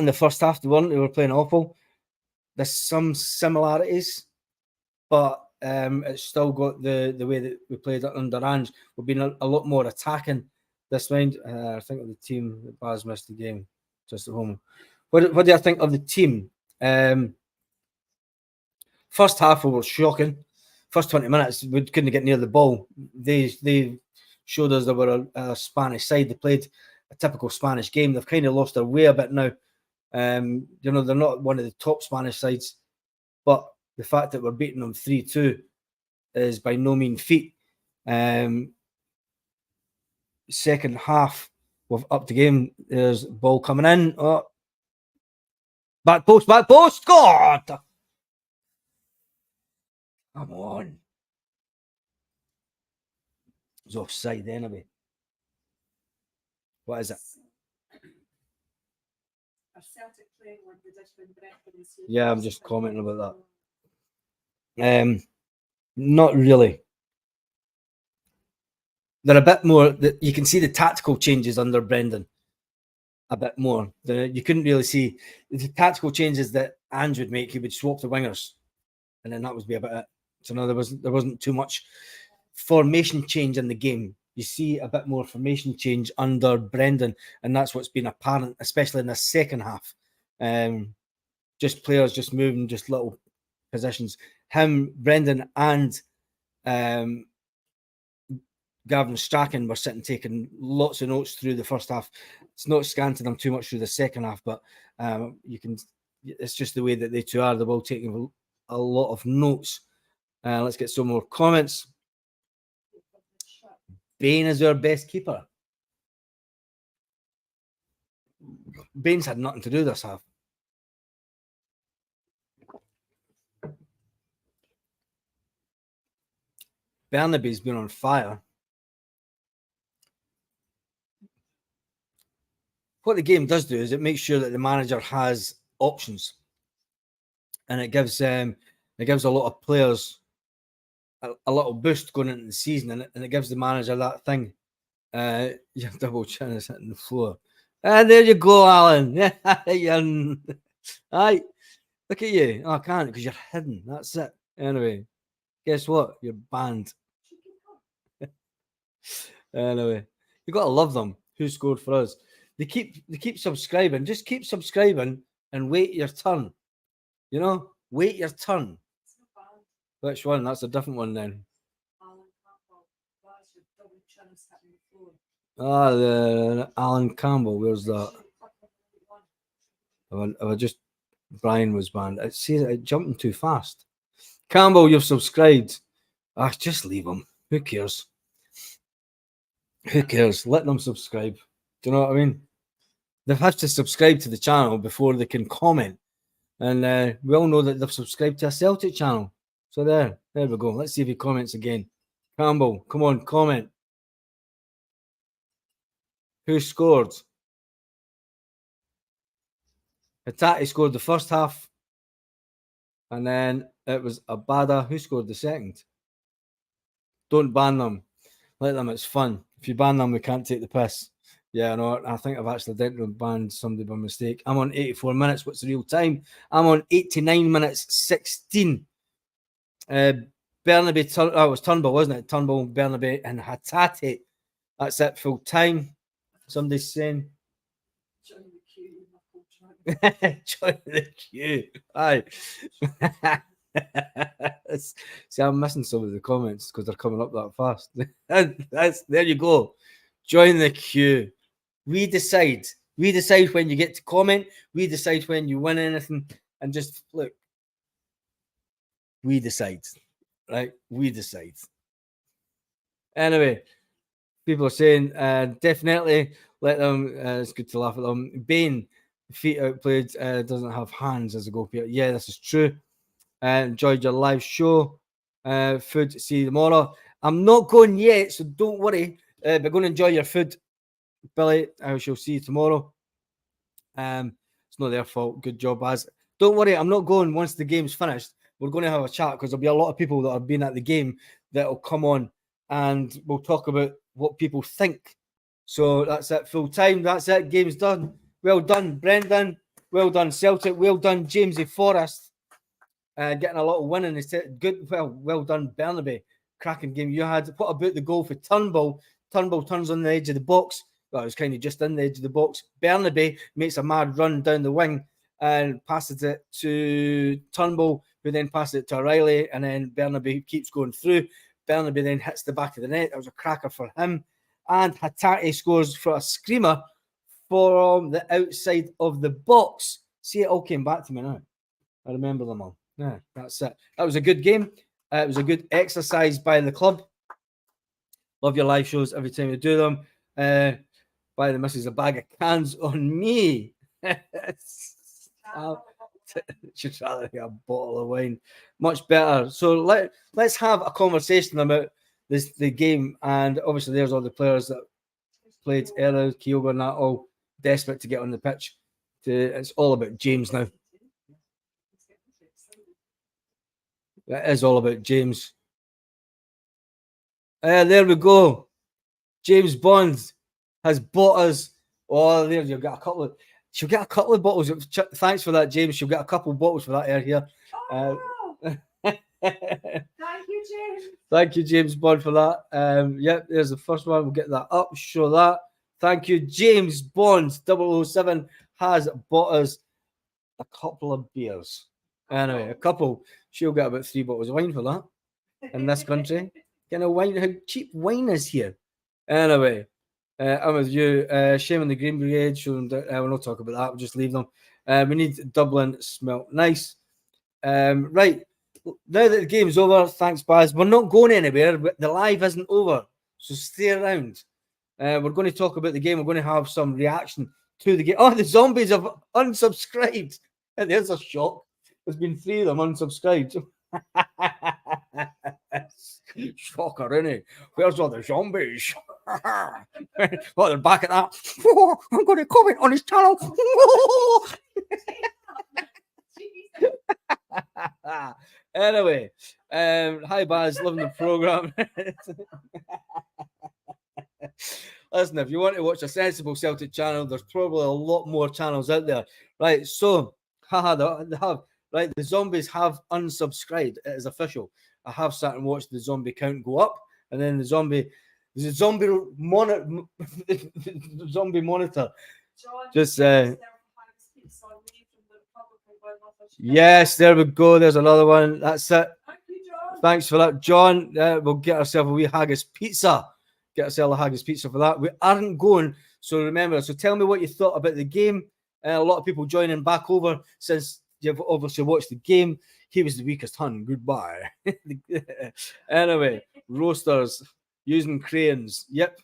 in the first half, they weren't. They were playing awful. There's some similarities, but it's still got the way that we played under Ange. We've been a lot more attacking this round. I think of the team that Baz missed the game just at home. What do I think of the team? First half we were shocking. First 20 minutes we couldn't get near the ball. They showed us they were a Spanish side. They played a typical Spanish game. They've kind of lost their way a bit now. They're not one of the top Spanish sides, but the fact that we're beating them 3-2 is by no mean feat. Second half, we've upped the game. There's ball coming in. Oh. Back post. God! Come on. It's offside anyway. What is it? Yeah, I'm just commenting about that. Not really. They're a bit more. You can see the tactical changes under Brendan. A bit more. You couldn't really see the tactical changes that Ange would make. He would swap the wingers, and then that would be about it. So no, there wasn't too much formation change in the game. You see a bit more formation change under Brendan, and that's what's been apparent, especially in the second half. Just players just moving, just little positions. Brendan, and Gavin Strachan were sitting taking lots of notes through the first half. It's not scanting them too much through the second half, but it's just the way that they two are. They're all taking a lot of notes. Let's get some more comments. Bain is our best keeper. Bain's had nothing to do this half. Bernabe's been on fire. What the game does do is it makes sure that the manager has options. and it gives a lot of players a little boost going into the season, and it gives the manager that thing. Your double chin is hitting the floor. And there you go, Alan. Yeah, aye. Look at you. Oh, I can't because you're hidden. That's it. Anyway, guess what? You're banned. Anyway, you got to love them. Who scored for us? They keep subscribing. Just keep subscribing and wait your turn. You know, wait your turn. It's not bad. Which one? That's a different one then. Alan Campbell. Why is your double chin is hitting the floor? Ah, the Alan Campbell. Where's that? I just Brian was banned. It says it jumping too fast. Campbell, you've subscribed. Ah, just leave them. Who cares? Who cares? Let them subscribe. Do you know what I mean? They have to subscribe to the channel before they can comment. And we all know that they've subscribed to a Celtic channel. So there we go. Let's see if he comments again. Campbell, come on, comment. Who scored? Hatate scored the first half. And then it was Abada who scored the second. Don't ban them. Let them. It's fun. If you ban them, we can't take the piss. Yeah, no, I think I've accidentally banned somebody by mistake. I'm on 84 minutes. What's the real time? I'm on 89 minutes 16. Bernabe, it was Turnbull, wasn't it? Turnbull, Bernabe, and Hatate. That's it, full time. Somebody's saying. Join the queue. Knuckle Join the queue. Aye. See, I'm missing some of the comments because they're coming up that fast. There you go. Join the queue. We decide when you get to comment. We decide when you win anything. And just look. We decide. Right? We decide. Anyway, people are saying definitely let them. It's good to laugh at them. Bain, feet outplayed, doesn't have hands as a goalkeeper. Yeah, this is true. Enjoyed your live show. Food, see you tomorrow. I'm not going yet, so don't worry. But going to enjoy your food, Billy. I shall see you tomorrow. It's not their fault. Good job, Az. Don't worry, I'm not going once the game's finished. We're going to have a chat because there'll be a lot of people that have been at the game that will come on and we'll talk about what people think. So that's it, full time. That's it. Game's done. Well done, Brendan. Well done, Celtic. Well done, Jamesy Forrest. Getting a lot of winning. It's good. Well done, Bernabe. Cracking game you had. What about the goal for Turnbull? Turnbull turns on the edge of the box. Well, it was kind of just in the edge of the box. Bernabe makes a mad run down the wing and passes it to Turnbull, who then passes it to O'Reilly, and then Bernabe keeps going through. Bernabe then hits the back of the net. That was a cracker for him. And Hatate scores for a screamer from the outside of the box. See, it all came back to me now. I remember them all. Yeah, that's it. That was a good game. It was a good exercise by the club. Love your live shows every time you do them. Buy the missus a bag of cans on me. Should rather get a bottle of wine. Much better. So let's have a conversation about the game. And obviously there's all the players that played earlier, Kyogo and that, all desperate to get on the pitch. It's all about James now. It is all about James. There we go. James Bond has bought us. Oh, there you've got a couple of. She'll get a couple of bottles. Thanks for that, James. She'll get a couple of bottles for that air here. Thank you, James. Thank you, James Bond, for that. Yep, there's the first one. We'll get that up. Show that. Thank you, James Bond 007 has bought us a couple of beers. Anyway, a couple. She'll get about 3 bottles of wine for that in this country. You know, wine, how cheap wine is here. Anyway, I'm with you. Shame on the Green Brigade. We'll not talk about that. We'll just leave them. We need Dublin smelt nice. Right. Now that the game's over, thanks, Baz. We're not going anywhere, but the live isn't over. So stay around. We're going to talk about the game. We're going to have some reaction to the game. Oh, the zombies have unsubscribed. And there's a shock. There's been 3 of them unsubscribed. Shocker, innit? Where's all the zombies? Well, they're back at that. Oh, I'm going to comment on his channel. Anyway, hi Baz, loving the program. Listen, if you want to watch a sensible Celtic channel, there's probably a lot more channels out there. Right, so, they have, right, the zombies have unsubscribed. It is official. I have sat and watched the zombie count go up, and then the zombie monitor, zombie monitor. John, Just, yes, yes, there we go. There's another one. That's it. thank you, John. Thanks for that, John. We'll get ourselves a wee haggis pizza. Get ourselves a haggis pizza for that. We aren't going. So remember. So tell me what you thought about the game. A lot of people joining back over since you've obviously watched the game. He was the weakest hun. Goodbye. Anyway, roasters using crayons. Yep.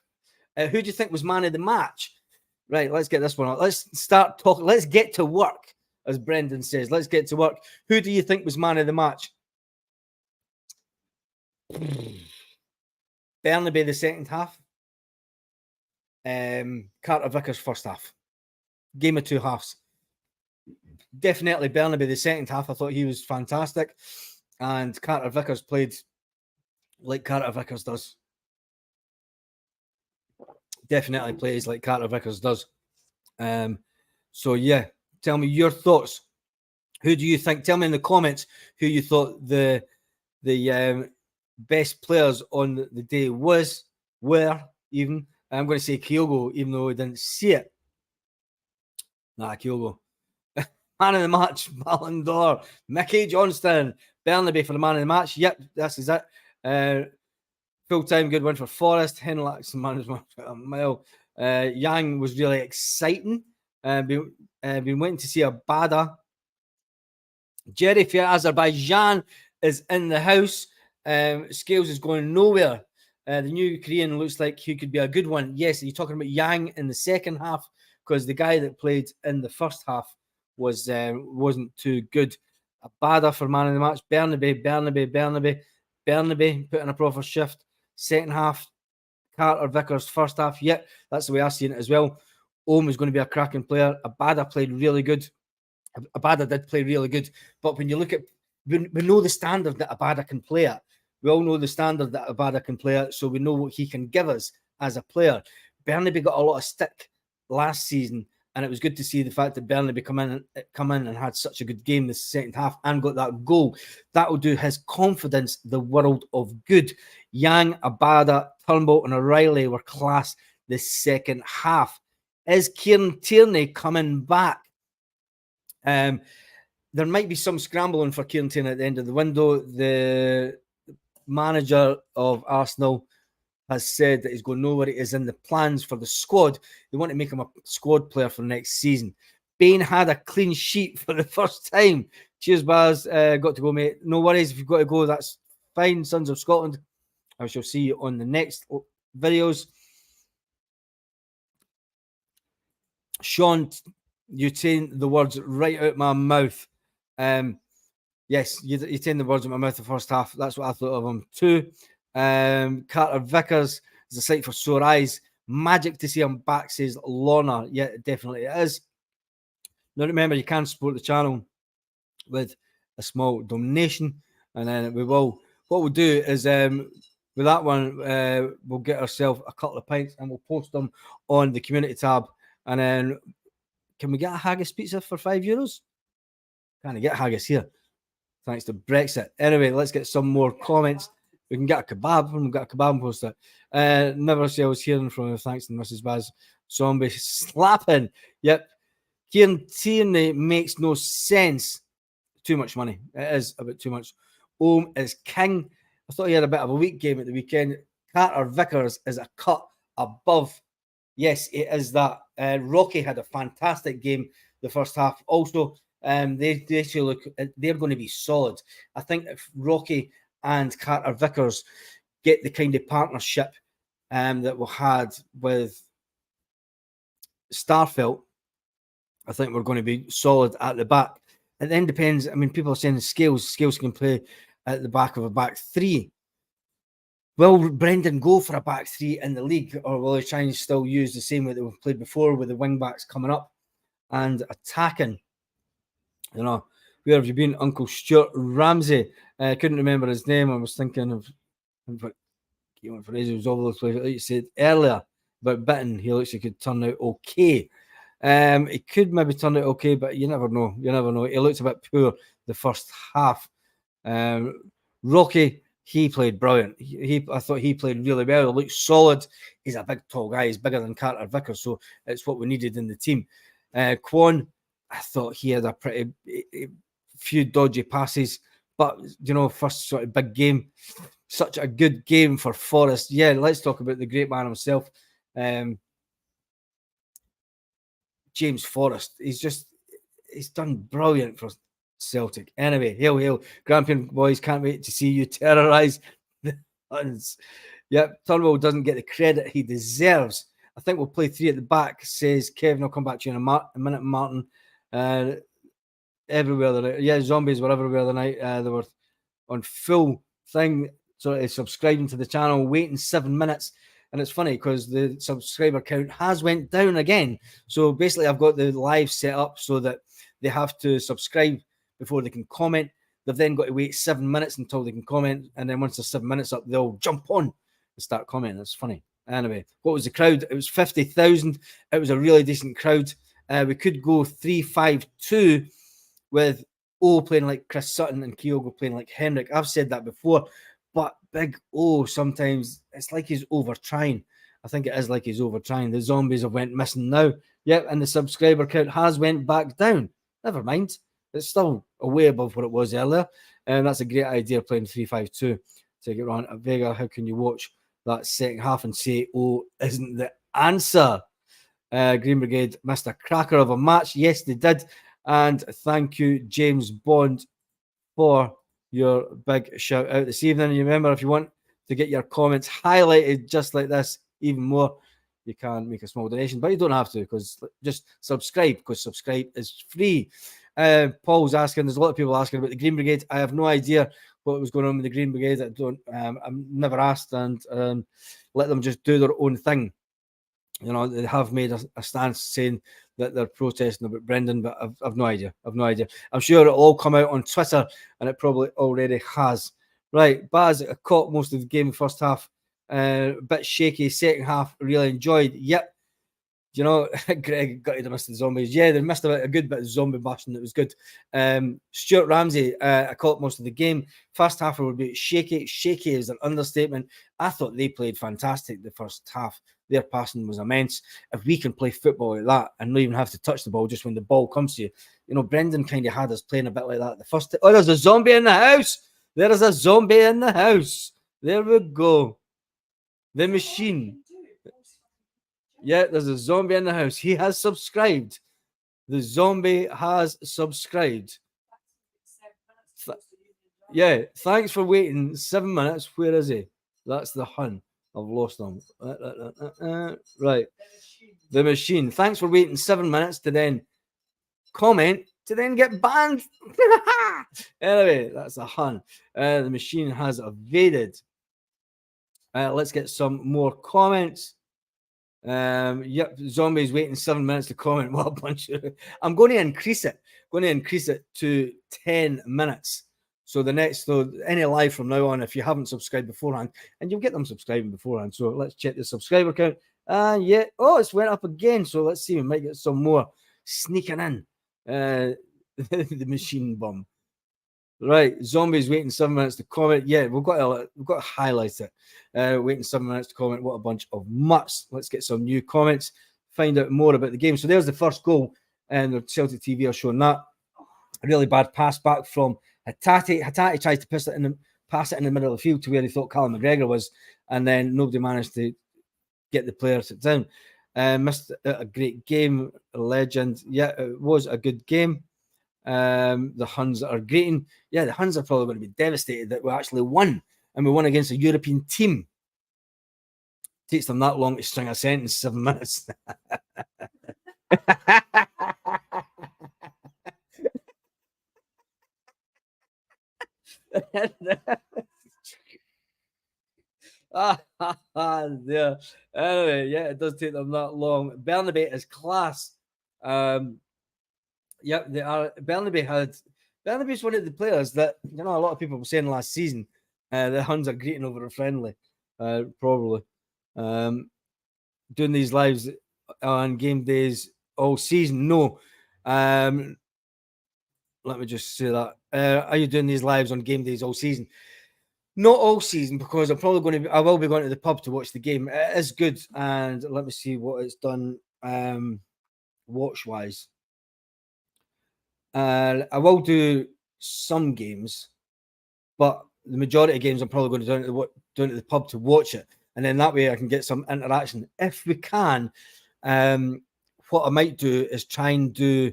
Who do you think was man of the match? Right, let's get this one out. Let's start talking. Let's get to work, as Brendan says. Let's get to work. Who do you think was man of the match? Bernabei the second half. Carter Vickers first half. Game of two halves. Definitely Bernabei the second half. I thought he was fantastic. And Carter Vickers played like Carter Vickers does. Definitely plays like Carter Vickers does. So yeah, tell me your thoughts. Who do you think? Tell me in the comments who you thought the best players on the day were even. I'm going to say Kyogo, even though I didn't see it. Nah, Kyogo. Man of the match, Ballon d'Or, Mickey Johnston, Bernabei for the man of the match. Yep, this is it. Full-time good win for Forest. Henlach's man of a mile. Yang was really exciting. Been waiting to see a Bada. Jerry for Azerbaijan is in the house. Scales is going nowhere. The new Korean looks like he could be a good one. Yes, are you talking about Yang in the second half? Because the guy that played in the first half wasn't too good. A Bada for man of the match. Bernabei put in a proper shift. Second half, Carter Vickers. First half, yep, that's the way I've seen it as well. Ohm is going to be a cracking player. Abada played really good. Abada did play really good. But when you look at, we know the standard that Abada can play at. We all know the standard that Abada can play at, so we know what he can give us as a player. Bernabei got a lot of stick last season, and it was good to see the fact that Bernabei come in and had such a good game this second half and got that goal. That will do his confidence the world of good. Yang, Abada, Turnbull, and O'Reilly were class this second half. Is Kieran Tierney coming back? There might be some scrambling for Kieran Tierney at the end of the window. The manager of Arsenal has said that he's going nowhere. It is in the plans for the squad. They want to make him a squad player for next season. Bain had a clean sheet for the first time. Cheers, Baz. Got to go, mate. No worries. If you've got to go, that's fine. Sons of Scotland. I shall see you on the next videos. Sean, you taking the words right out my mouth. Yes, you taking the words out my mouth the first half. That's what I thought of him too. Carter Vickers is a sight for sore eyes. Magic to see him back, says Lorna. Yeah, definitely it is. Now remember, you can support the channel with a small donation, and then we will. What we'll do is with that one, we'll get ourselves a couple of pints and we'll post them on the community tab. And then, can we get a haggis pizza for €5? Can't get haggis here, thanks to Brexit. Anyway, let's get some more comments. We can get a kebab. We've got a kebab poster. Never see I was hearing from you. Thanks to Mrs. Baz. Zombie slapping. Yep. Kieran Tierney makes no sense. Too much money. It is a bit too much. Ohm is king. I thought he had a bit of a weak game at the weekend. Carter Vickers is a cut above. Yes, it is that. Rocky had a fantastic game the first half. Also, they actually look. They're going to be solid. I think if Rocky and Carter Vickers get the kind of partnership that we had with Starfelt, I think we're going to be solid at the back. It then depends. I mean, people are saying Scales can play at the back of a back three. Will Brendan go for a back three in the league, or will he try and still use the same way that we've played before with the wing backs coming up and attacking? You know, Where have you been, Uncle Stuart Ramsey? I couldn't remember his name. I was thinking of, in fact, he went for He was all over the place. Like you said earlier about Bitten, he looks like he could turn out okay. He could maybe turn out okay, but you never know. You never know. He looked a bit poor the first half. Rocky, he played brilliant. I thought he played really well. He looked solid. He's a big, tall guy. He's bigger than Carter Vickers, so it's what we needed in the team. Quan, I thought he had a pretty few dodgy passes, but first sort of big game. Such a good game for Forrest. Yeah, let's talk about the great man himself, James Forrest. He's done brilliant for Celtic. Anyway, hail, Grampian boys, can't wait to see you terrorise the Huns. Yep, Turnbull doesn't get the credit he deserves. I think we'll play 3 at the back, says Kevin. I'll come back to you in a minute, Martin. Everywhere the night. Yeah, zombies were everywhere the night. They were on full thing, sort of subscribing to the channel, waiting 7 minutes. And it's funny because the subscriber count has went down again. So basically, I've got the live set up so that they have to subscribe before they can comment. They've then got to wait 7 minutes until they can comment. And then once the 7 minutes up, they'll jump on and start commenting. It's funny. Anyway, what was the crowd? It was 50,000. It was a really decent crowd. We could go 3-5-2 with O playing like Chris Sutton and Kyogo playing like Henrik. I've said that before, but Big O sometimes it's like he's over trying. I think it is like he's over trying. The zombies have went missing now. Yep, and the subscriber count has went back down. Never mind. It's still way above what it was earlier. And that's a great idea, playing 3-5-2 to get around. Vega, how can you watch that second half and say, oh, isn't the answer? Green Brigade missed a cracker of a match. Yes, they did. And thank you, James Bond, for your big shout out this evening. And you remember, if you want to get your comments highlighted just like this, even more, you can make a small donation, but you don't have to, because just subscribe, because subscribe is free. Paul's asking, there's a lot of people asking about the Green Brigade. I have no idea what was going on with the Green Brigade. I'm never asked, and let them just do their own thing. They have made a stance saying that they're protesting about Brendan, but I've no idea. I'm sure it'll all come out on Twitter, and it probably already has. Right, Baz, I caught most of the game first half. A bit shaky. Second half, really enjoyed. Yep. Greg got to miss the zombies. Yeah, they missed a good bit of zombie bashing. That was good. Stuart Ramsey, I caught most of the game. First half would be shaky. Shaky is an understatement. I thought they played fantastic the first half. Their passing was immense. If we can play football like that and not even have to touch the ball just when the ball comes to you, Brendan kind of had us playing a bit like that. The first, there's a zombie in the house. There is a zombie in the house. There we go. The machine. Yeah, there's a zombie in the house. He has subscribed. The zombie has subscribed. Yeah, thanks for waiting 7 minutes. Where is he? That's the Hun. I've lost him. Right. The machine. Thanks for waiting 7 minutes to then comment, to then get banned. Anyway, that's the Hun. The machine has evaded. Let's get some more comments. Yep, zombies waiting 7 minutes to comment. What a bunch of... I'm going to increase it. To 10 minutes. So any live from now on, if you haven't subscribed beforehand, and you'll get them subscribing beforehand. So let's check the subscriber count. And yeah, it's went up again. So let's see, we might get some more sneaking in. The machine bum. Right, zombies waiting 7 minutes to comment. Yeah, we've got to highlight it. Waiting 7 minutes to comment. What a bunch of mutts. Let's get some new comments. Find out more about the game. So there's the first goal, and the Celtic TV are showing that. A really bad pass back from Hatate. Hatate tried to pass it in the middle of the field to where he thought Callum McGregor was, and then nobody managed to get the player sit down. Missed a great game. A legend. Yeah, it was a good game. The Huns are greeting. Yeah, the Huns are probably going to be devastated that we actually won, and we won against a European team. Takes them that long to string a sentence, 7 minutes. Yeah. Anyway, yeah, it does take them that long. Bernabé is class. Yep, they are. Bernabé had Barnaby's one of the players that, you know, a lot of people were saying last season, the Huns are greeting over a friendly, probably. Doing these lives on game days all season. No. Let me just say that. Are you doing these lives on game days all season? Not all season, because I'm probably going to. I will be going to the pub to watch the game. It is good, and let me see what it's done watch wise. I will do some games, but the majority of games I'm probably going to down to the pub to watch it, and then that way I can get some interaction if we can. What I might do is try and do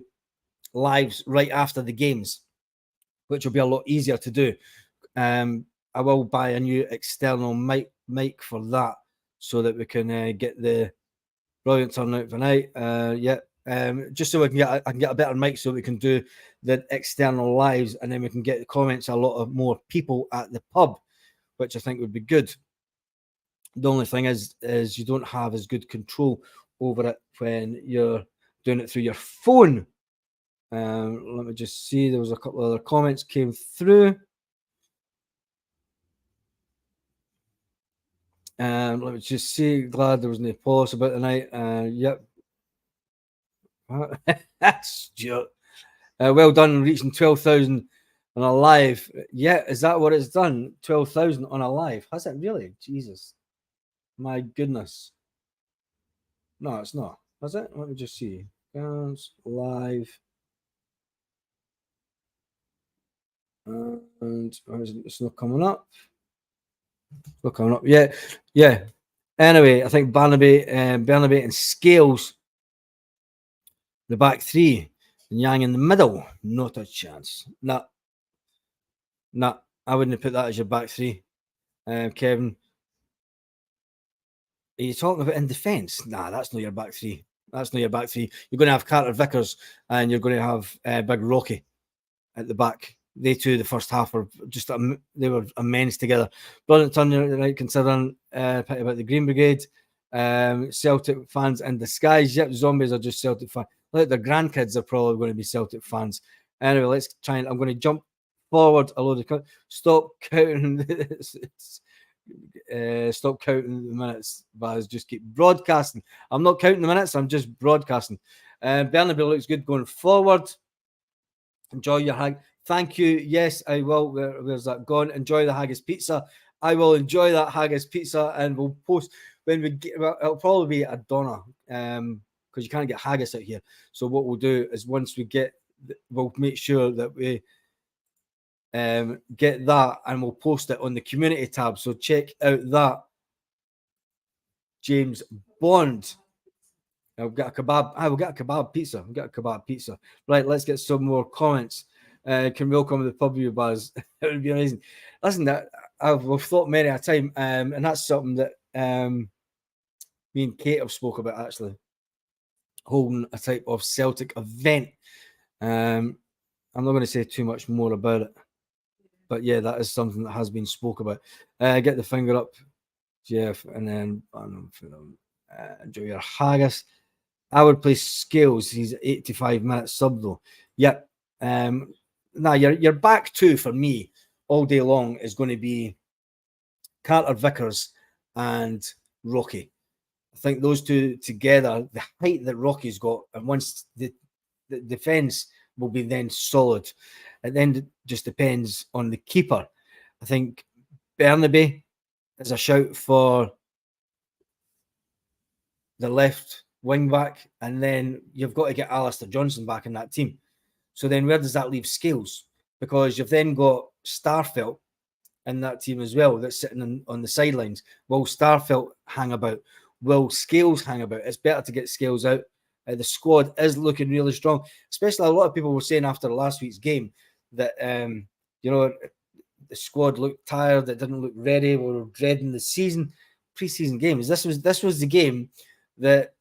lives right after the games, which will be a lot easier to do. I will buy a new external mic for that, so that we can get the brilliant turnout tonight. Just so I can get a better mic, so we can do the external lives, and then we can get the comments a lot of more people at the pub, which I think would be good. The only thing is you don't have as good control over it when you're doing it through your phone. Let me just see. There was a couple of other comments came through. Let me just see. Glad there was no pause about the night. Yep. That's Stuart. Well done, reaching 12,000 on a live. Yeah, is that what it's done? 12,000 on a live. Has it really? Jesus. My goodness. No, it's not. Has it? Let me just see. Guns live. And it's not coming up. Not coming up. Yeah. Yeah. Anyway, I think Barnaby and Scales, the back three, and Yang in the middle. Not a chance. Nah. I wouldn't have put that as your back three. Kevin, are you talking about in defence? Nah, that's not your back three. That's not your back three. You're going to have Carter Vickers and you're going to have Big Rocky at the back. They two, the first half, were just they were immense together. Brilliant turn tonight, considering pity about the Green Brigade. Celtic fans in disguise. Yep, zombies are just Celtic fans. Like their grandkids are probably going to be Celtic fans. Anyway, let's try and I'm going to jump forward a load of stop counting. Stop counting the minutes, Baz. Just keep broadcasting. I'm not counting the minutes. I'm just broadcasting. Bernaby looks good going forward. Enjoy your hag. Thank you. Yes, I will. Where's that gone? Enjoy the haggis pizza. I will enjoy that haggis pizza, and we'll post when we get. Well, it'll probably be a doner, because you can't get haggis out here. So what we'll do is once we get, we'll make sure that we get that, and we'll post it on the community tab. So check out that. James Bond. I'll get a kebab. I will get a kebab pizza. We'll get a kebab pizza. Right, let's get some more comments. Can we all come to the pub, you Buzz? It would be amazing. Listen, that we've thought many a time, and that's something that me and Kate have spoke about, actually, holding a type of Celtic event. I'm not going to say too much more about it, but yeah, that is something that has been spoke about. Get the finger up, Jeff, and then enjoy your haggis. I would play Scales. He's 85 minutes sub though. Yep. Now your back two for me all day long is going to be Carter Vickers and Rocky. I think those two together, the height that Rocky's got, and once the defense will be then solid. And then it just depends on the keeper. I think Bernaby is a shout for the left wing back, and then you've got to get Alistair Johnson back in that team. So then where does that leave Scales? Because you've then got Starfelt in that team as well that's sitting on the sidelines. Will Starfelt hang about? Will Scales hang about? It's better to get Scales out. The squad is looking really strong, especially a lot of people were saying after last week's game that, the squad looked tired, it didn't look ready, we were dreading the pre-season games. This was the game that,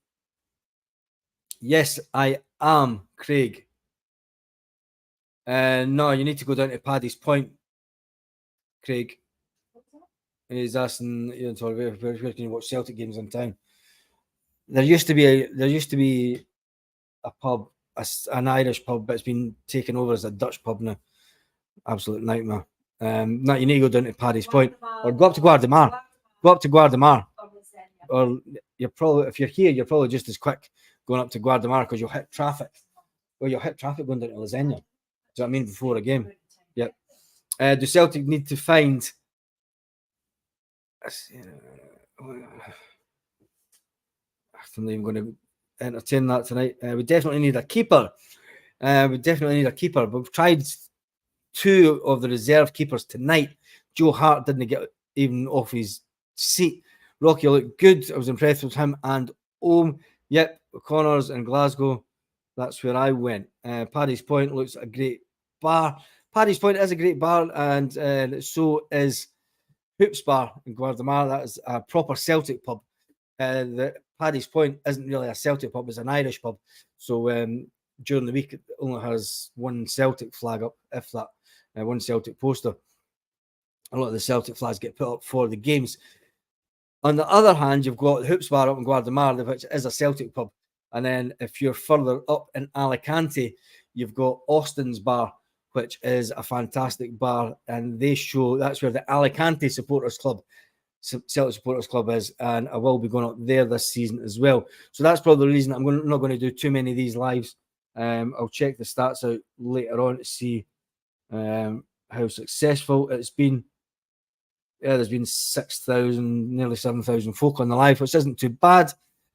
yes, I am, Craig. No, you need to go down to Paddy's Point, Craig. And he's asking, where can you watch Celtic games in town? There used to be a pub, an Irish pub, but it's been taken over as a Dutch pub now. Absolute nightmare. Now you need to go down to Paddy's Point or go up to Guardamar. Go up to Guardamar. Or you're probably, if you're here, you're probably just as quick going up to Guardamar because you'll hit traffic. Well, you'll hit traffic going down to Lasagna. Do you know what I mean? Before a game. Yep. Do Celtic need to find? I'm not even going to entertain that tonight. We definitely need a keeper. But we've tried 2 of the reserve keepers tonight. Joe Hart didn't get even off his seat. Rocky looked good. I was impressed with him and Yep, Connors and Glasgow. That's where I went. Paddy's Point looks a great bar. Paddy's Point is a great bar, and so is Hoops Bar in Guardamar. That is a proper Celtic pub. The Paddy's Point isn't really a Celtic pub; it's an Irish pub. So during the week, it only has one Celtic flag up, if that, one Celtic poster. A lot of the Celtic flags get put up for the games. On the other hand, you've got the Hoops Bar up in Guardamar, which is a Celtic pub. And then if you're further up in Alicante, you've got Austin's Bar, which is a fantastic bar. And that's where the Alicante Supporters Club, Celtic Supporters Club is. And I will be going up there this season as well. So that's probably the reason I'm not going to do too many of these lives. I'll check the stats out later on to see how successful it's been. Yeah, there's been 6,000, nearly 7,000 folk on the live, which isn't too bad.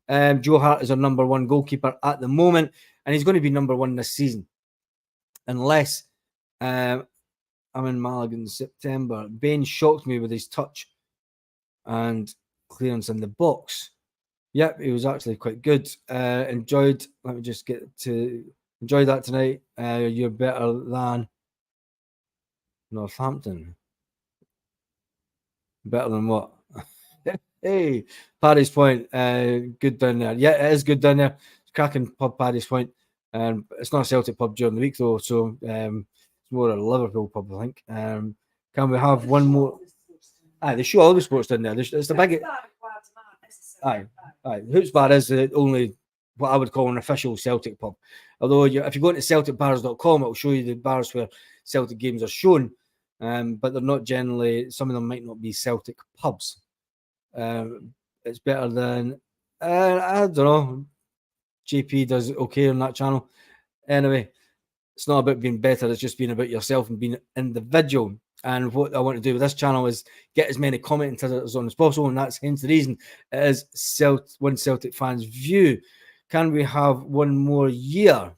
Joe Hart is our number 1 goalkeeper at the moment, and he's going to be number 1 this season. Unless I'm in Malaga in September. Bain shocked me with his touch and clearance in the box. Yep, he was actually quite good. Enjoyed that tonight. You're better than Northampton. Better than what? Hey, Paddy's Point, good down there. Yeah, it is good down there. It's cracking pub, Paddy's Point. It's not a Celtic pub during the week though, so it's more a Liverpool pub, I think. Can we have one more? They show all the sports down there. It's the big. Aye. The Hoops Bar is the only what I would call an official Celtic pub. Although if you go into CelticBars.com, it will show you the bars where Celtic games are shown. But they're not generally, some of them might not be Celtic pubs. It's better than, I don't know, JP does okay on that channel. Anyway, it's not about being better, it's just being about yourself and being individual. And what I want to do with this channel is get as many commentators on as possible, and that's hence the reason it is one Celtic fan's view. Can we have one more year?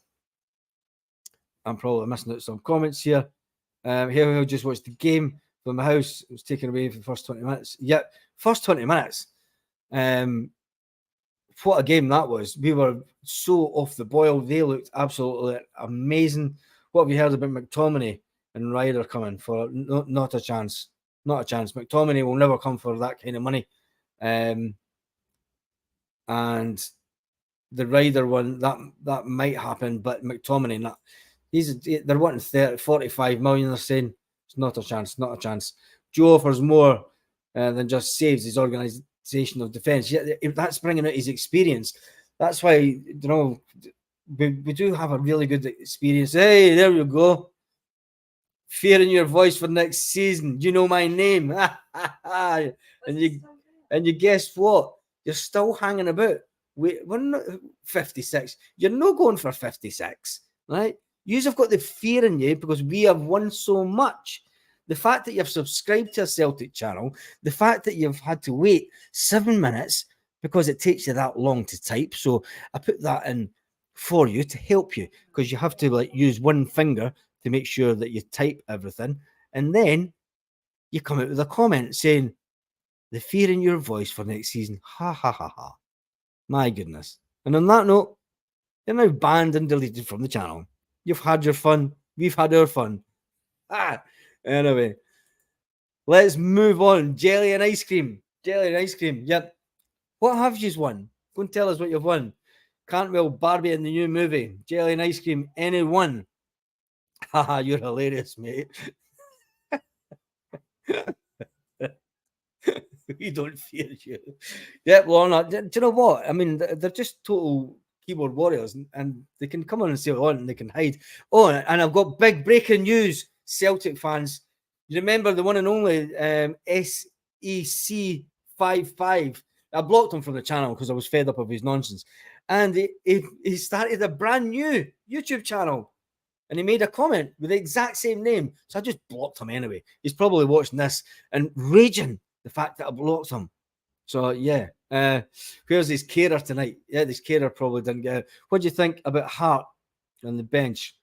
I'm probably missing out some comments here. Here we just watched the game from the house. It was taken away for the first 20 minutes. Yep, first 20 minutes. What a game that was. We were so off the boil. They looked absolutely amazing. What have you heard about McTominay and Ryder coming for? No, not a chance. Not a chance. McTominay will never come for that kind of money. And the Ryder one, that might happen, but McTominay, not. They're wanting 45 million. They're saying it's not a chance, not a chance. Joe offers more than just saves his organisation of defence. Yeah, that's bringing out his experience. That's why we do have a really good experience. Hey, there you go. Fear in your voice for next season. You know my name, and you guess what? You're still hanging about. We're not 56. You're not going for 56, right? You've got the fear in you because we have won so much. The fact that you've subscribed to a Celtic channel, the fact that you've had to wait 7 minutes because it takes you that long to type. So I put that in for you to help you because you have to use one finger to make sure that you type everything. And then you come out with a comment saying, the fear in your voice for next season. Ha, ha, ha, ha. My goodness. And on that note, you're now banned and deleted from the channel. You've had your fun. We've had our fun. Anyway, let's move on. Jelly and ice cream. Jelly and ice cream. Yep. What have you won? Go and tell us what you've won. Cantwell, Barbie in the new movie. Jelly and ice cream. Anyone? Haha, you're hilarious, mate. We don't fear you. Yep, Lorna. Do you know what? I mean, they're just total keyboard warriors, and they can come on and say what they want, and they can hide. Oh, and I've got big breaking news. Celtic fans, you remember the one and only SEC55. I blocked him from the channel because I was fed up of his nonsense. And he started a brand new YouTube channel. And he made a comment with the exact same name. So I just blocked him anyway. He's probably watching this and raging the fact that I blocked him. So, yeah. Where's his carer tonight? Yeah, this carer probably didn't get it. What do you think about Hart on the bench?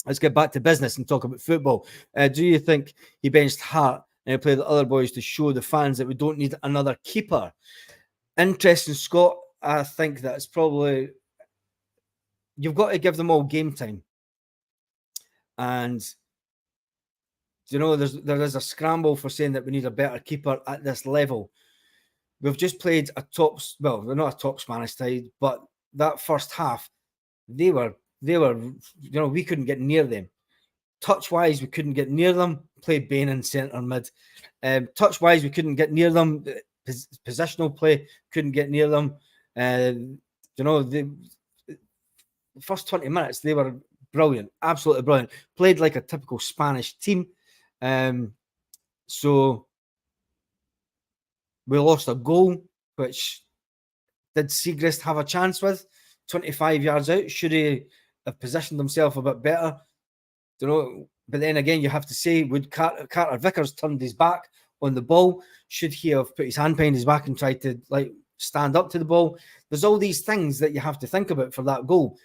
Let's get back to business and talk about football. Do you think he benched Hart and he played the other boys to show the fans that we don't need another keeper? Interesting, Scott. I think that's probably... You've got to give them all game time. And, you know, there is a scramble for saying that we need a better keeper at this level. We've just played a top... Well, they're not a top Spanish side, but that first half, they were, you know, we couldn't get near them. Touch-wise, we couldn't get near them. Played Bain in centre mid. Touch-wise, we couldn't get near them. Positional play, couldn't get near them. You know, the first 20 minutes, they were brilliant. Absolutely brilliant. Played like a typical Spanish team. So we lost a goal, which did Segrist have a chance with? 25 yards out. Should he have positioned himself a bit better? You know, but then again, you have to say, would Carter Vickers turned his back on the ball? Should he have put his hand behind his back and tried to like stand up to the ball? There's all these things that you have to think about for that goal.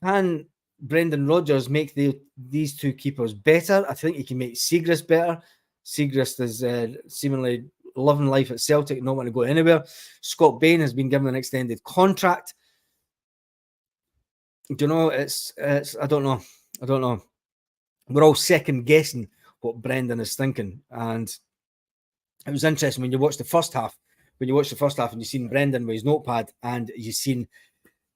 Can Brendan Rodgers make these two keepers better? I think he can make Segrist better. Segrist is seemingly loving life at Celtic, not want to go anywhere. Scott Bain has been given an extended contract. Do you know, it's I don't know. We're all second guessing what Brendan is thinking. And it was interesting when you watch the first half. When you watch the first half and you've seen Brendan with his notepad and you've seen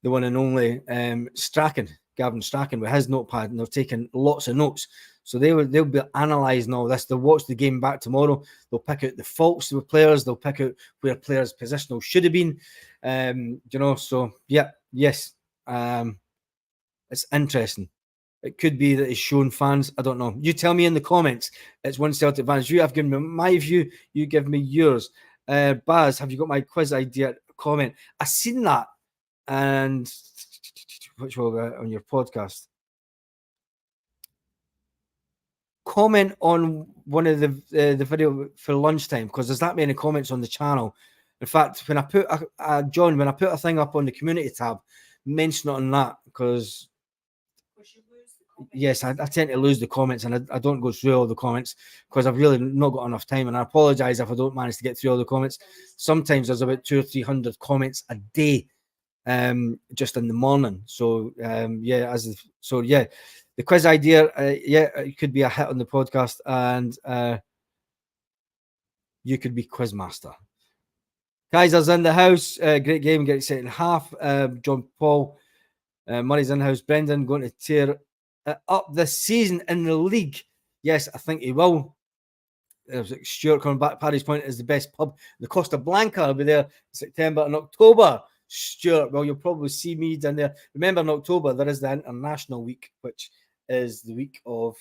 the one and only Gavin Strachan with his notepad, and they're taking lots of notes. So they'll be analysing all this. They'll watch the game back tomorrow. They'll pick out the faults of players. They'll pick out where players' positional should have been. You know, so yeah, yes. It's interesting. It could be that it's shown fans. I don't know. You tell me in the comments. It's One Celtic Fans. You have given me my view. You give me yours. Baz, have you got my quiz idea? Comment. I seen that. And which will be on your podcast. Comment on one of the video for lunchtime, because there's that many comments on the channel. In fact, when I put John, when I put a thing up on the community tab, mention it on that, because yes, I tend to lose the comments, and I don't go through all the comments because I've really not got enough time, and I apologize if I don't manage to get through all the comments. Sometimes there's about 200 or 300 comments a day, just in the morning. So yeah, the quiz idea, it could be a hit on the podcast, and you could be quizmaster. Kaiser's in the house. Great game, get set in half. John Paul, Murray's in the house. Brendan going to tear up this season in the league. Yes, I think he will. Stuart coming back. Paddy's Point is the best pub. The Costa Blanca will be there in September and October. Stuart, well, you'll probably see me down there. Remember, in October, there is the International Week, which is the week of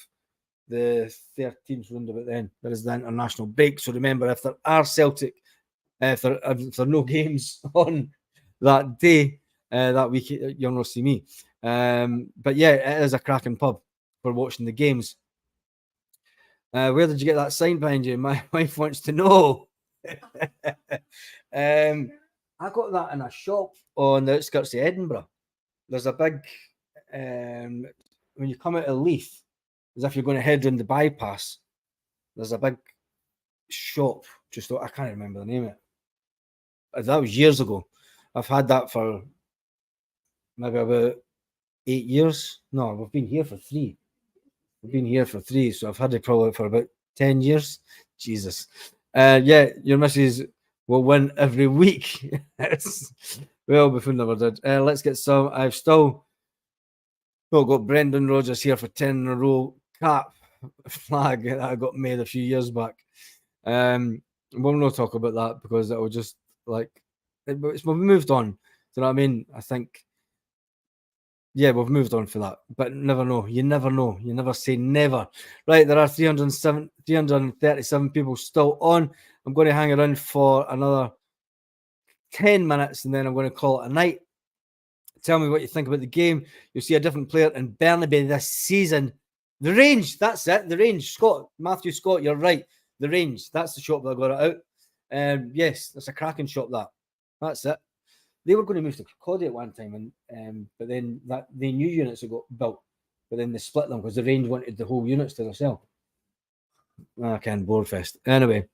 the 13th, round about then. There is the international break. So remember, if there are Celtic, if there are no games on that day, that week, you'll not see me. But yeah, it is a cracking pub for watching the games. Where did you get that sign behind you? My wife wants to know. I got that in a shop on the outskirts of Edinburgh. There's a big, when you come out of Leith, as if you're going to head round the bypass, there's a big shop. Just, I can't remember the name of it. That was years ago. I've had that for maybe about 8 years. No, we've been here for 3. We've been here for 3, so I've had it probably for about 10 years. Jesus. Yeah, your missus will win every week. Well, before never did. Let's get some. I've still got Brendan Rodgers here for 10 in a row cap flag that I got made a few years back. We'll not talk about that because it will just like we've moved on. Do you know what I mean? I think Yeah, we've moved on for that, but never know. You never know. You never say never. Right, there are 337 people still on. I'm going to hang around for another 10 minutes and then I'm going to call it a night. Tell me what you think about the game. You'll see a different player in Burnaby this season. The range, that's it. The range. Matthew Scott, you're right. The range. That's the shop that I got it out. Yes, that's a cracking shop, that's it. They were going to move to Kirkcaldy at one time, but then the new units that got built, but then they split them because the range wanted the whole units to themselves. I can't Boardfest. Anyway.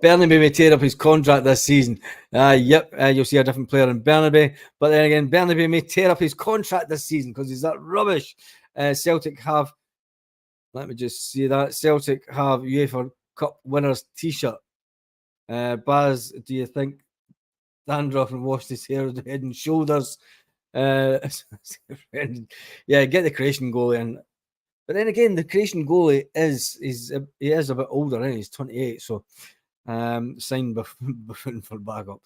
Burnaby may tear up his contract this season. You'll see a different player in Burnaby. But then again, Burnaby may tear up his contract this season because he's that rubbish. Celtic have, let me just see that. Celtic have UEFA Cup winners t-shirt. Baz, do you think Dandruff and washed his hair, head and shoulders? Yeah, get the Croatian goalie in. But then again, the Croatian goalie is a bit older, he's 28, so signed for backup.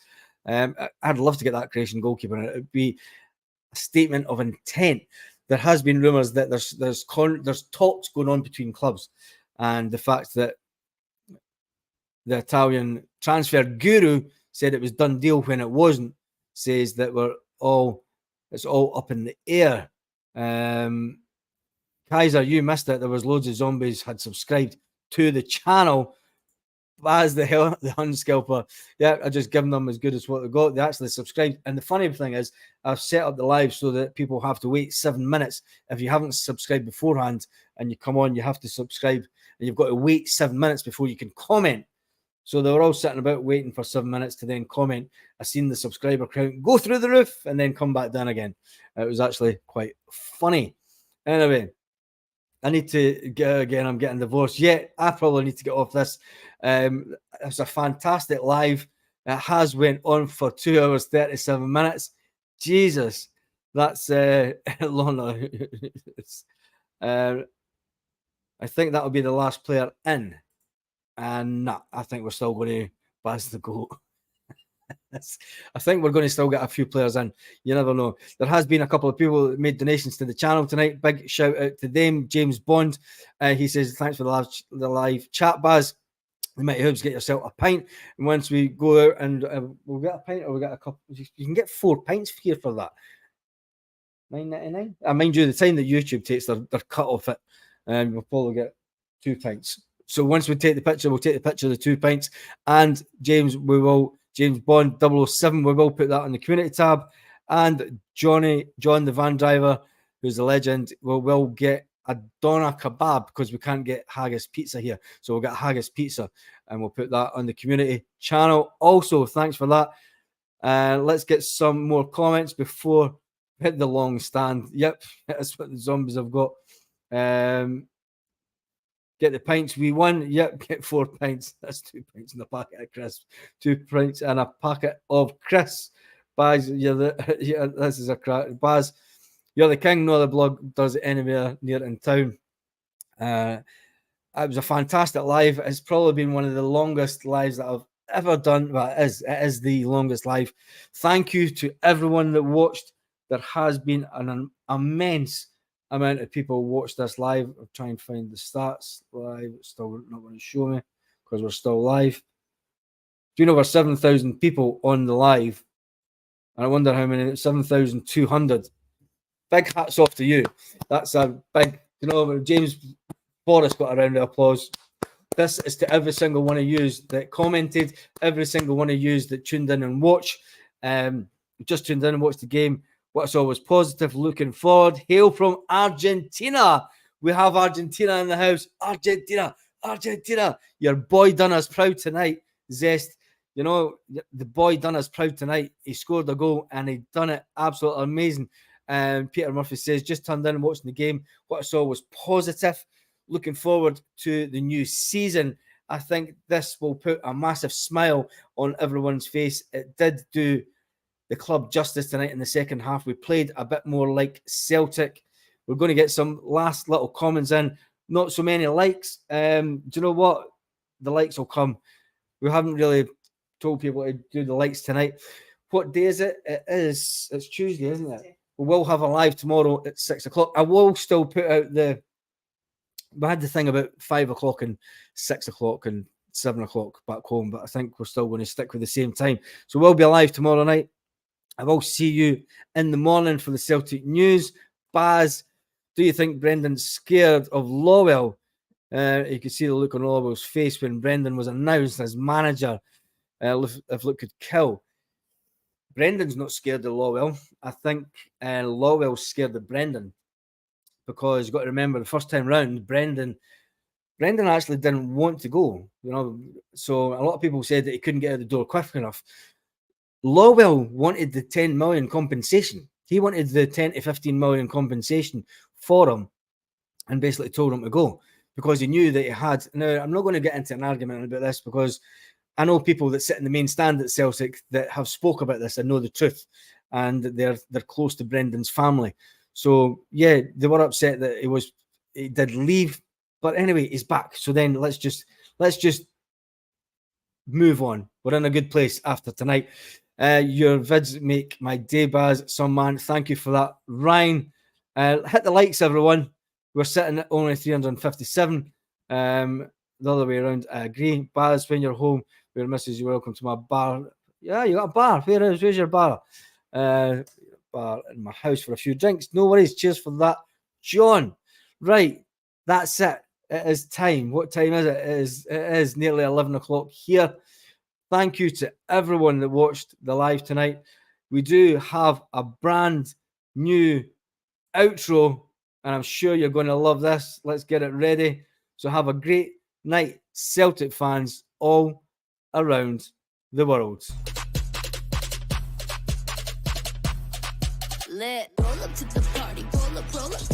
I'd love to get that Croatian goalkeeper, and it would be a statement of intent. There has been rumours that there's talks going on between clubs, and the fact that the Italian transfer guru said it was done deal when it wasn't, says that it's all up in the air. Kaiser, you missed it. There was loads of zombies had subscribed to the channel. As the Hunskelper, yeah, I just given them as good as what they got. They actually subscribed. And the funny thing is, I've set up the live so that people have to wait 7 minutes. If you haven't subscribed beforehand and you come on, you have to subscribe and you've got to wait 7 minutes before you can comment. So they were all sitting about waiting for 7 minutes to then comment. I seen the subscriber count go through the roof and then come back down again. It was actually quite funny. Anyway, I need to get again. I'm getting divorced. Yeah, I probably need to get off this. It's a fantastic live. It has went on for 2 hours, 37 minutes. Jesus, that's long. I think that'll be the last player in. And I think we're still going to pass the goal. I think we're going to still get a few players in. You never know. There has been a couple of people that made donations to the channel tonight. Big shout out to them. James Bond, he says, thanks for the live chat, Baz. You might hoops get yourself a pint. And once we go out and we'll get a pint or we'll get a couple. You can get 4 pints here for that. $9.99. I mind you, the time that YouTube takes their cut off it, and we'll probably get 2 pints. So once we take the picture, we'll take the picture of the 2 pints. And James Bond 007, we will put that on the community tab. And John the van driver, who's a legend, will get a doner kebab because we can't get haggis pizza here. So we'll get haggis pizza and we'll put that on the community channel. Also, thanks for that. Let's get some more comments before we hit the long stand. Yep, that's what the zombies have got. Get the pints we won. Yep, get 4 pints. That's 2 pints in a packet of crisps. 2 pints and a packet of crisps. Baz, this is a crack. Baz, you're the king. No other blog does it anywhere near in town. It was a fantastic live. It's probably been one of the longest lives that I've ever done. Well, it is the longest live. Thank you to everyone that watched. There has been an immense amount of people watch this live. I'll try and find the stats live. It's still not going to show me because we're still live. Doing over 7,000 people on the live. And I wonder how many, 7,200. Big hats off to you. That's a big, James Boris got a round of applause. This is to every single one of you that commented, every single one of you that tuned in and watched. Just tuned in and watched the game. What's always positive, looking forward. Hail from Argentina. We have Argentina in the house. Argentina. Your boy done us proud tonight, Zest. The boy done us proud tonight. He scored a goal and he done it absolutely amazing. Peter Murphy says, just turned in and watching the game. What I saw was positive. Looking forward to the new season. I think this will put a massive smile on everyone's face. It did do the club justice tonight in the second half. We played a bit more like Celtic. We're going to get some last little comments in. Not so many likes. Do you know what? The likes will come. We haven't really told people to do the likes tonight. What day is it? It's Tuesday, isn't it? We will have a live tomorrow at 6 o'clock. I will still put out we had the thing about 5 o'clock and 6 o'clock and 7 o'clock back home, but I think we're still going to stick with the same time. So we'll be alive tomorrow night. I will see you in the morning for the Celtic news. Baz, do you think Brendan's scared of Lawwell? You could see the look on Lawwell's face when Brendan was announced as manager. If Luke could kill. Brendan's not scared of Lawwell. I think Lawwell's scared of Brendan, because you've got to remember the first time round, Brendan actually didn't want to go. So a lot of people said that he couldn't get out the door quick enough. Lawwell wanted the 10 million compensation. He wanted the 10 to 15 million compensation for him, and basically told him to go because he knew that he had. Now, I'm not going to get into an argument about this because I know people that sit in the main stand at Celtic that have spoke about this and know the truth, and they're close to Brendan's family. So yeah, they were upset that he did leave, but anyway, he's back. So then let's just move on. We're in a good place after tonight. Your vids make my day, Baz. Some man, thank you for that. Ryan, hit the likes, everyone. We're sitting at only 357. The other way around, I agree. Baz, when you're home, your missus, you're welcome to my bar. Yeah, you got a bar. Where's your bar? Bar in my house for a few drinks. No worries. Cheers for that, John. Right, that's it. It is time. What time is it? It is nearly 11 o'clock here. Thank you to everyone that watched the live tonight. We do have a brand new outro, and I'm sure you're going to love this. Let's get it ready. So have a great night, Celtic fans all around the world. Lit. Roll up to the party. Roll up.